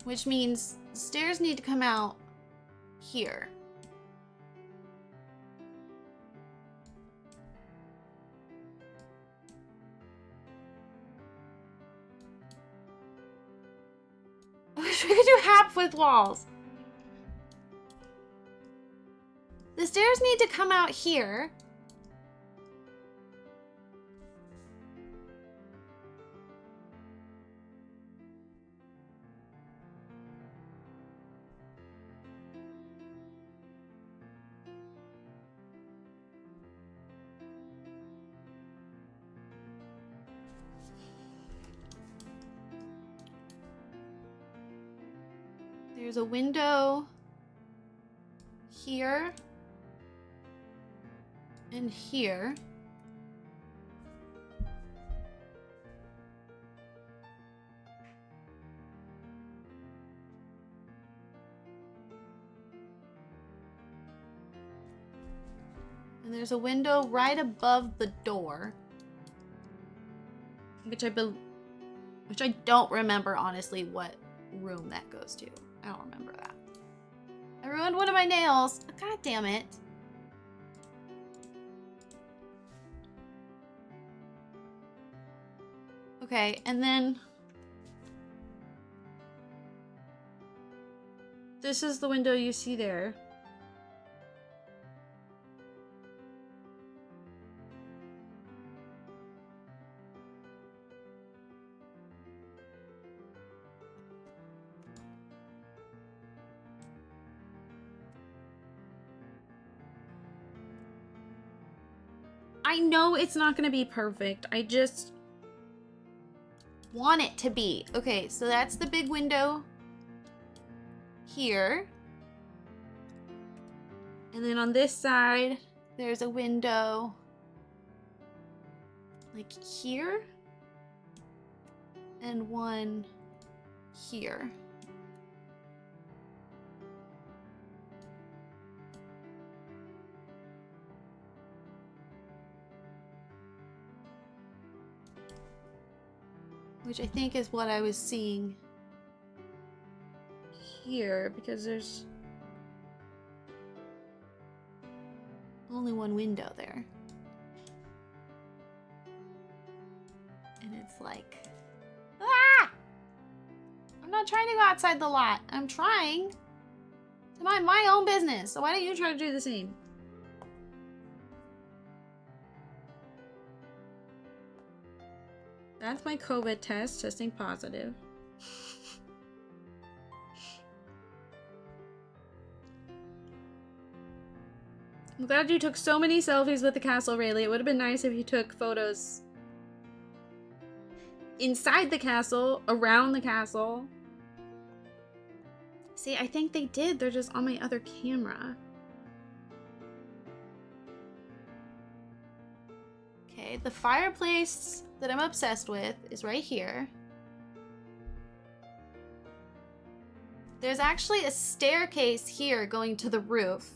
Which means the stairs need to come out here. I wish we could do half with walls. The stairs need to come out here. There's a window here and here. And there's a window right above the door, which I don't remember honestly what room that goes to. I don't remember that. I ruined one of my nails. God damn it. Okay, and then this is the window you see there. I know it's not gonna be perfect. I just want it to be. Okay, so that's the big window here. And then on this side, there's a window like here and one here. Which I think is what I was seeing here, because there's only one window there. And it's like, ah! I'm not trying to go outside the lot. I'm trying to mind my own business. So why don't you try to do the same? That's my COVID test, testing positive. I'm glad you took so many selfies with the castle, Rayleigh. It would have been nice if you took photos inside the castle, around the castle. See, I think they did. They're just on my other camera. Okay, the fireplace that I'm obsessed with is right here. There's actually a staircase here going to the roof.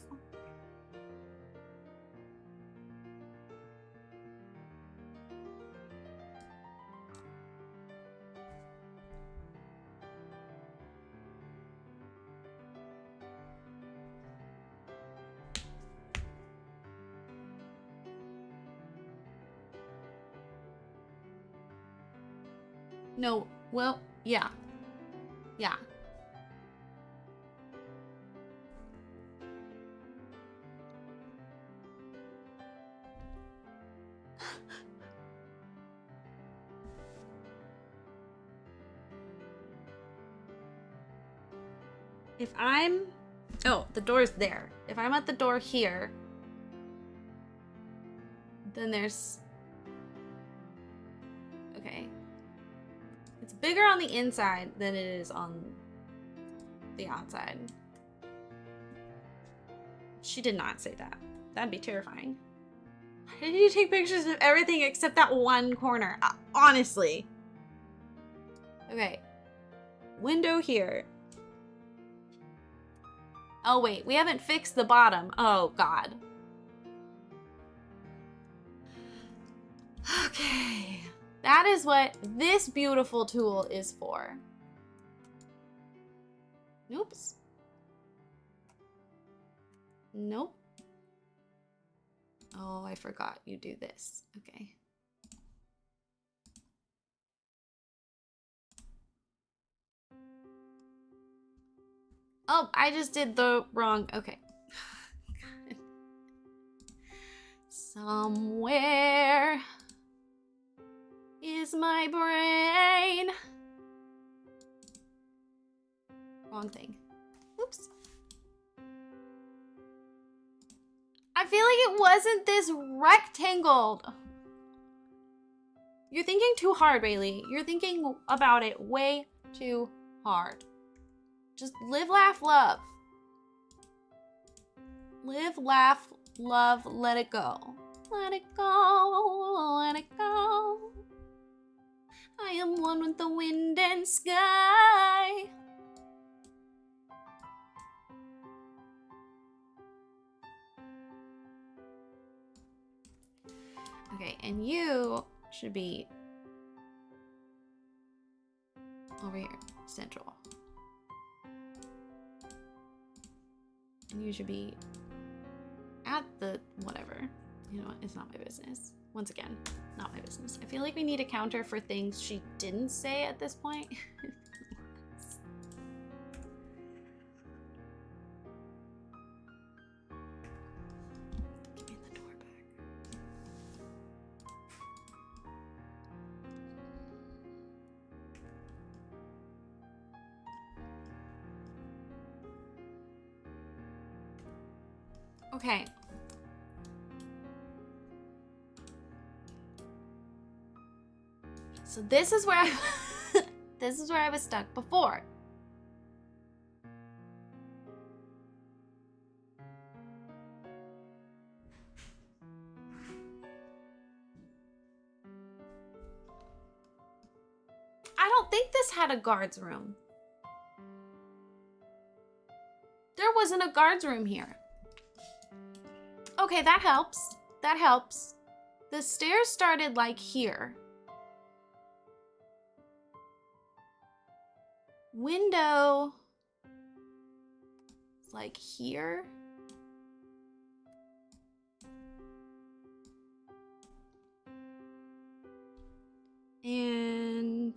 No, well, yeah. Yeah. If I'm... Oh, the door's there. If I'm at the door here, then there's... Okay. It's bigger on the inside than it is on the outside. She did not say that. That'd be terrifying. Why did you take pictures of everything except that one corner? Honestly. Okay. Window here. Oh, wait. We haven't fixed the bottom. Oh, God. Okay. That is what this beautiful tool is for. Oops. Nope. Oh, I forgot you do this. Okay. Oh, I just did the wrong. Okay. Somewhere is my brain. Wrong thing. Oops. I feel like it wasn't this rectangled. You're thinking too hard, Bailey. You're thinking about it way too hard. Just live, laugh, love. Live, laugh, love, let it go. Let it go, let it go. I am one with the wind and sky. Okay, and you should be over here, central. And you should be at the whatever. You know what? It's not my business. Once again, not my business. I feel like we need a counter for things she didn't say at this point. Give me the door back. Okay. So this is where this is where I was stuck before. I don't think this had a guard's room. There wasn't a guard's room here. Okay, that helps. That helps. The stairs started like here. Window like here. And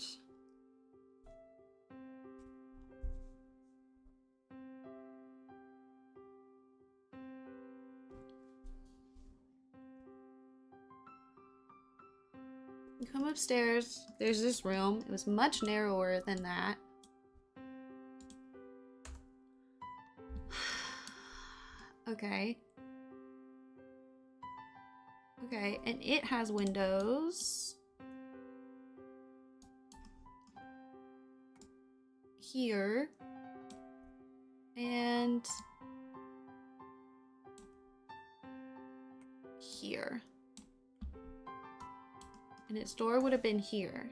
you come upstairs, there's this room. It was much narrower than that. Okay. Okay, and it has windows. here. And here. And its door would have been here.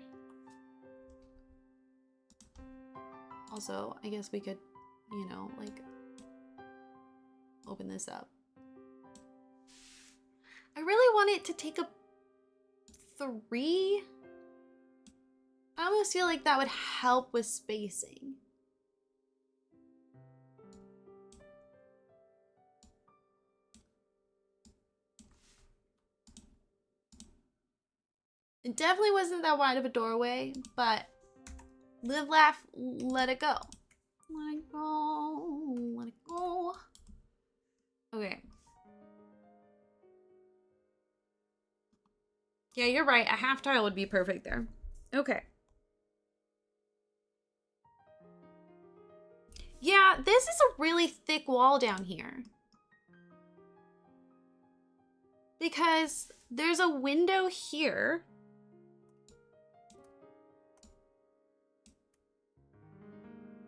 Also, I guess we could, you know, like, open this up. I really want it to take a 3. I almost feel like that would help with spacing. It definitely wasn't that wide of a doorway, but live, laugh, let it go. Let it go, let it go. Okay. Yeah, you're right. A half tile would be perfect there. Okay. Yeah, this is a really thick wall down here. Because there's a window here.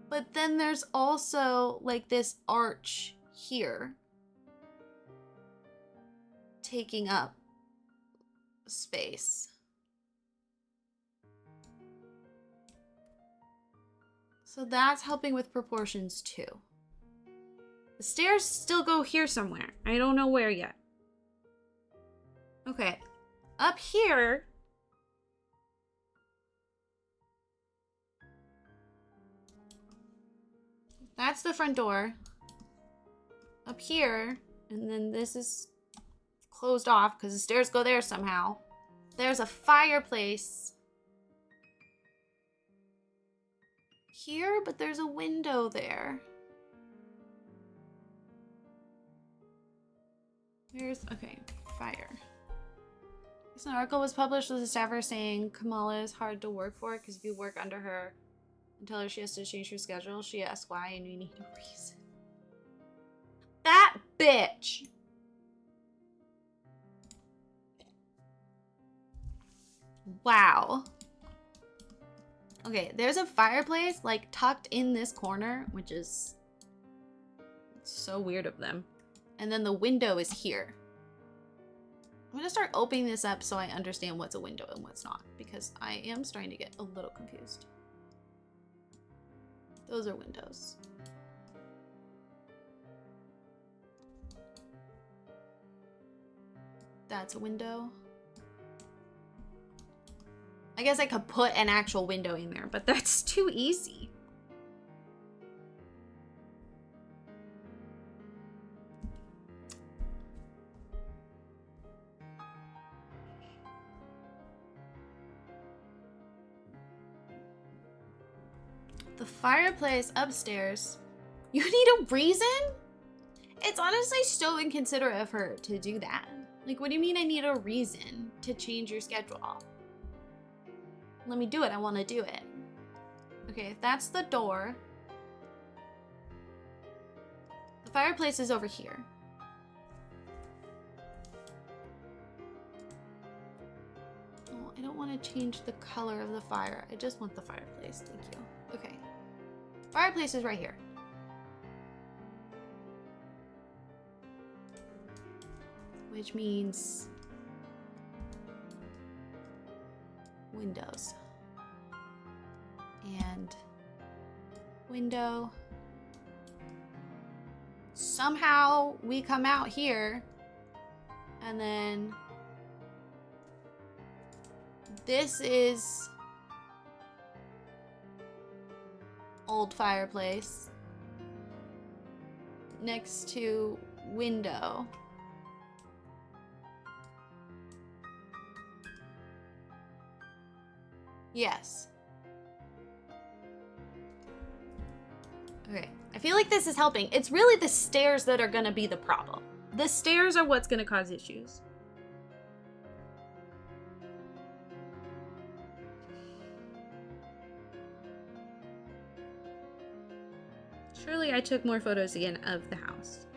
But then there's also like this arch here. Taking up space. So that's helping with proportions too. The stairs still go here somewhere. I don't know where yet. Okay. Up here. That's the front door. Up here. And then this is closed off because the stairs go there somehow. There's a fireplace here, but there's a window there. Okay, fire. This article was published with a staffer saying Kamala is hard to work for because if you work under her and tell her she has to change her schedule, she asks why and we need a reason. That bitch! Wow. Okay, there's a fireplace like tucked in this corner, which is so weird of them. And then the window is here. I'm gonna start opening this up so I understand what's a window and what's not, because I am starting to get a little confused. Those are windows. That's a window. I guess I could put an actual window in there, but that's too easy. The fireplace upstairs. You need a reason? It's honestly so inconsiderate of her to do that. Like, what do you mean I need a reason to change your schedule? Let me do it. I want to do it. Okay, that's the door. The fireplace is over here. Oh, I don't want to change the color of the fire. I just want the fireplace. Thank you. Okay. Fireplace is right here. Which means windows. And window. Somehow we come out here and then this is old fireplace next to window. Yes. Okay, I feel like this is helping. It's really the stairs that are gonna be the problem. The stairs are what's gonna cause issues. Surely I took more photos again of the house.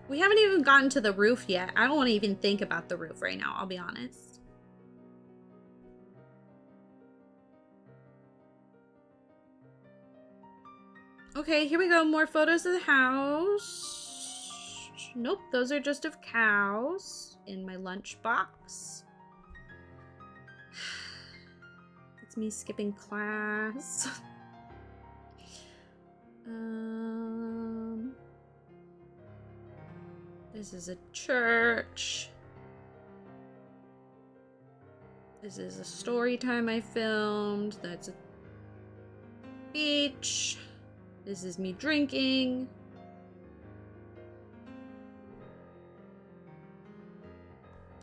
We haven't even gotten to the roof yet. I don't want to even think about the roof right now, I'll be honest. Okay, here we go. More photos of the house. Nope, those are just of cows in my lunchbox. It's me skipping class. This is a church. This is a story time I filmed. That's a beach. This is me drinking.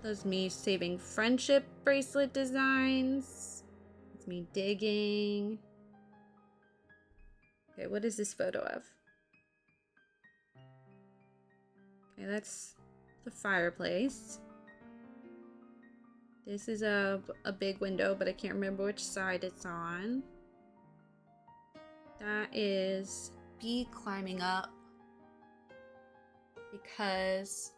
That's me saving friendship bracelet designs. It's me digging. Okay, what is this photo of? Okay, that's the fireplace. This is a big window, but I can't remember which side it's on. That is Bee climbing up. Because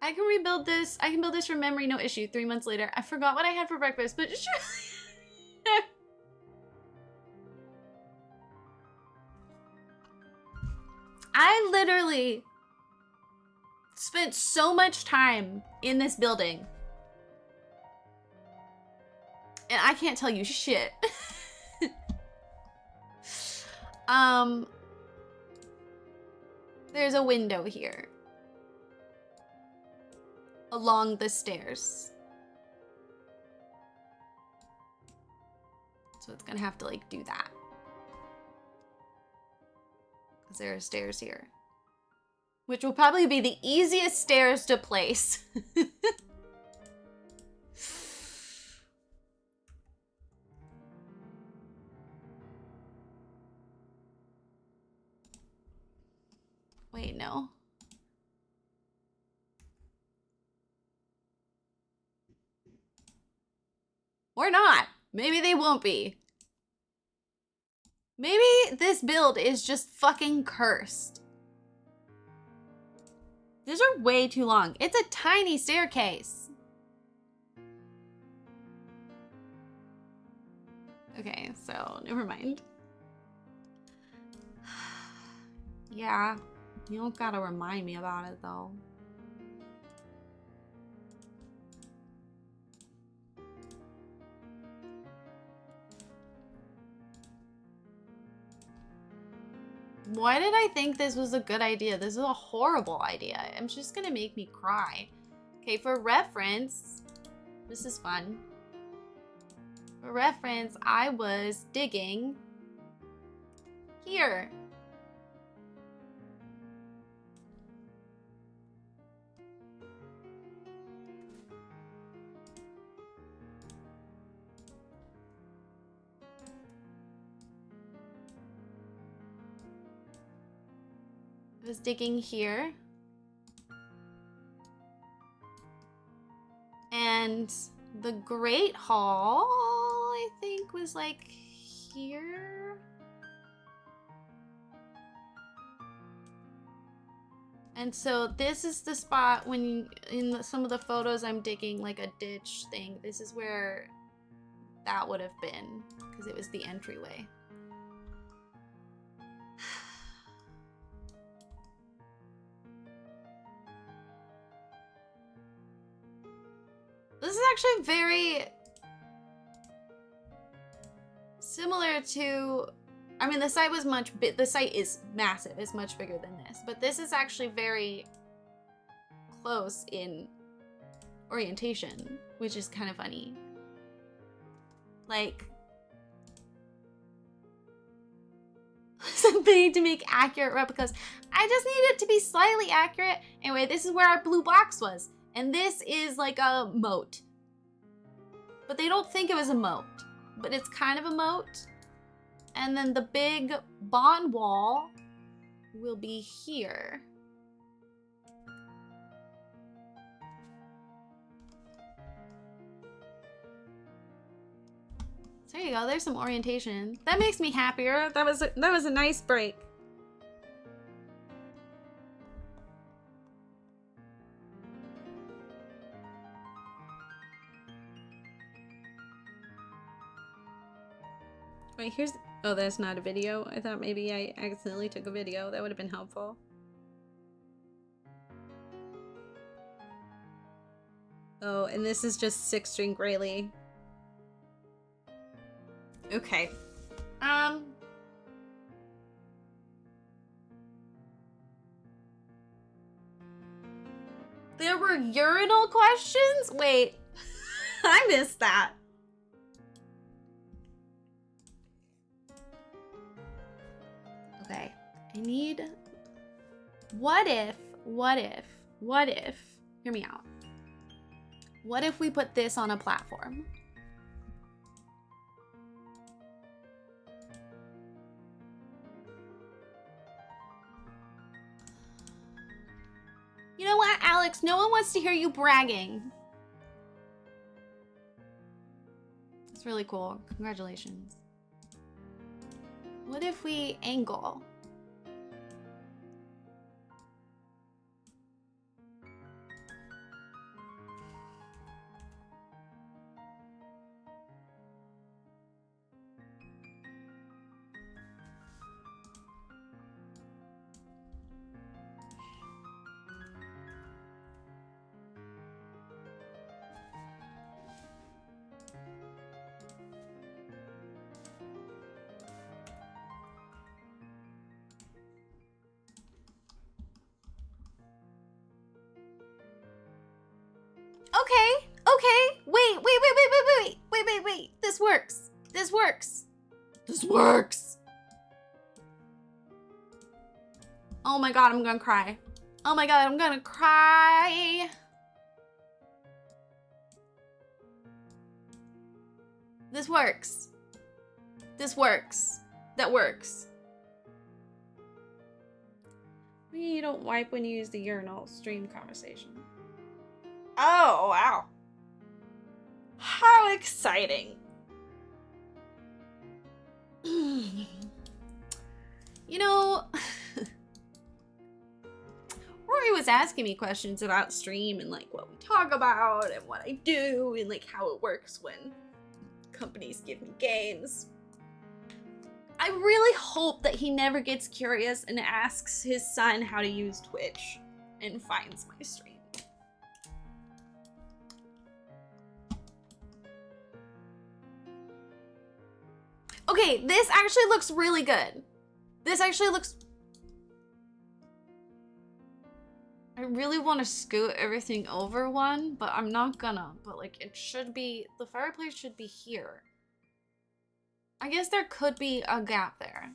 I can rebuild this. I can build this from memory, no issue. 3 months later. I forgot what I had for breakfast, but I literally spent so much time in this building. And I can't tell you shit. There's a window here. Along the stairs. So it's gonna have to like do that. Because there are stairs here. Which will probably be the easiest stairs to place. Wait, no. Or not. Maybe they won't be. Maybe this build is just fucking cursed. These are way too long. It's a tiny staircase. Okay, so never mind. Yeah, you don't gotta remind me about it though. Why did I think this was a good idea? This is a horrible idea. I'm just gonna make me cry. Okay, for reference, this is fun. For reference, I was digging here. I was digging here. And the Great Hall, I think, was like here. And so this is the spot when some of the photos I'm digging like a ditch thing. This is where that would have been because it was the entryway. This is actually very similar to, I mean, the site was the site is massive. It's much bigger than this, but this is actually very close in orientation, which is kind of funny. Like, something to make accurate replicas. I just need it to be slightly accurate. Anyway, this is where our blue box was. And this is like a moat. But they don't think it was a moat. But it's kind of a moat. And then the big bond wall will be here. So there you go. There's some orientation. That makes me happier. That was a nice break. Wait, Oh, that's not a video? I thought maybe I accidentally took a video. That would have been helpful. Oh, and this is just 6-string Graylee. Okay. There were urinal questions? Wait. I missed that. Okay. I need... What if... Hear me out. What if we put this on a platform? You know what, Alex? No one wants to hear you bragging. That's really cool. Congratulations. What if we angle? Okay. Wait. This works. This works. Oh my god, I'm gonna cry. Oh my god, I'm gonna cry. This works. That works. You don't wipe when you use the urinal. Stream conversation. Oh, wow. How exciting. You know, Rory was asking me questions about stream and like what we talk about and what I do and like how it works when companies give me games. I really hope that he never gets curious and asks his son how to use Twitch and finds my stream. Okay, this actually looks really good. I really want to scoot everything over one, but I'm not gonna. But like it should be, the fireplace should be here. I guess there could be a gap there.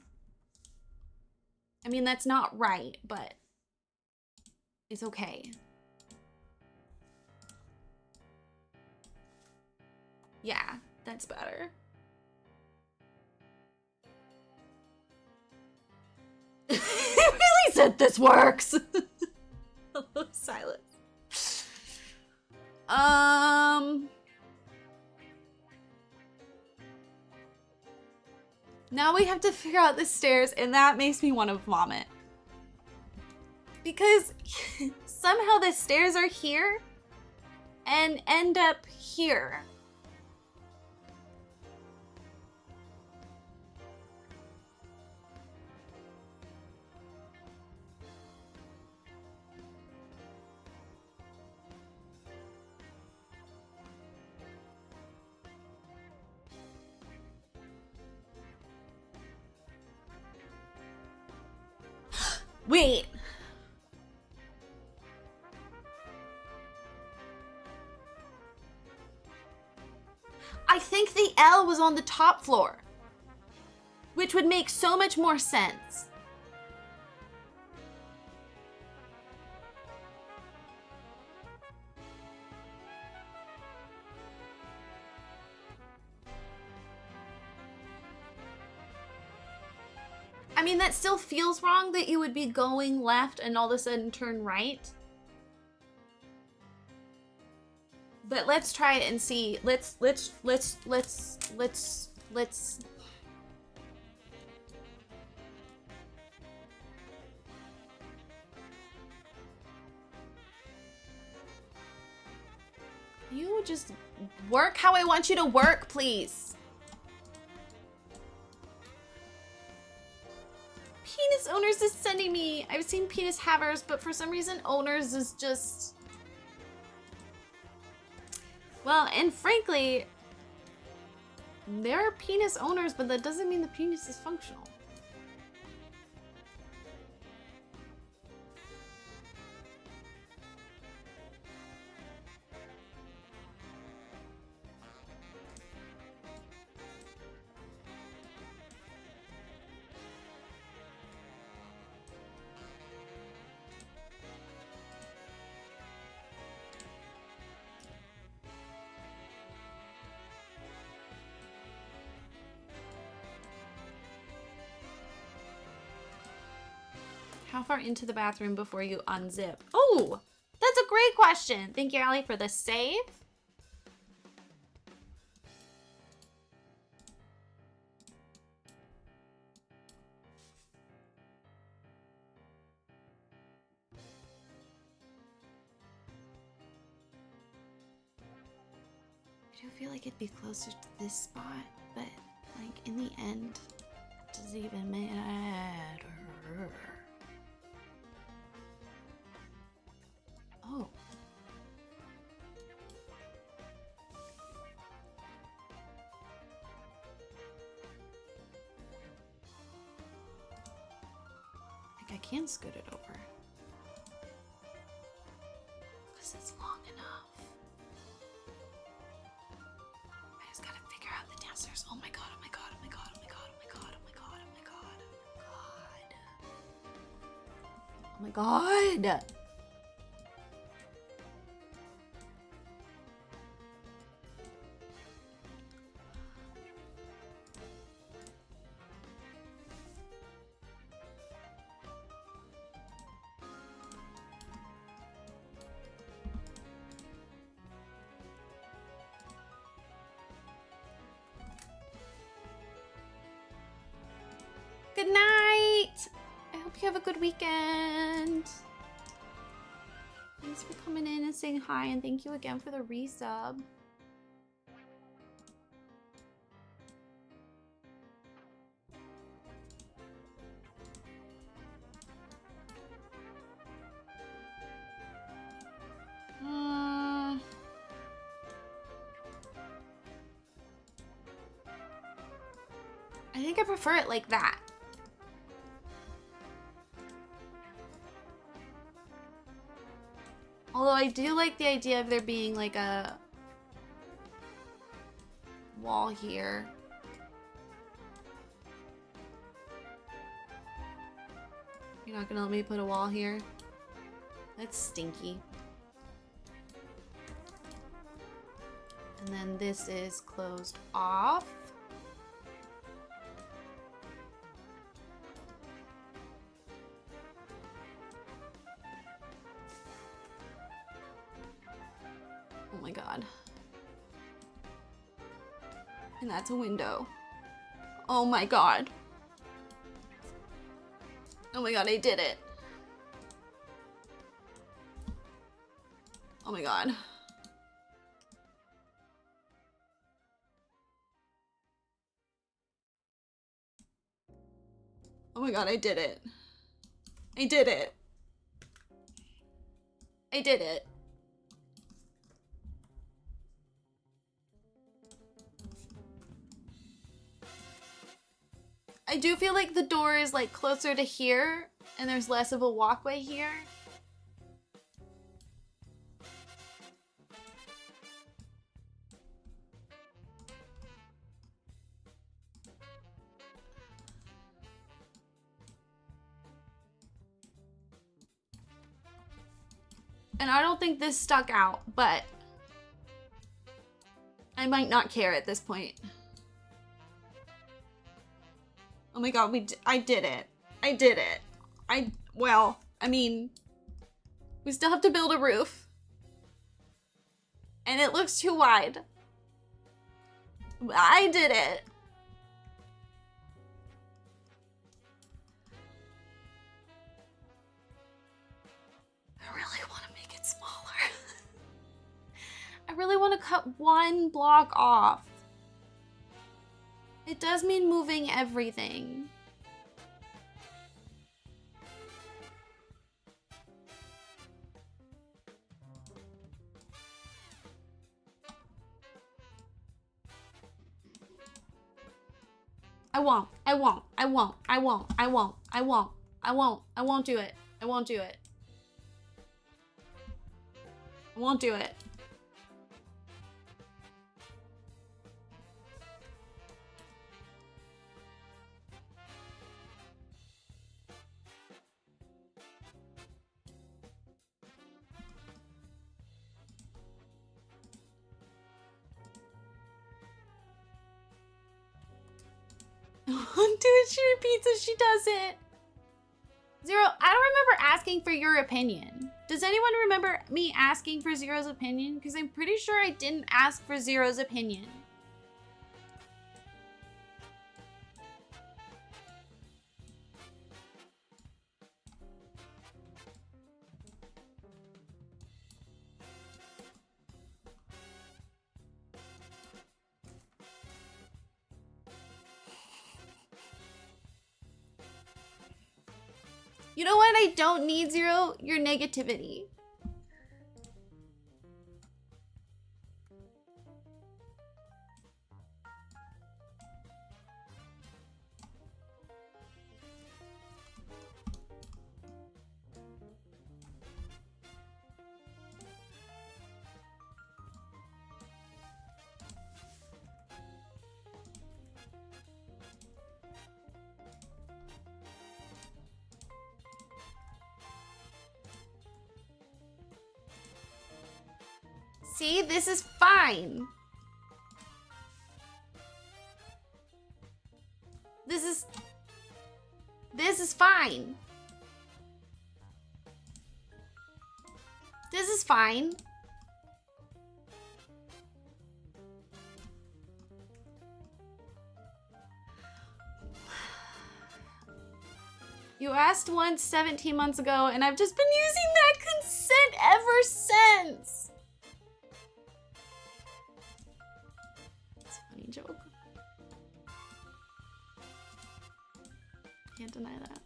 I mean, that's not right, but it's okay. Yeah, that's better. It really said this works. Silence. Now we have to figure out the stairs, and that makes me want to vomit. Because somehow the stairs are here and end up here. Wait. I think the L was on the top floor, which would make so much more sense. I mean, that still feels wrong that you would be going left and all of a sudden turn right. But let's try it and see. Let's. You just work how I want you to work, please. penis owners is sending me. I've seen penis havers, but for some reason owners is just... Well, and frankly, there are penis owners, but that doesn't mean the penis is functional. How far into the bathroom before you unzip? Oh, that's a great question. Thank you, Allie, for the save. I do feel like it'd be closer to this spot, but like in the end, does it even matter? Oh. Like I can scoot it over. Because it's long enough. I just gotta figure out the downstairs. Oh my god, oh my god, oh my god, oh my god, oh my god, oh my god, oh my god. Oh my god. Good night. I hope you have a good weekend. Thanks for coming in and saying hi, and thank you again for the resub. I think I prefer it like that. Although I do like the idea of there being like a wall here. You're not gonna let me put a wall here? That's stinky. And then this is closed off. Oh my god. And that's a window. Oh my god. Oh my god, I did it. Oh my god. Oh my god, I did it. I did it. I did it. I do feel like the door is like closer to here and there's less of a walkway here. And I don't think this stuck out, but I might not care at this point. Oh my god, I did it. I did it. Well, I mean, we still have to build a roof. And it looks too wide. I did it. I really want to make it smaller. I really want to cut one block off. It does mean moving everything. I won't. I won't. I won't. I won't. I won't. I won't. I won't. I won't do it. I won't do it. I won't do it. I won't do it. She repeats it. She does it. Zero, I don't remember asking for your opinion. Does anyone remember me asking for Zero's opinion? Because I'm pretty sure I didn't ask for Zero's opinion. You know what? I don't need, Zero. Your negativity. See, this is fine. This is fine. This is fine. You asked once 17 months ago, and I've just been using that consent ever since. It's a funny joke. Can't deny that.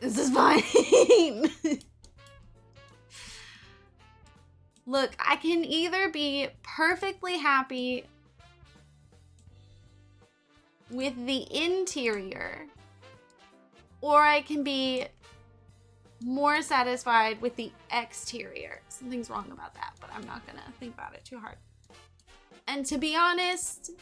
This is fine. Look, I can either be perfectly happy with the interior, or I can be more satisfied with the exterior. Something's wrong about that, but I'm not gonna think about it too hard. And to be honest,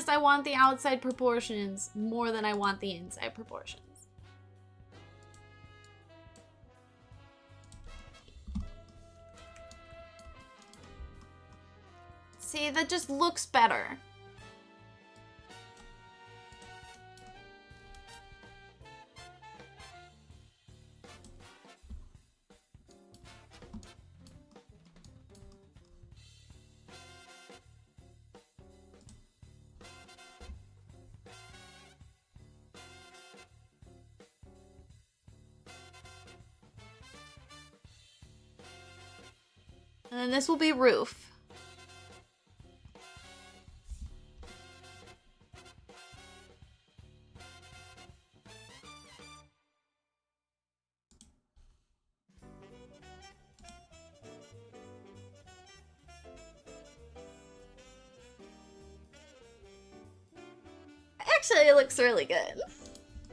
I want the outside proportions more than I want the inside proportions. See, that just looks better. And then this will be roof. Actually, it looks really good,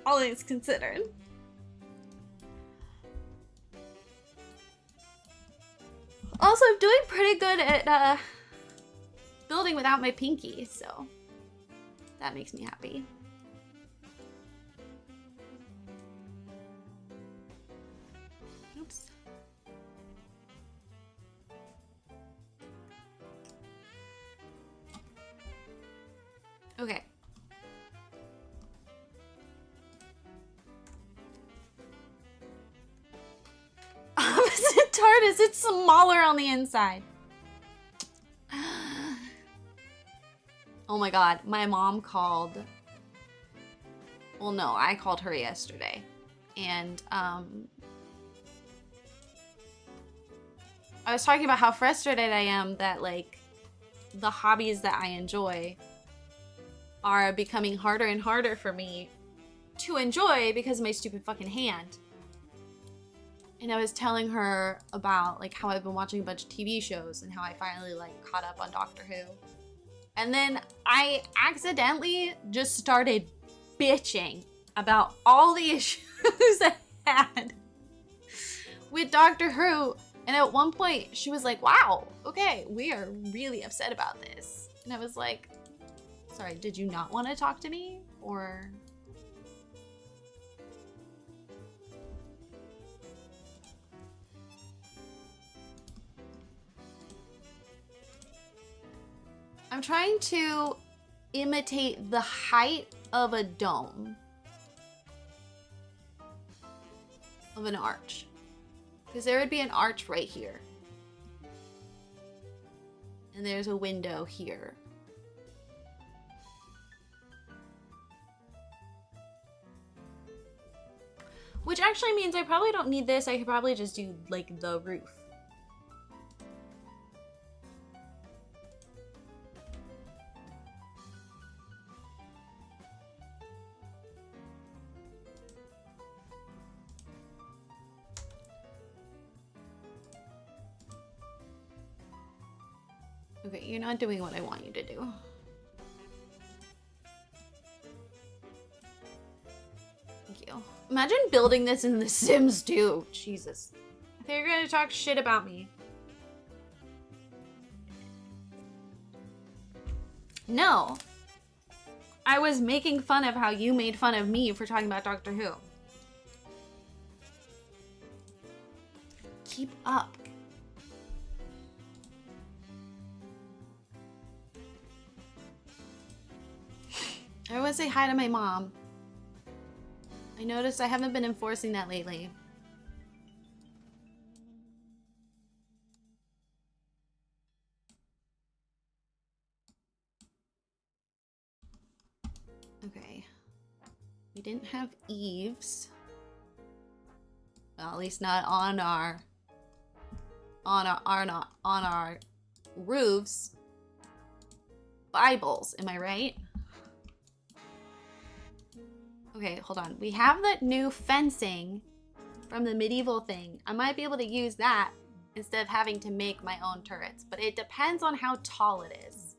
all things considered. Also, I'm doing pretty good at building without my pinky, so that makes me happy. Oops. Okay. Opposite TARDIS, it's smaller on the inside. Oh my god, my mom called. Well, no, I called her yesterday. And I was talking about how frustrated I am that, like, the hobbies that I enjoy are becoming harder and harder for me to enjoy because of my stupid fucking hand. And I was telling her about like how I've been watching a bunch of TV shows and how I finally like caught up on Doctor Who. And then I accidentally just started bitching about all the issues I had with Doctor Who. And at one point she was like, wow, okay, we are really upset about this. And I was like, sorry, did you not want to talk to me? Or... I'm trying to imitate the height of a dome. Of an arch. Because there would be an arch right here. And there's a window here. Which actually means I probably don't need this. I could probably just do like the roof. Okay, you're not doing what I want you to do. Thank you. Imagine building this in The Sims 2. Jesus. I think you're gonna talk shit about me. No. I was making fun of how you made fun of me for talking about Doctor Who. Keep up. I want to say hi to my mom. I noticed I haven't been enforcing that lately. Okay. We didn't have eaves. Well, at least not on our roofs. Bibles, am I right? Okay, hold on. We have that new fencing from the medieval thing. I might be able to use that instead of having to make my own turrets, but it depends on how tall it is.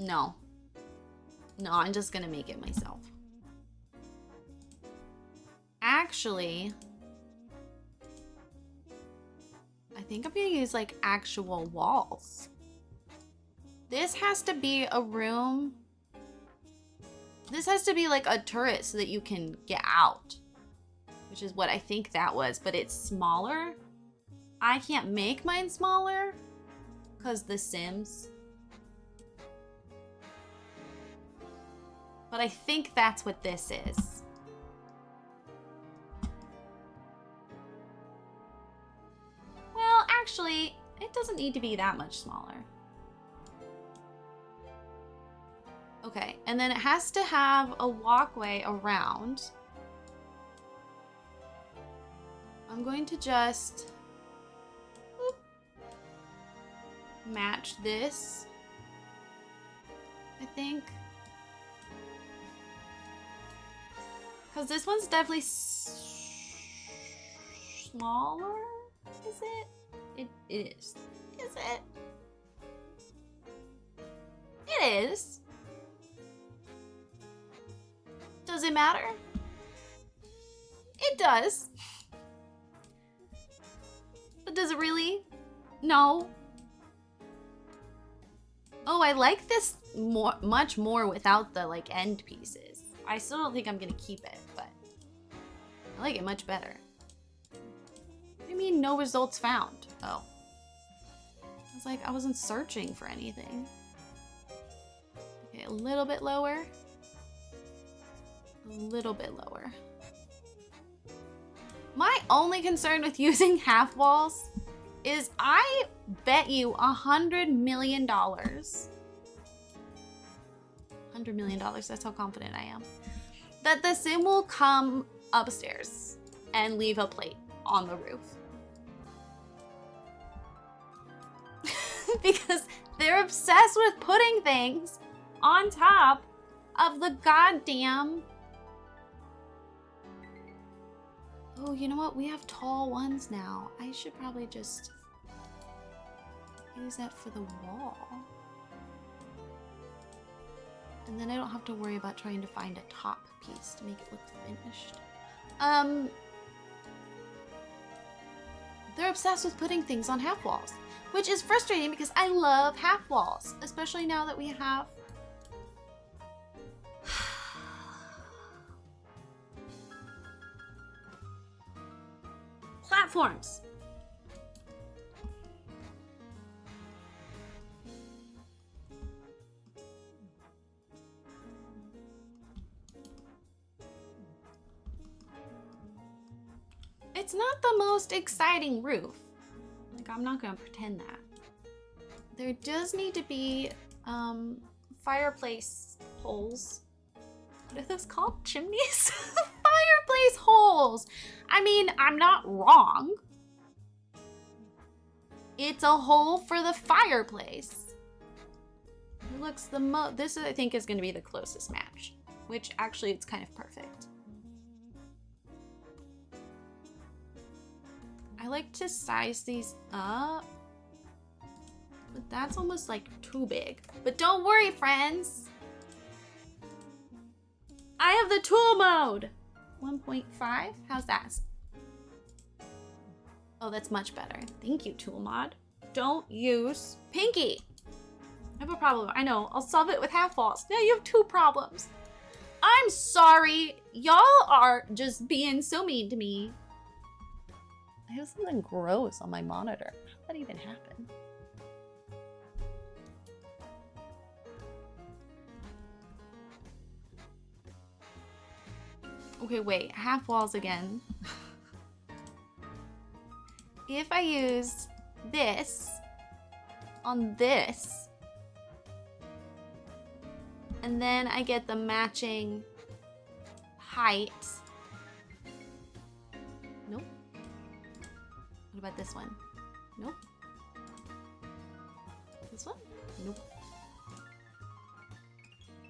No. No, I'm just gonna make it myself. Actually, I think I'm gonna use like actual walls. This has to be a room. This has to be like a turret so that you can get out, which is what I think that was, but it's smaller. I can't make mine smaller because The Sims. But I think that's what this is. Well, actually, it doesn't need to be that much smaller. Okay, and then it has to have a walkway around. I'm going to just match this, I think. Because this one's definitely smaller, is it? It is. Is it? It is. Does it matter? It does. But does it really? No. Oh, I like this much more without the like end pieces. I still don't think I'm gonna keep it, but I like it much better. What do you mean no results found? Oh. I was like, I wasn't searching for anything. Okay, a little bit lower. A little bit lower. My only concern with using half walls is I bet you $100 million. $100 million, that's how confident I am. That the sim will come upstairs and leave a plate on the roof. Because they're obsessed with putting things on top of the goddamn... Oh, you know what? We have tall ones now. I should probably just use that for the wall. And then I don't have to worry about trying to find a top piece to make it look finished. They're obsessed with putting things on half walls, which is frustrating because I love half walls, especially now that we have platforms. It's not the most exciting roof. Like, I'm not gonna pretend that. There does need to be fireplace holes. What are those called? Chimneys? Fireplace holes! I mean, I'm not wrong. It's a hole for the fireplace. It looks the this I think is gonna be the closest match, which actually it's kind of perfect. I like to size these up, but that's almost like too big. But don't worry, friends. I have the tool mode. 1.5, how's that? Oh, that's much better. Thank you, tool mod. Don't use pinky. I have a problem. I know, I'll solve it with half walls. Now you have 2 problems. I'm sorry. Y'all are just being so mean to me. I have something gross on my monitor. How did that even happen? Okay, wait, half walls again. If I use this on this, and then I get the matching height. Nope. What about this one? Nope. This one? Nope.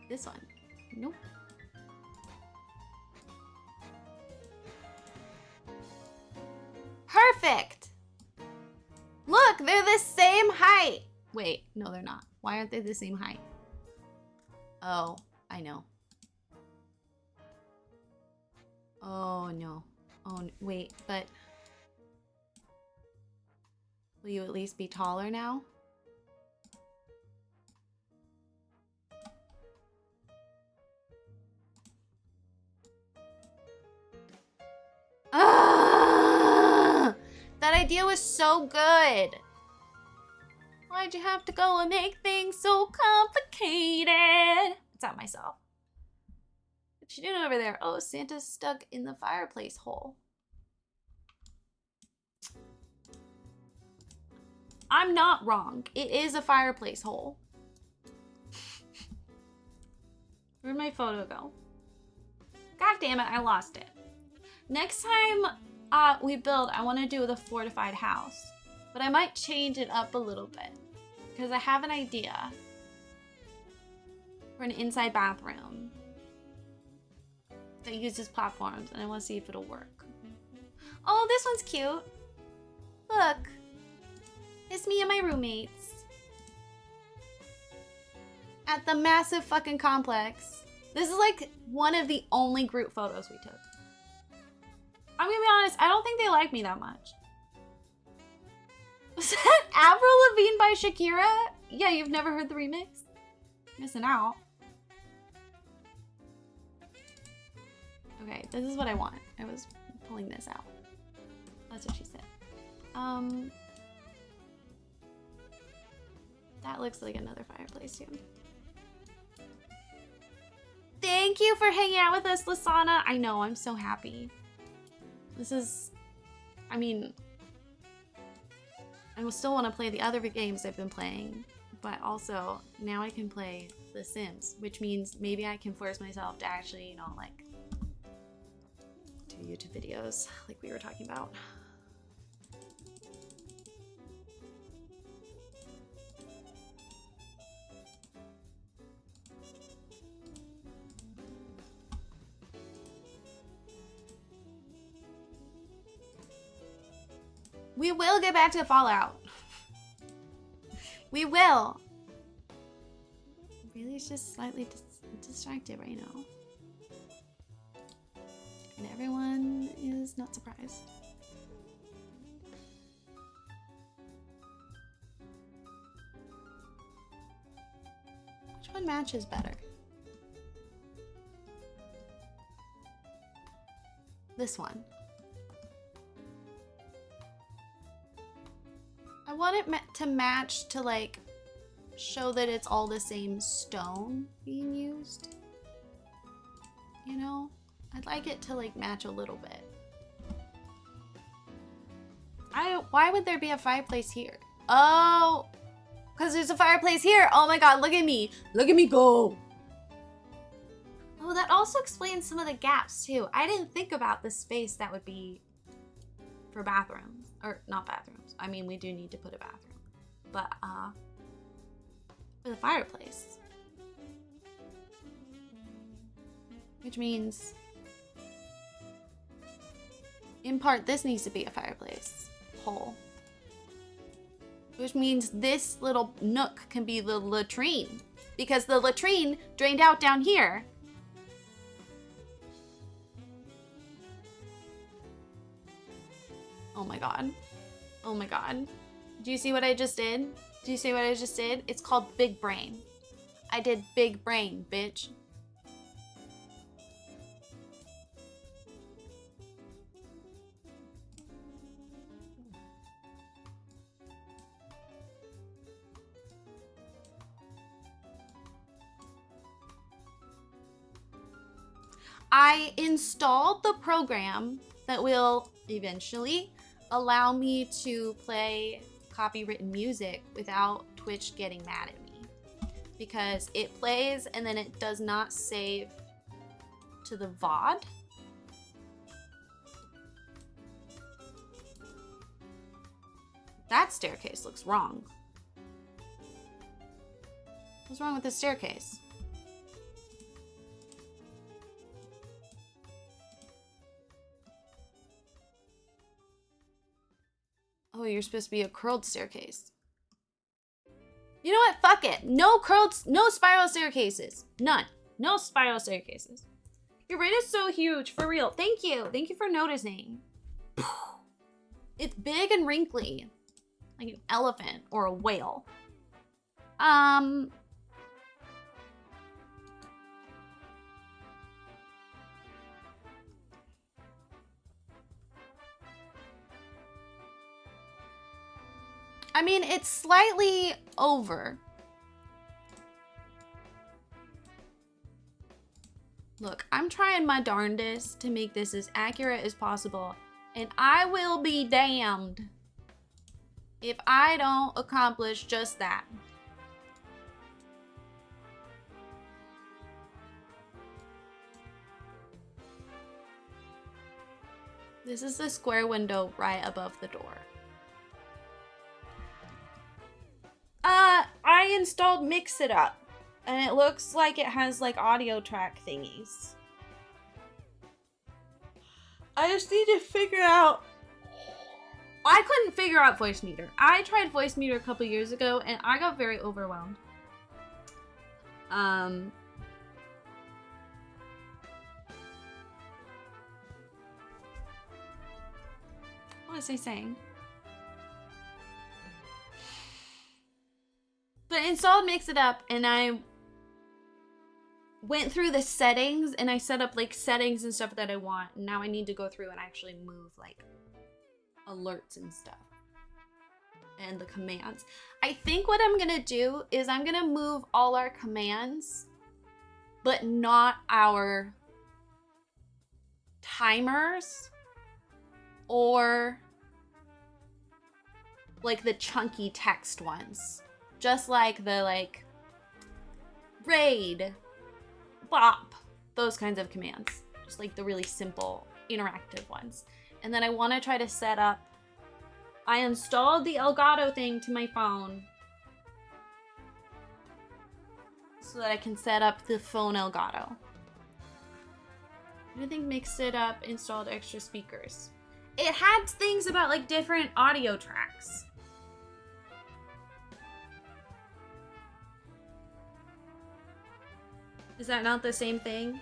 This one? Nope. Perfect! Look, they're the same height. Wait, no, they're not. Why aren't they the same height? Oh, I know. Oh, no. Oh, wait, but... Will you at least be taller now? Ah! That idea was so good. Why'd you have to go and make things so complicated? It's at myself. What you doing over there? Oh, Santa's stuck in the fireplace hole. I'm not wrong. It is a fireplace hole. Where'd my photo go? God damn it, I lost it. Next time we build, I want to do the fortified house. But I might change it up a little bit. Because I have an idea for an inside bathroom that uses platforms. And I want to see if it'll work. Oh, this one's cute. Look. It's me and my roommates. At the massive fucking complex. This is like one of the only group photos we took. I'm gonna be honest, I don't think they like me that much. Was that Avril Lavigne by Shakira? Yeah, you've never heard the remix? Missing out. Okay, this is what I want. I was pulling this out. That's what she said. That looks like another fireplace too. Thank you for hanging out with us, Lasana. I know, I'm so happy. This is I mean, I will still want to play the other games I've been playing, but also now I can play The Sims, which means maybe I can force myself to actually, you know, like do YouTube videos like we were talking about. We will get back to Fallout. We will. Really, it's just slightly distracted right now. And everyone is not surprised. Which one matches better? This one. I want it to match to like show that it's all the same stone being used. You know? I'd like it to like match a little bit. Why would there be a fireplace here? Oh, because there's a fireplace here. Oh my god, look at me. Look at me go. Oh, that also explains some of the gaps too. I didn't think about the space that would be for bathrooms. Or not bathrooms. I mean, we do need to put a bathroom. But for the fireplace. Which means in part this needs to be a fireplace hole. Which means this little nook can be the latrine. Because the latrine drained out down here. Oh my god. Oh my god. Do you see what I just did? Do you see what I just did? It's called big brain. I did big brain, bitch. I installed the program that will eventually allow me to play copywritten music without Twitch getting mad at me. Because it plays and then it does not save to the VOD. That staircase looks wrong. What's wrong with this staircase? Oh, you're supposed to be a curled staircase. You know what? Fuck it. No spiral staircases. None. No spiral staircases. Your brain is so huge, for real. Thank you. Thank you for noticing. It's big and wrinkly. Like an elephant or a whale. I mean, it's slightly over. Look, I'm trying my darndest to make this as accurate as possible, and I will be damned if I don't accomplish just that. This is the square window right above the door. I installed Mix It Up, and it looks like it has like audio track thingies. I just need to figure out. I couldn't figure out Voice Meter. I tried Voice Meter a couple years ago, and I got very overwhelmed. What was I saying? But I installed Mix It Up, and I went through the settings, and I set up like settings and stuff that I want. And now I need to go through and actually move like alerts and stuff. And the commands. I think what I'm gonna do is I'm gonna move all our commands, but not our timers or like the chunky text ones. Just like the like raid, bop, those kinds of commands. Just like the really simple interactive ones. And then I want to try to set up, I installed the Elgato thing to my phone so that I can set up the phone Elgato. I think mixed it up, installed extra speakers. It had things about like different audio tracks. Is that not the same thing?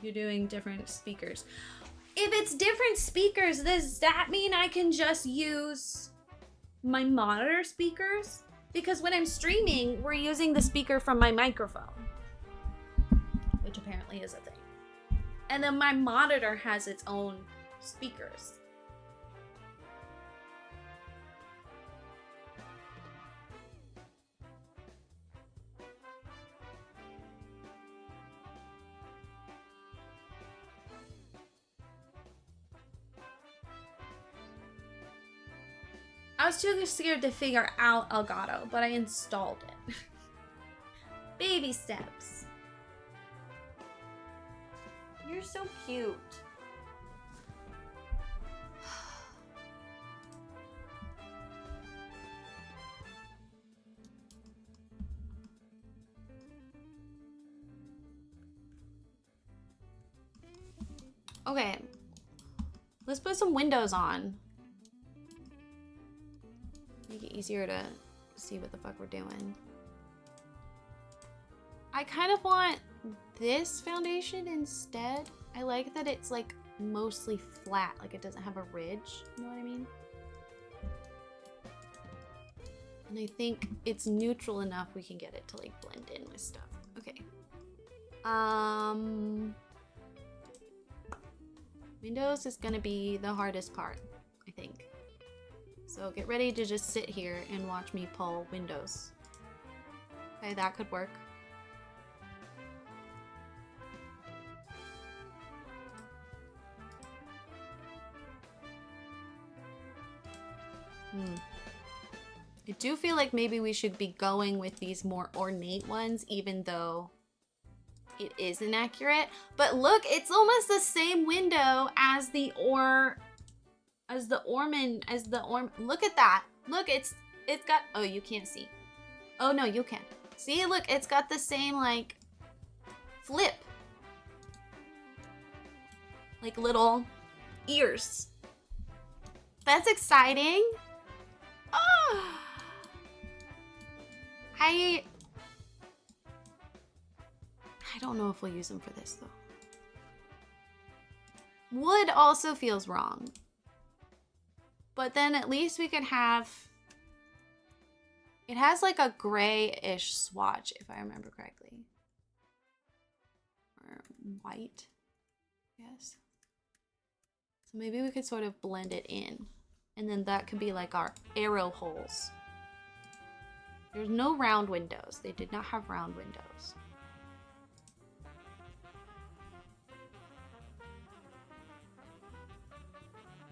You're doing different speakers. If it's different speakers, does that mean I can just use my monitor speakers? Because when I'm streaming, we're using the speaker from my microphone, which apparently is a thing. And then my monitor has its own speakers. I was too scared to figure out Elgato, but I installed it. Baby steps. You're so cute. Okay. Let's put some windows on. Make it easier to see what the fuck we're doing. I kind of want this foundation instead. I like that it's like mostly flat, like it doesn't have a ridge, you know what I mean? And I think it's neutral enough we can get it to like blend in with stuff. Okay. Windows is gonna be the hardest part, I think. So get ready to just sit here and watch me pull windows. Okay, that could work. I do feel like maybe we should be going with these more ornate ones, even though it is inaccurate. But look, it's almost the same window as the look at that. Look, it's got, oh, you can't see. Oh no, you can. See, look, it's got the same like flip. Like little ears. That's exciting. Oh. I don't know if we'll use them for this though. Wood also feels wrong. But then at least we could have, it has like a grayish swatch if I remember correctly. Or white, yes. So maybe we could sort of blend it in. And then that could be like our arrow holes. There's no round windows. They did not have round windows.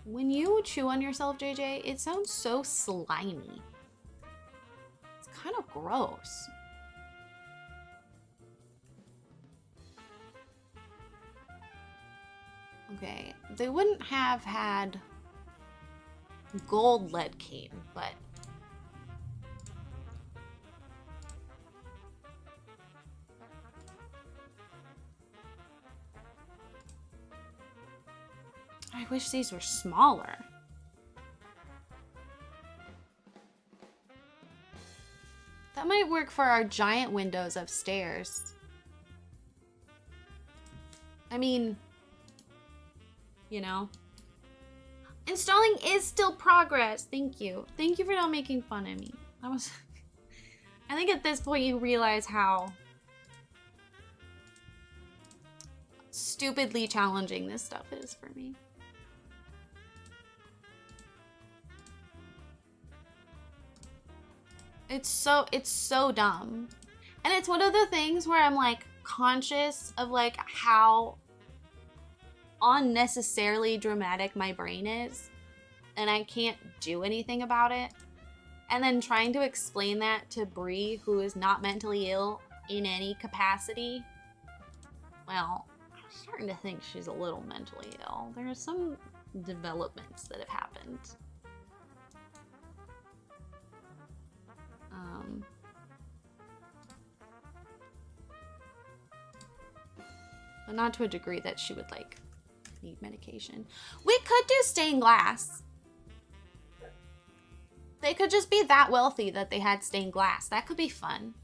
When you chew on yourself, JJ, it sounds so slimy. It's kind of gross. Okay, they wouldn't have had gold lead cane, but I wish these were smaller. That might work for our giant windows upstairs. I mean, you know. Installing is still progress. Thank you. Thank you for not making fun of me. I think at this point you realize how stupidly challenging this stuff is for me. It's so dumb. And it's one of the things where I'm like conscious of like how unnecessarily dramatic my brain is, and I can't do anything about it. And then trying to explain that to Bree, who is not mentally ill in any capacity, well, I'm starting to think she's a little mentally ill. There are some developments that have happened. But not to a degree that she would, like, need medication. We could do stained glass. They could just be that wealthy that they had stained glass. That could be fun.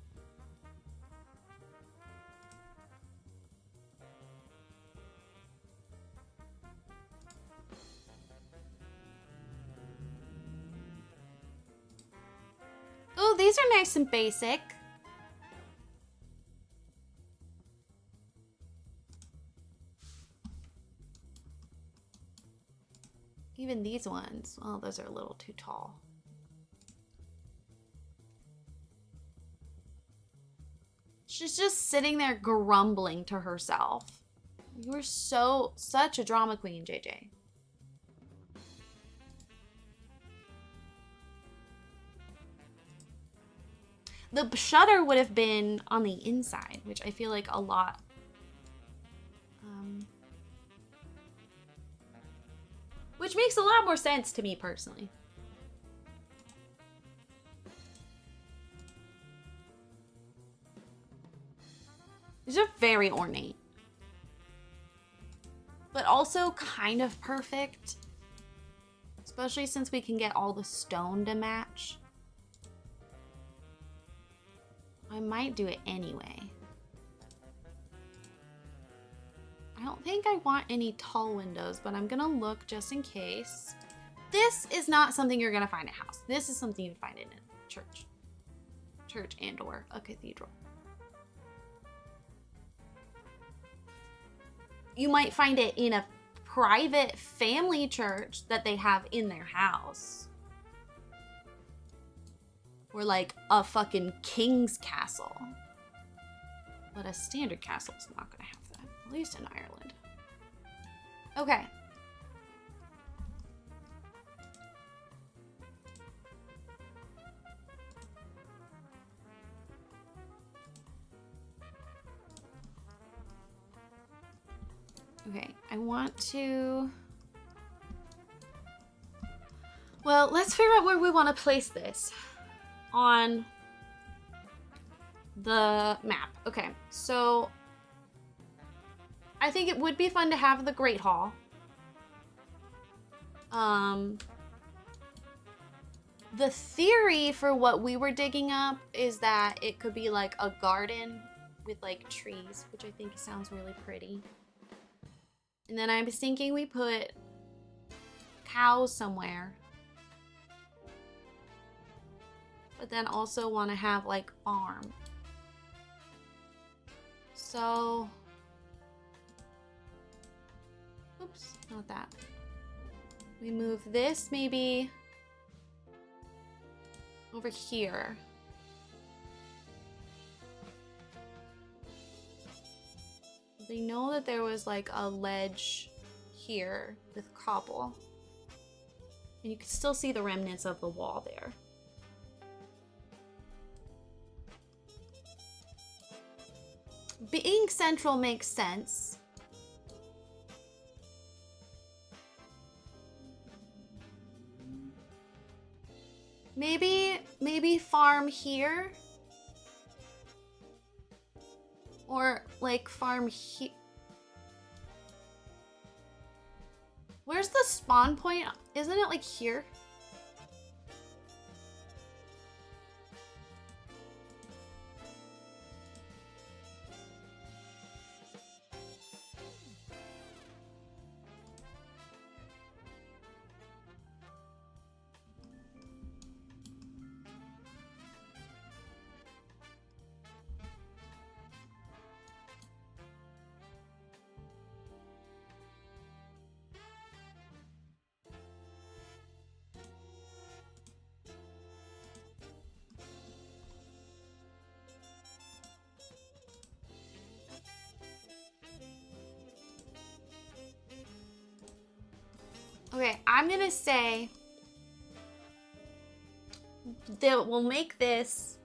Oh, these are nice and basic. Even these ones, well, those are a little too tall. She's just sitting there grumbling to herself. You were such a drama queen, JJ. The shutter would have been on the inside, which I feel like a lot. Which makes a lot more sense to me personally. These are very ornate. But also kind of perfect. Especially since we can get all the stone to match. I might do it anyway. I don't think I want any tall windows, but I'm gonna look just in case. This is not something you're gonna find at a house. This is something you find in a church. Church and or a cathedral. You might find it in a private family church that they have in their house. Or like a fucking king's castle. But a standard castle is not gonna have that, at least in Ireland. Okay. Okay, I want to... Well, let's figure out where we want to place this on the map. Okay, so I think it would be fun to have the Great Hall. The theory for what we were digging up is that it could be like a garden with like trees, which I think sounds really pretty. And then I was thinking we put cows somewhere. But then also want to have like farm. So, oops, not that. We move this maybe over here. They know that there was like a ledge here with cobble. And you can still see the remnants of the wall there. Being central makes sense. Maybe farm here. Or like farm here. Where's the spawn point? Isn't it like here? Okay, I'm gonna say that we'll make this.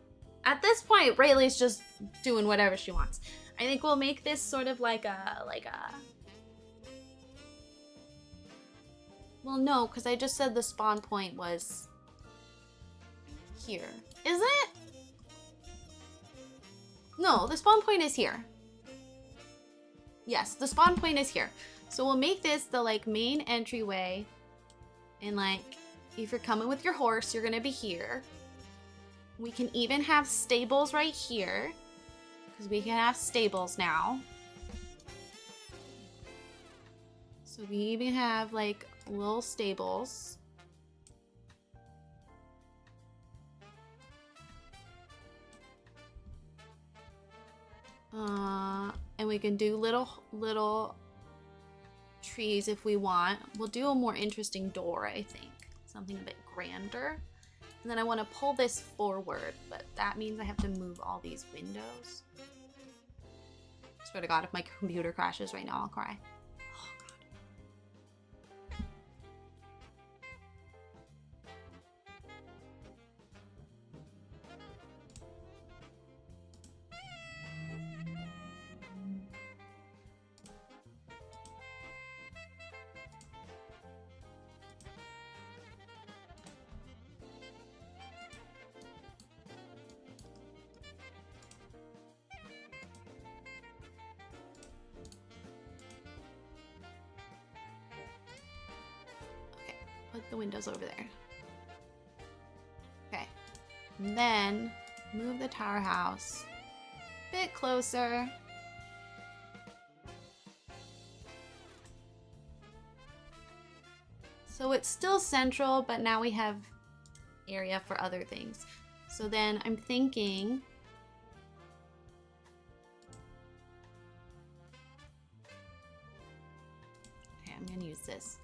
At this point, Rayleigh's just doing whatever she wants. I think we'll make this sort of like a. Well, no, because I just said the spawn point was here. Is it? No, the spawn point is here. Yes, the spawn point is here. So we'll make this the like main entryway. And like, if you're coming with your horse, you're gonna be here. We can even have stables right here. Because we can have stables now. So we even have like little stables. And we can do little trees if we want. We'll do a more interesting door, I think. Something a bit grander. And then I want to pull this forward, but that means I have to move all these windows. Swear to God, if my computer crashes right now, I'll cry. Oh, God. Put the windows over there. Okay. And then move the tower house a bit closer. So it's still central, but now we have area for other things. So then I'm thinking okay, I'm gonna use this.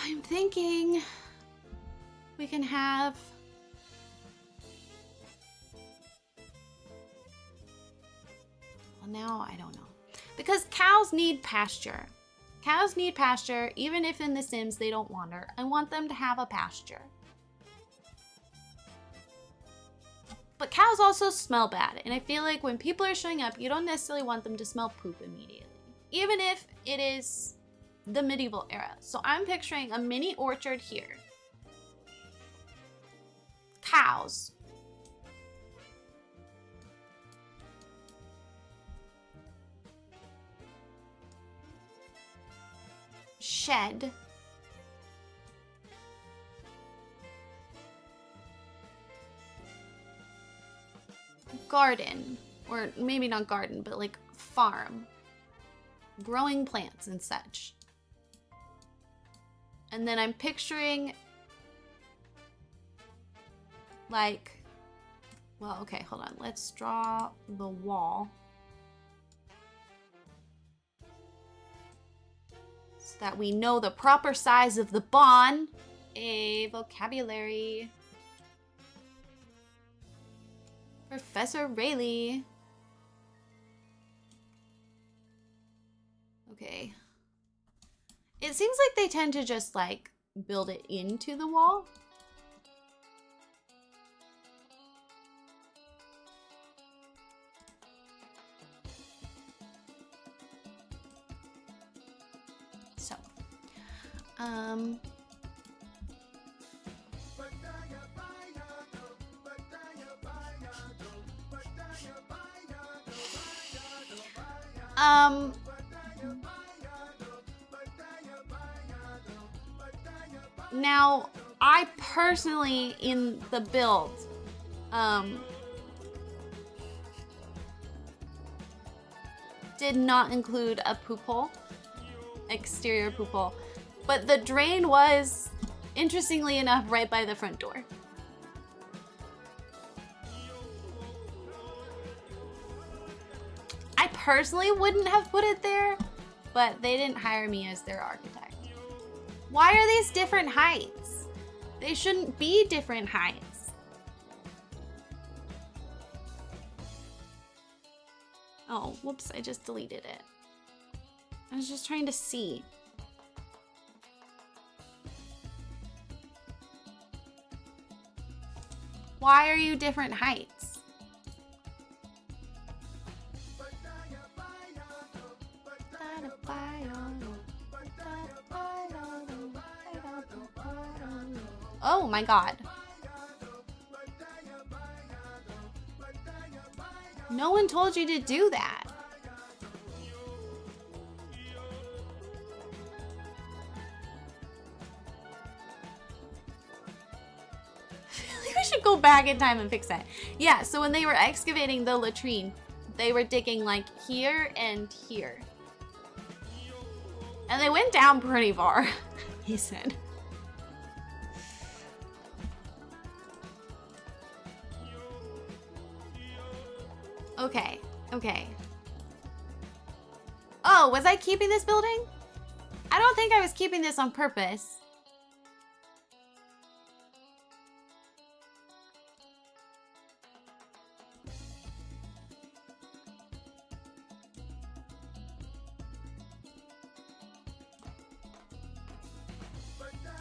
I'm thinking we can have well, now I don't know, because cows need pasture. Cows need pasture even if in The Sims they don't wander. I want them to have a pasture. But cows also smell bad, and I feel like when people are showing up, you don't necessarily want them to smell poop immediately, even if it is the medieval era. So I'm picturing a mini orchard here. Cows. Shed. Garden. Or maybe not garden, but like farm. Growing plants and such. And then I'm picturing like, well, okay, hold on. Let's draw the wall so that we know the proper size of the bawn. A vocabulary. Professor Rayleigh. Okay. It seems like they tend to just like build it into the wall. So, now, I personally, in the build, did not include a poop hole, exterior poop hole, but the drain was, interestingly enough, right by the front door. I personally wouldn't have put it there, but they didn't hire me as their architect. Why are these different heights? They shouldn't be different heights. Oh, whoops, I just deleted it. I was just trying to see. Why are you different heights? Oh my god. No one told you to do that. We should go back in time and fix that. Yeah, so when they were excavating the latrine, they were digging like here and here. And they went down pretty far, he said. Okay, okay. Oh, was I keeping this building? I don't think I was keeping this on purpose.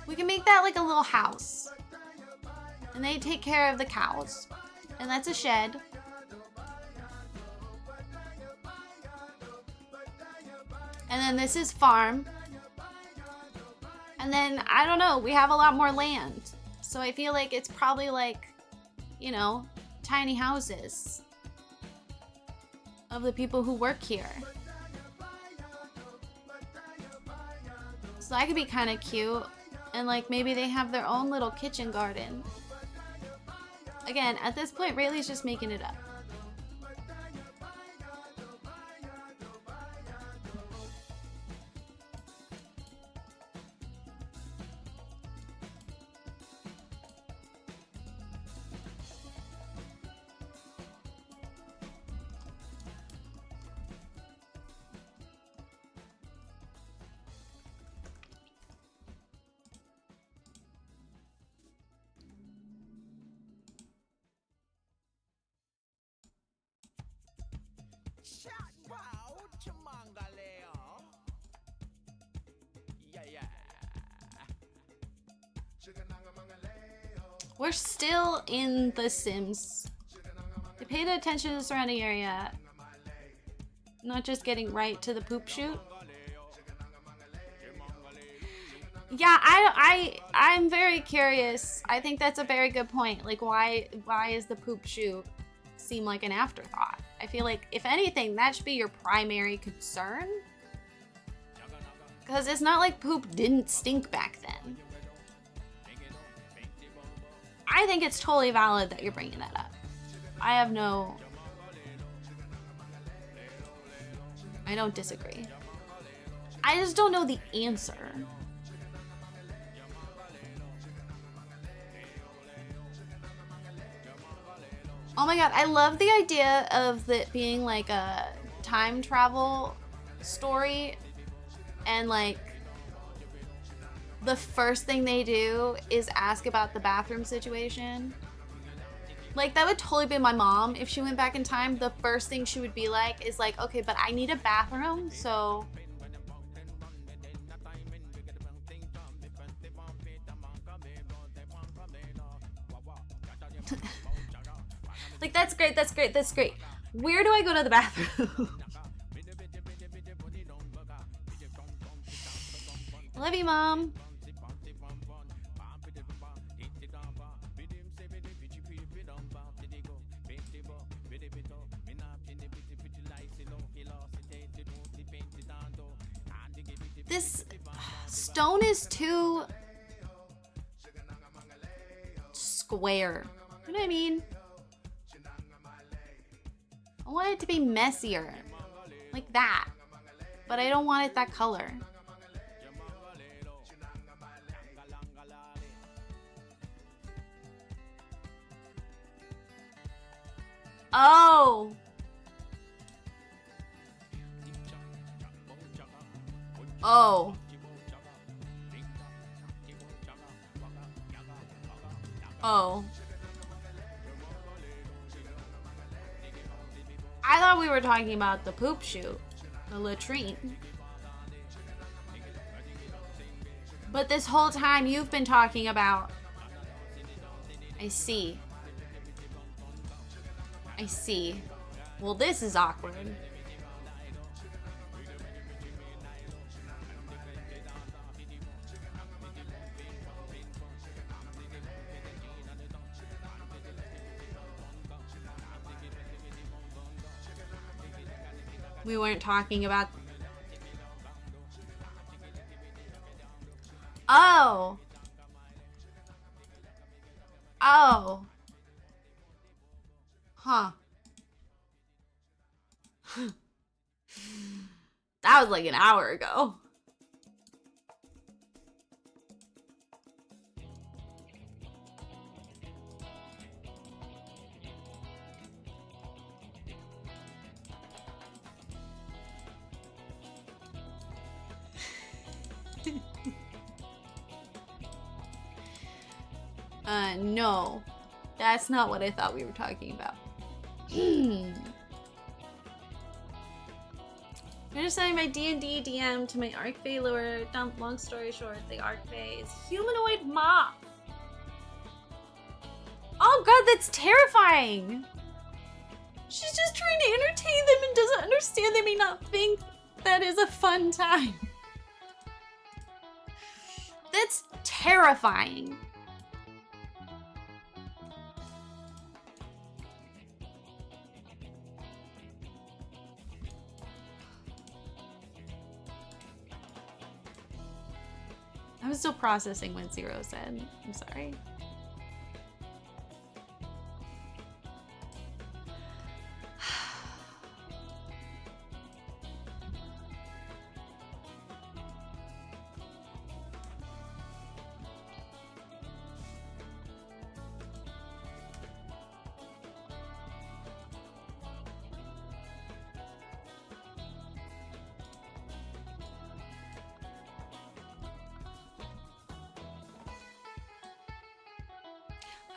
We can make that like a little house. And they take care of the cows. And that's a shed. And then this is farm. And then, I don't know, we have a lot more land. So I feel like it's probably like, you know, tiny houses of the people who work here. So that could be kind of cute. And like maybe they have their own little kitchen garden. Again, at this point, Rayleigh's just making it up. We're still in The Sims. They paid attention to the surrounding area. Not just getting right to the poop chute. Yeah, I'm very curious. I think that's a very good point. Like, why is the poop chute seem like an afterthought? I feel like, if anything, that should be your primary concern. Because it's not like poop didn't stink back then. I think it's totally valid that you're bringing that up. I don't disagree. I just don't know the answer. Oh my god, I love the idea of it being like a time travel story, and like the first thing they do is ask about the bathroom situation. Like, that would totally be my mom. If she went back in time, the first thing she would be like is like, okay, but I need a bathroom, so... Like, that's great, that's great, that's great. Where do I go to the bathroom? Love you, Mom. This stone is too square. You know what I mean? I want it to be messier. Like that. But I don't want it that color. Oh! Oh. Oh. I thought we were talking about the poop chute, the latrine. But this whole time you've been talking about... I see. I see. Well, this is awkward. We weren't talking about... Oh! Oh! Huh. That was like an hour ago. No. That's not what I thought we were talking about. I'm just sending my D&D DM to my Archfey lure. Long story short, the Archfey is humanoid moth. Oh god, that's terrifying! She's just trying to entertain them and doesn't understand they may not think that is a fun time. That's terrifying. I'm still processing what Zero said. I'm sorry.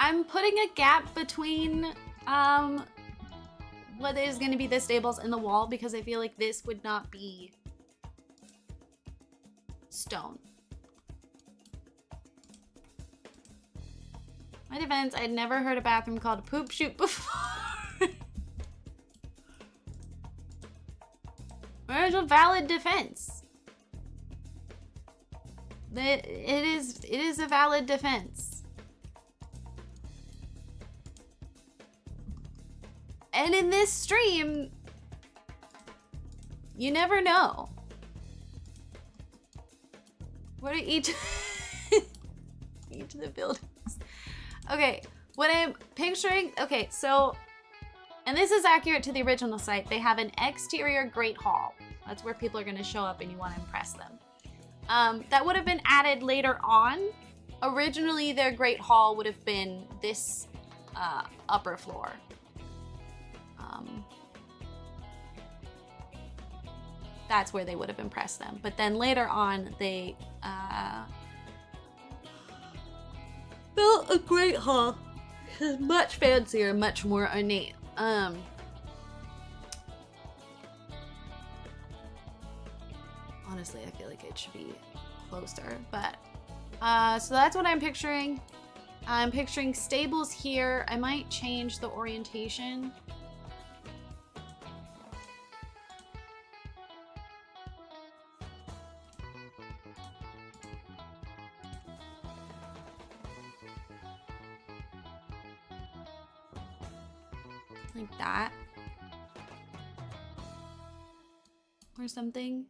I'm putting a gap between what is going to be the stables and the wall because I feel like this would not be stone. My defense, I'd never heard a bathroom called a poop chute before. Where's a valid defense? It is a valid defense. And in this stream, you never know. What are each of the buildings? Okay, what I'm picturing, okay, so, and this is accurate to the original site, they have an exterior great hall. That's where people are gonna show up and you wanna impress them. That would have been added later on. Originally, their great hall would have been this upper floor. That's where they would have impressed them. But then later on, they built a great hall. Much fancier, much more ornate. Honestly, I feel like it should be closer. But so that's what I'm picturing. I'm picturing stables here. I might change the orientation. Like that. Or something.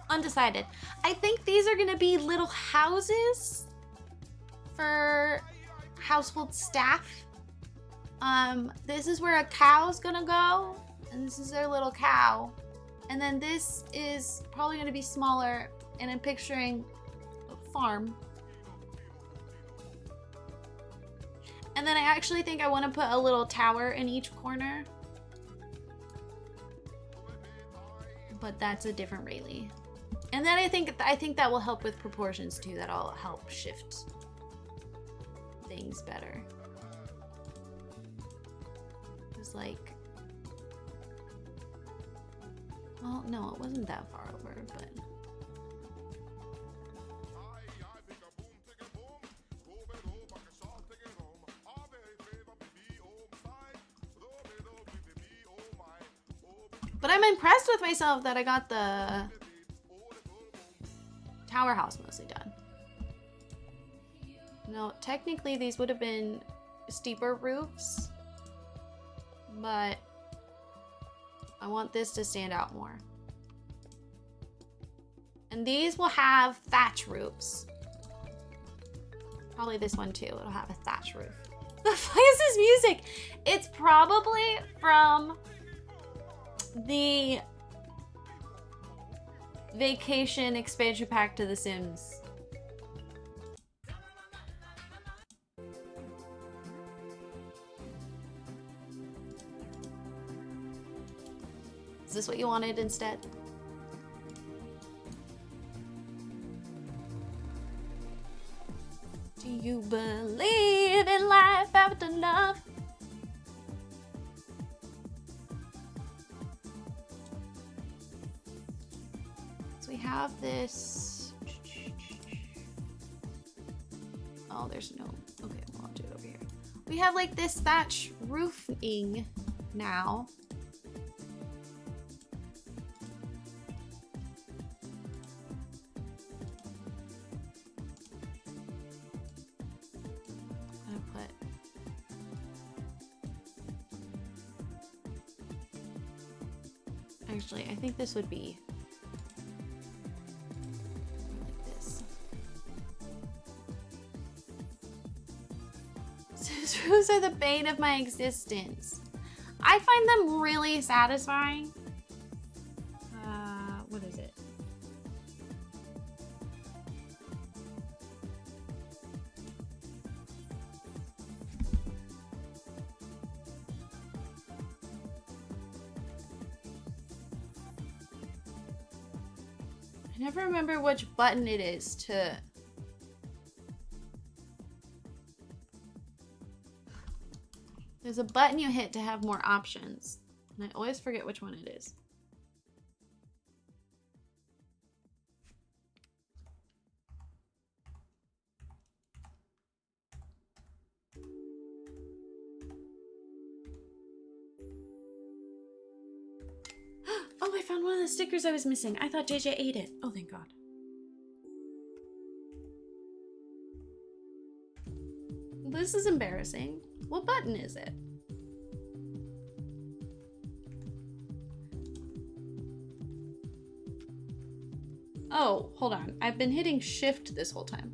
Undecided. I think these are gonna be little houses for household staff. This is where a cow's gonna go, and this is their little cow. And then this is probably gonna be smaller, and I'm picturing a farm. And then I actually think I want to put a little tower in each corner. But that's a different Rayleigh. And then I think that will help with proportions too. That'll help shift things better. It's like, well, no, it wasn't that far over, but But I'm impressed with myself that I got the tower house mostly done. No, technically these would have been steeper roofs, but I want this to stand out more. And these will have thatch roofs. Probably this one too, it'll have a thatch roof. The fuck is this music? It's probably from the vacation expansion pack to The Sims. Is this what you wanted instead? Do you believe in life after love? So we have this. Oh, there's no. Okay, well, I'll do it over here. We have like this thatch roofing now. Actually, I think this would be like this. These roofs are the bane of my existence. I find them really satisfying. What is it? I never remember which button it is to... There's a button you hit to have more options. And I always forget which one it is. Oh, I found one of the stickers I was missing. I thought JJ ate it. Oh, thank God. This is embarrassing. What button is it? Oh, hold on. I've been hitting shift this whole time.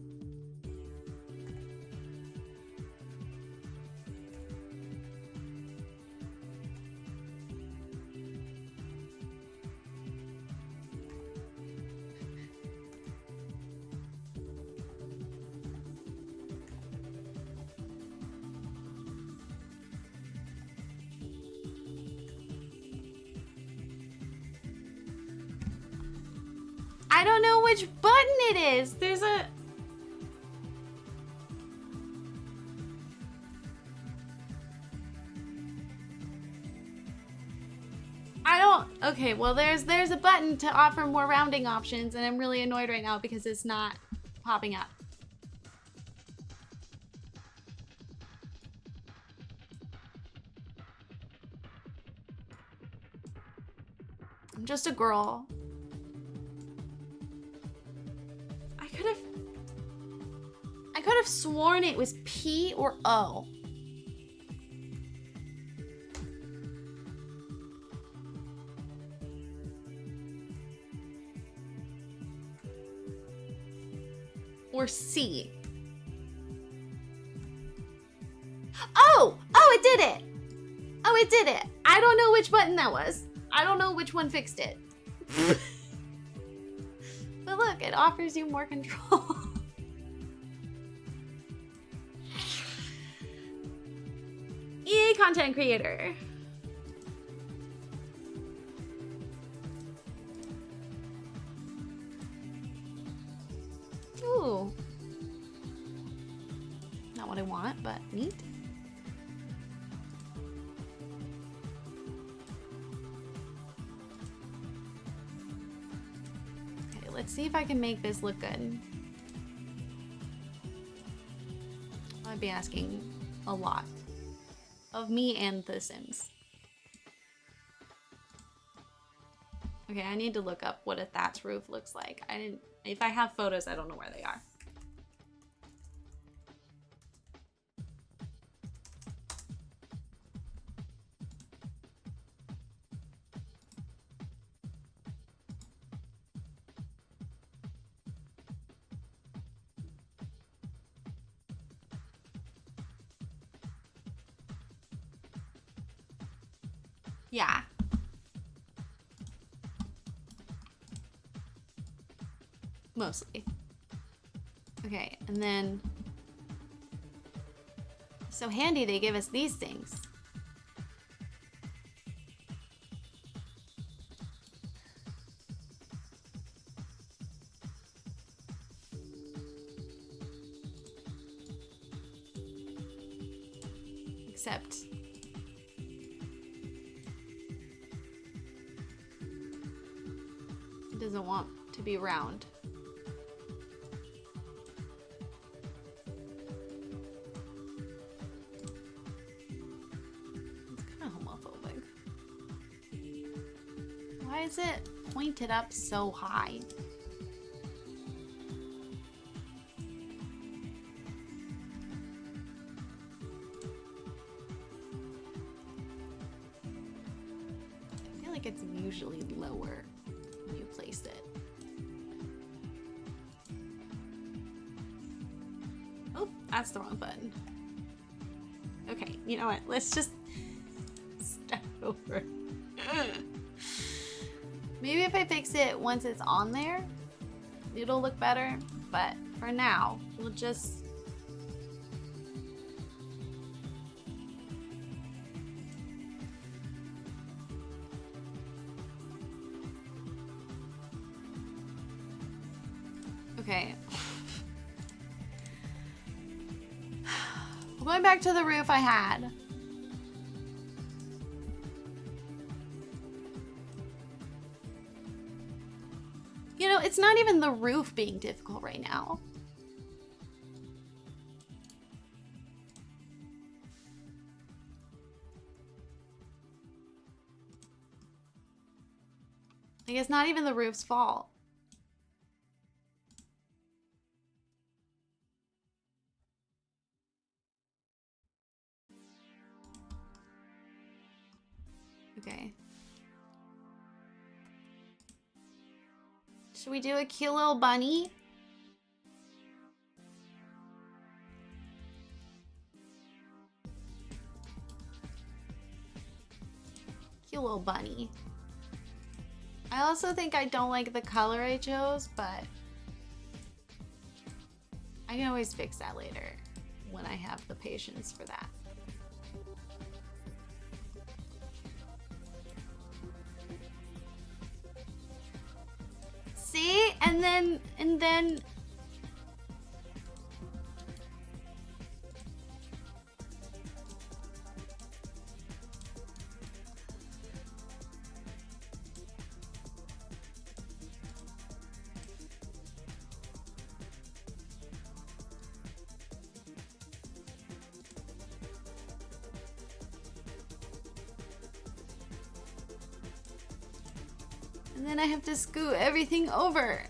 I don't know which button it is. There's a... I don't... Okay, well, there's a button to offer more rounding options, and I'm really annoyed right now because it's not popping up. I'm just a girl. I could have sworn it was P or O. Or C. Oh! Oh, it did it! Oh, it did it! I don't know which button that was. I don't know which one fixed it. But look, it offers you more control. EA content creator. Ooh. Not what I want, but neat. Okay, let's see if I can make this look good. I'd be asking a lot of me and The Sims. Okay, I need to look up what a thatch roof looks like. If I have photos, I don't know where they are. Yeah. Mostly. Okay, and then... So handy they give us these things. Except... it doesn't want to be round. Why is it pointed up so high? I feel like it's usually lower when you place it. Oh, that's the wrong button. Okay, you know what? Let's just start over. Maybe if I fix it once it's on there, it'll look better. But for now, we'll just... Okay. Going back to the roof I had. You know, it's not even the roof being difficult right now. Like, it's not even the roof's fault. Okay. Should we do a cute little bunny? Cute little bunny. I also think I don't like the color I chose, but I can always fix that later when I have the patience for that. See? And then I have to scoot everything over.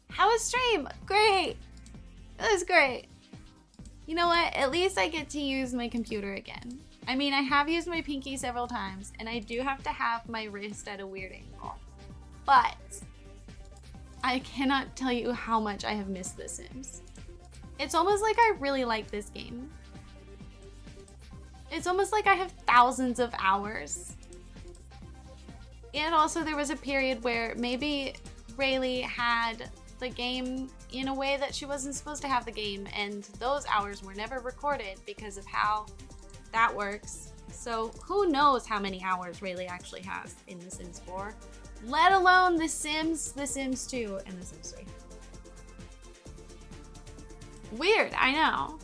How was stream? Great. That was great. You know what? At least I get to use my computer again. I mean, I have used my pinky several times, and I do have to have my wrist at a weird angle. But I cannot tell you how much I have missed The Sims. It's almost like I really like this game. It's almost like I have thousands of hours. And also there was a period where maybe Rayleigh had the game in a way that she wasn't supposed to have the game, and those hours were never recorded because of how that works. So who knows how many hours Rayleigh actually has in The Sims 4, let alone The Sims 2, and The Sims 3. Weird, I know.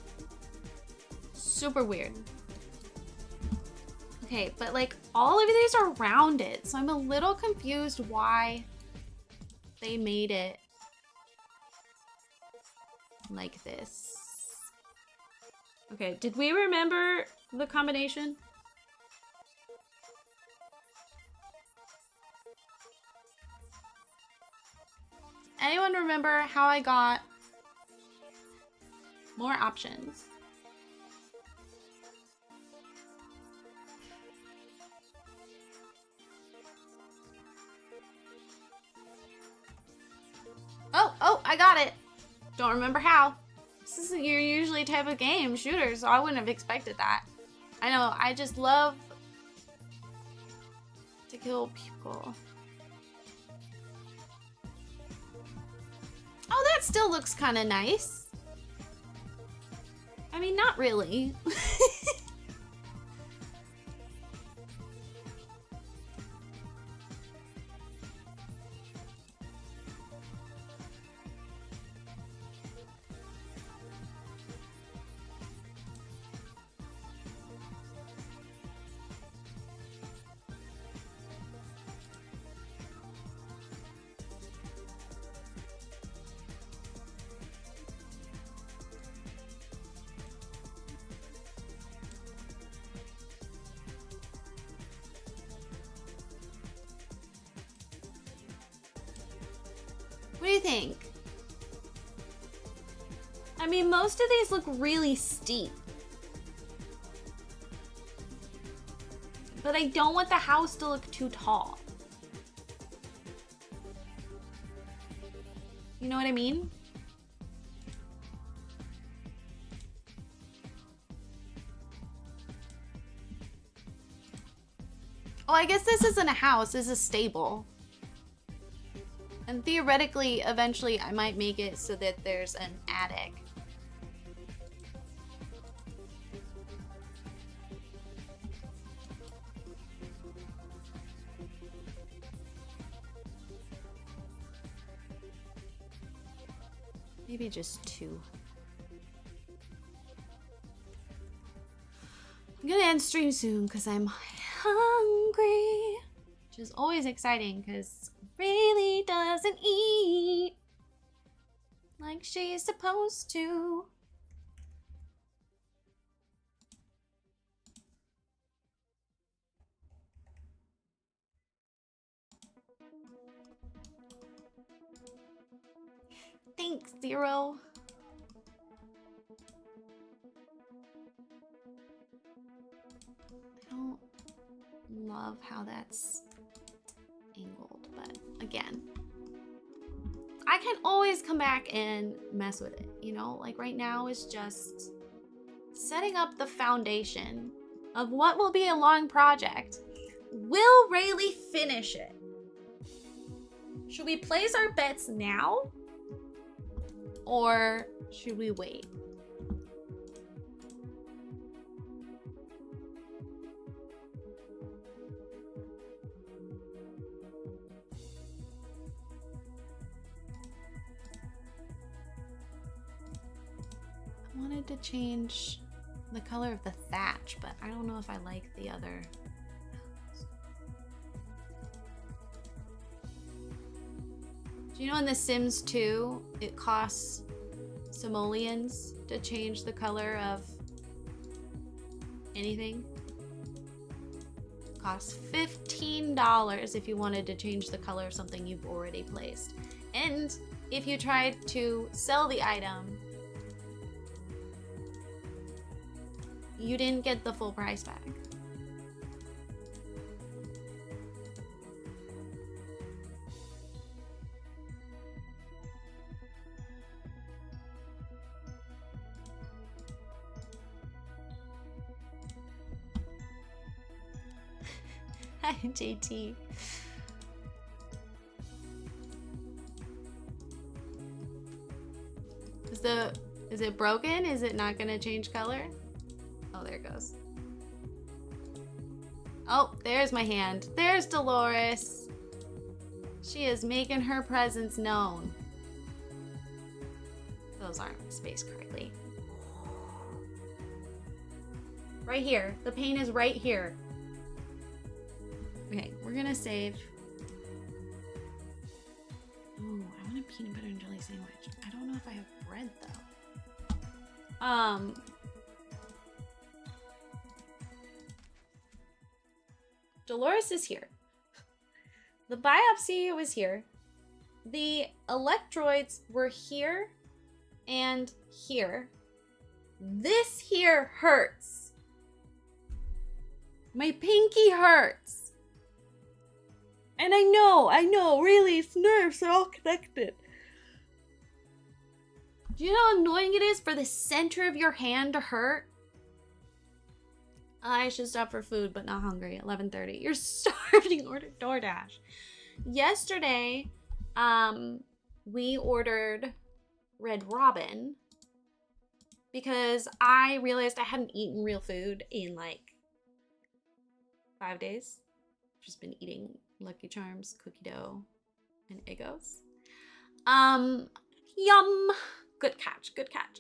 Super weird. Okay, but like all of these are rounded, so I'm a little confused why they made it like this. Okay, did we remember the combination? Anyone remember how I got more options? Oh, I got it. Don't remember how. This isn't your usually type of game, shooter, so I wouldn't have expected that. I know, I just love to kill people. Oh, that still looks kind of nice. I mean, not really. What do you think? I mean, most of these look really steep. But I don't want the house to look too tall. You know what I mean? Oh, I guess this isn't a house, this is a stable. And theoretically, eventually I might make it so that there's an attic. Maybe just 2. I'm gonna end stream soon because I'm hungry. Which is always exciting because Rayleigh doesn't eat like she's supposed to. Thanks, Zero. I don't love how that's angled, but again, I can always come back and mess with it, you know? Like right now is just setting up the foundation of what will be a long project. Will Rayleigh finish it? Should we place our bets now? Or should we wait? I wanted to change the color of the thatch, but I don't know if I like the other. Do you know in The Sims 2, it costs simoleons to change the color of anything? It costs $15 if you wanted to change the color of something you've already placed. And if you tried to sell the item, you didn't get the full price back. Hi, JT. Is it broken? Is it not gonna change color? Oh, there it goes. Oh, there's my hand. There's Dolores. She is making her presence known. Those aren't spaced correctly. Right here. The paint is right here. Okay, we're gonna save. Ooh, I want a peanut butter and jelly sandwich. I don't know if I have bread though. Dolores is here. The biopsy was here. The electrodes were here and here. This here hurts. My pinky hurts. And I know, really, it's nerves, they're all connected. Do you know how annoying it is for the center of your hand to hurt? I should stop for food, but not hungry. 11:30. You're starving. Order DoorDash. Yesterday, we ordered Red Robin because I realized I hadn't eaten real food in like 5 days. Just been eating Lucky Charms, cookie dough, and Eggos. Yum. Good catch. Good catch.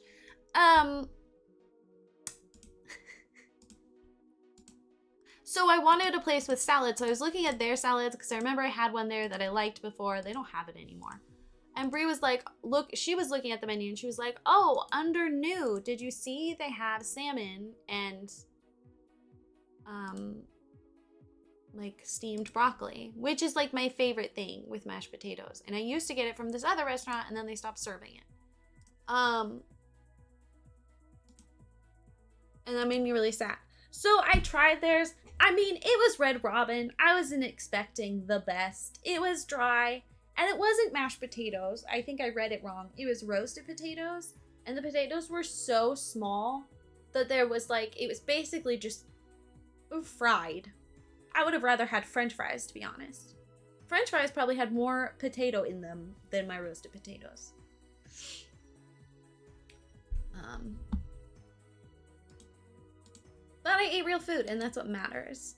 So I wanted a place with salads, so I was looking at their salads because I remember I had one there that I liked before. They don't have it anymore. And Brie was like, look, she was looking at the menu and she was like, oh, under new, did you see they have salmon and like steamed broccoli, which is like my favorite thing with mashed potatoes. And I used to get it from this other restaurant and then they stopped serving it. And that made me really sad. So I tried theirs. I mean, it was Red Robin. I wasn't expecting the best. It was dry, and it wasn't mashed potatoes. I think I read it wrong. It was roasted potatoes, and the potatoes were so small that there was like, it was basically just fried. I would have rather had French fries, to be honest. French fries probably had more potato in them than my roasted potatoes. But I ate real food, and that's what matters.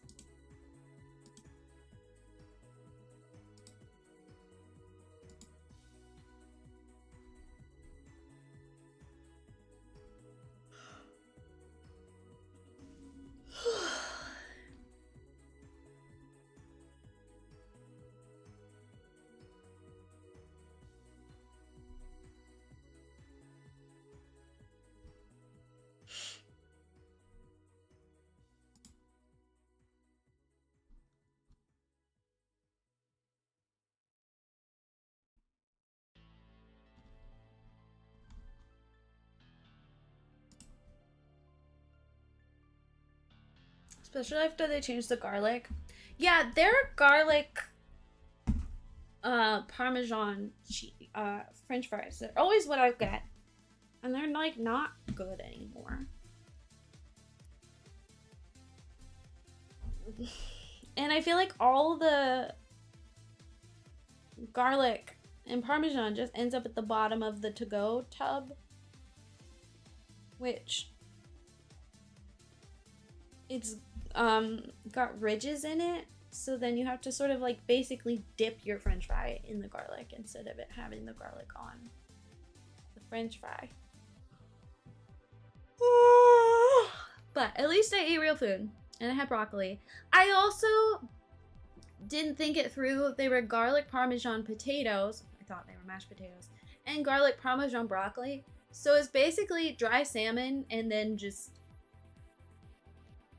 Especially after they changed the garlic. Yeah, their garlic Parmesan French fries. They're always what I get. And they're like not good anymore. And I feel like all the garlic and Parmesan just ends up at the bottom of the to-go tub. Which it's got ridges in it, so then you have to sort of like basically dip your French fry in the garlic instead of it having the garlic on the French fry. But at least I ate real food and I had broccoli. I also didn't think it through. They were garlic Parmesan potatoes. I thought they were mashed potatoes and garlic Parmesan broccoli. So it's basically dry salmon and then just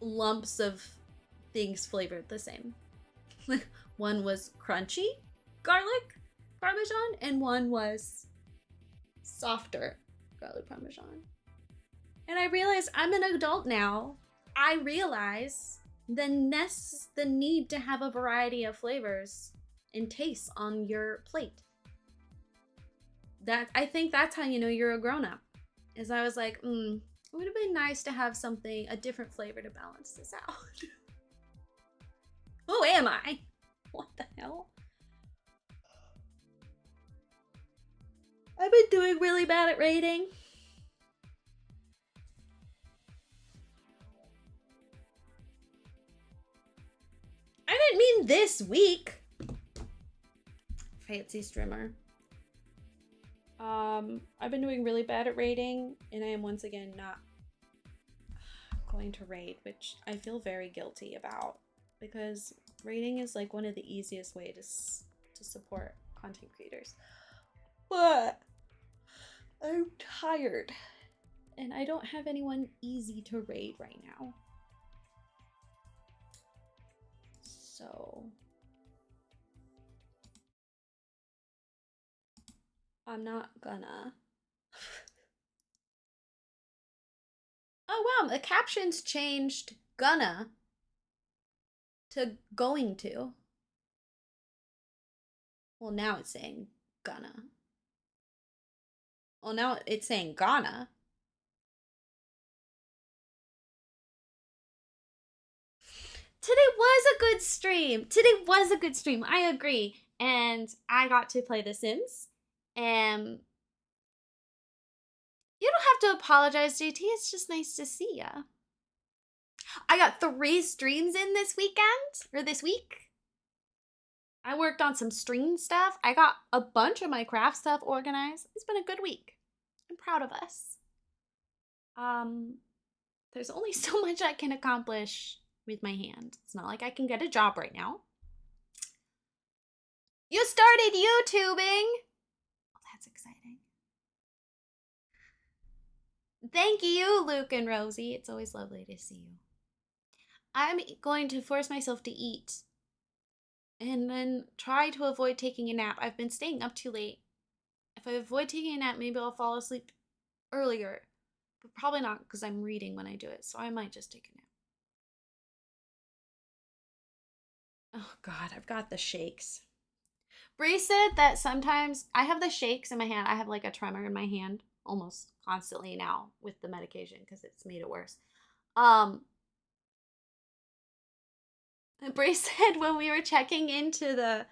lumps of things flavored the same. One was crunchy garlic Parmesan and one was softer garlic Parmesan. And I realized I'm an adult now. I realize the need to have a variety of flavors and tastes on your plate. That I think that's how you know you're a grown-up. Is I was like, it would have been nice to have something, a different flavor to balance this out. Who am I? What the hell? I've been doing really bad at rating. I didn't mean this week. Fancy streamer. I've been doing really bad at rating, and I am once again not going to rate, which I feel very guilty about, because rating is like one of the easiest ways to support content creators. But I'm tired, and I don't have anyone easy to rate right now. So I'm not gonna. Oh wow, the captions changed gonna to going to. Well, now it's saying gonna. Well, now it's saying gonna. Today was a good stream. Today was a good stream. I agree. And I got to play The Sims. And you don't have to apologize, JT. It's just nice to see ya. I got 3 streams in this weekend, or this week. I worked on some stream stuff. I got a bunch of my craft stuff organized. It's been a good week. I'm proud of us. There's only so much I can accomplish with my hand. It's not like I can get a job right now. You started YouTubing! Oh, that's exciting. Thank you, Luke and Rosie. It's always lovely to see you. I'm going to force myself to eat and then try to avoid taking a nap. I've been staying up too late. If I avoid taking a nap, maybe I'll fall asleep earlier. But probably not because I'm reading when I do it, so I might just take a nap. Oh God, I've got the shakes. Bree said that sometimes I have the shakes in my hand. I have like a tremor in my hand almost constantly now with the medication because it's made it worse. Bree said when we were checking into the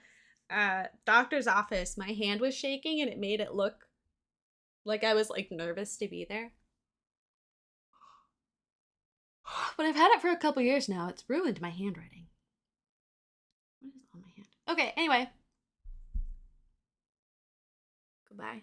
doctor's office, my hand was shaking and it made it look like I was like nervous to be there. But I've had it for a couple years now. It's ruined my handwriting. What is on my hand? Okay, anyway. Goodbye.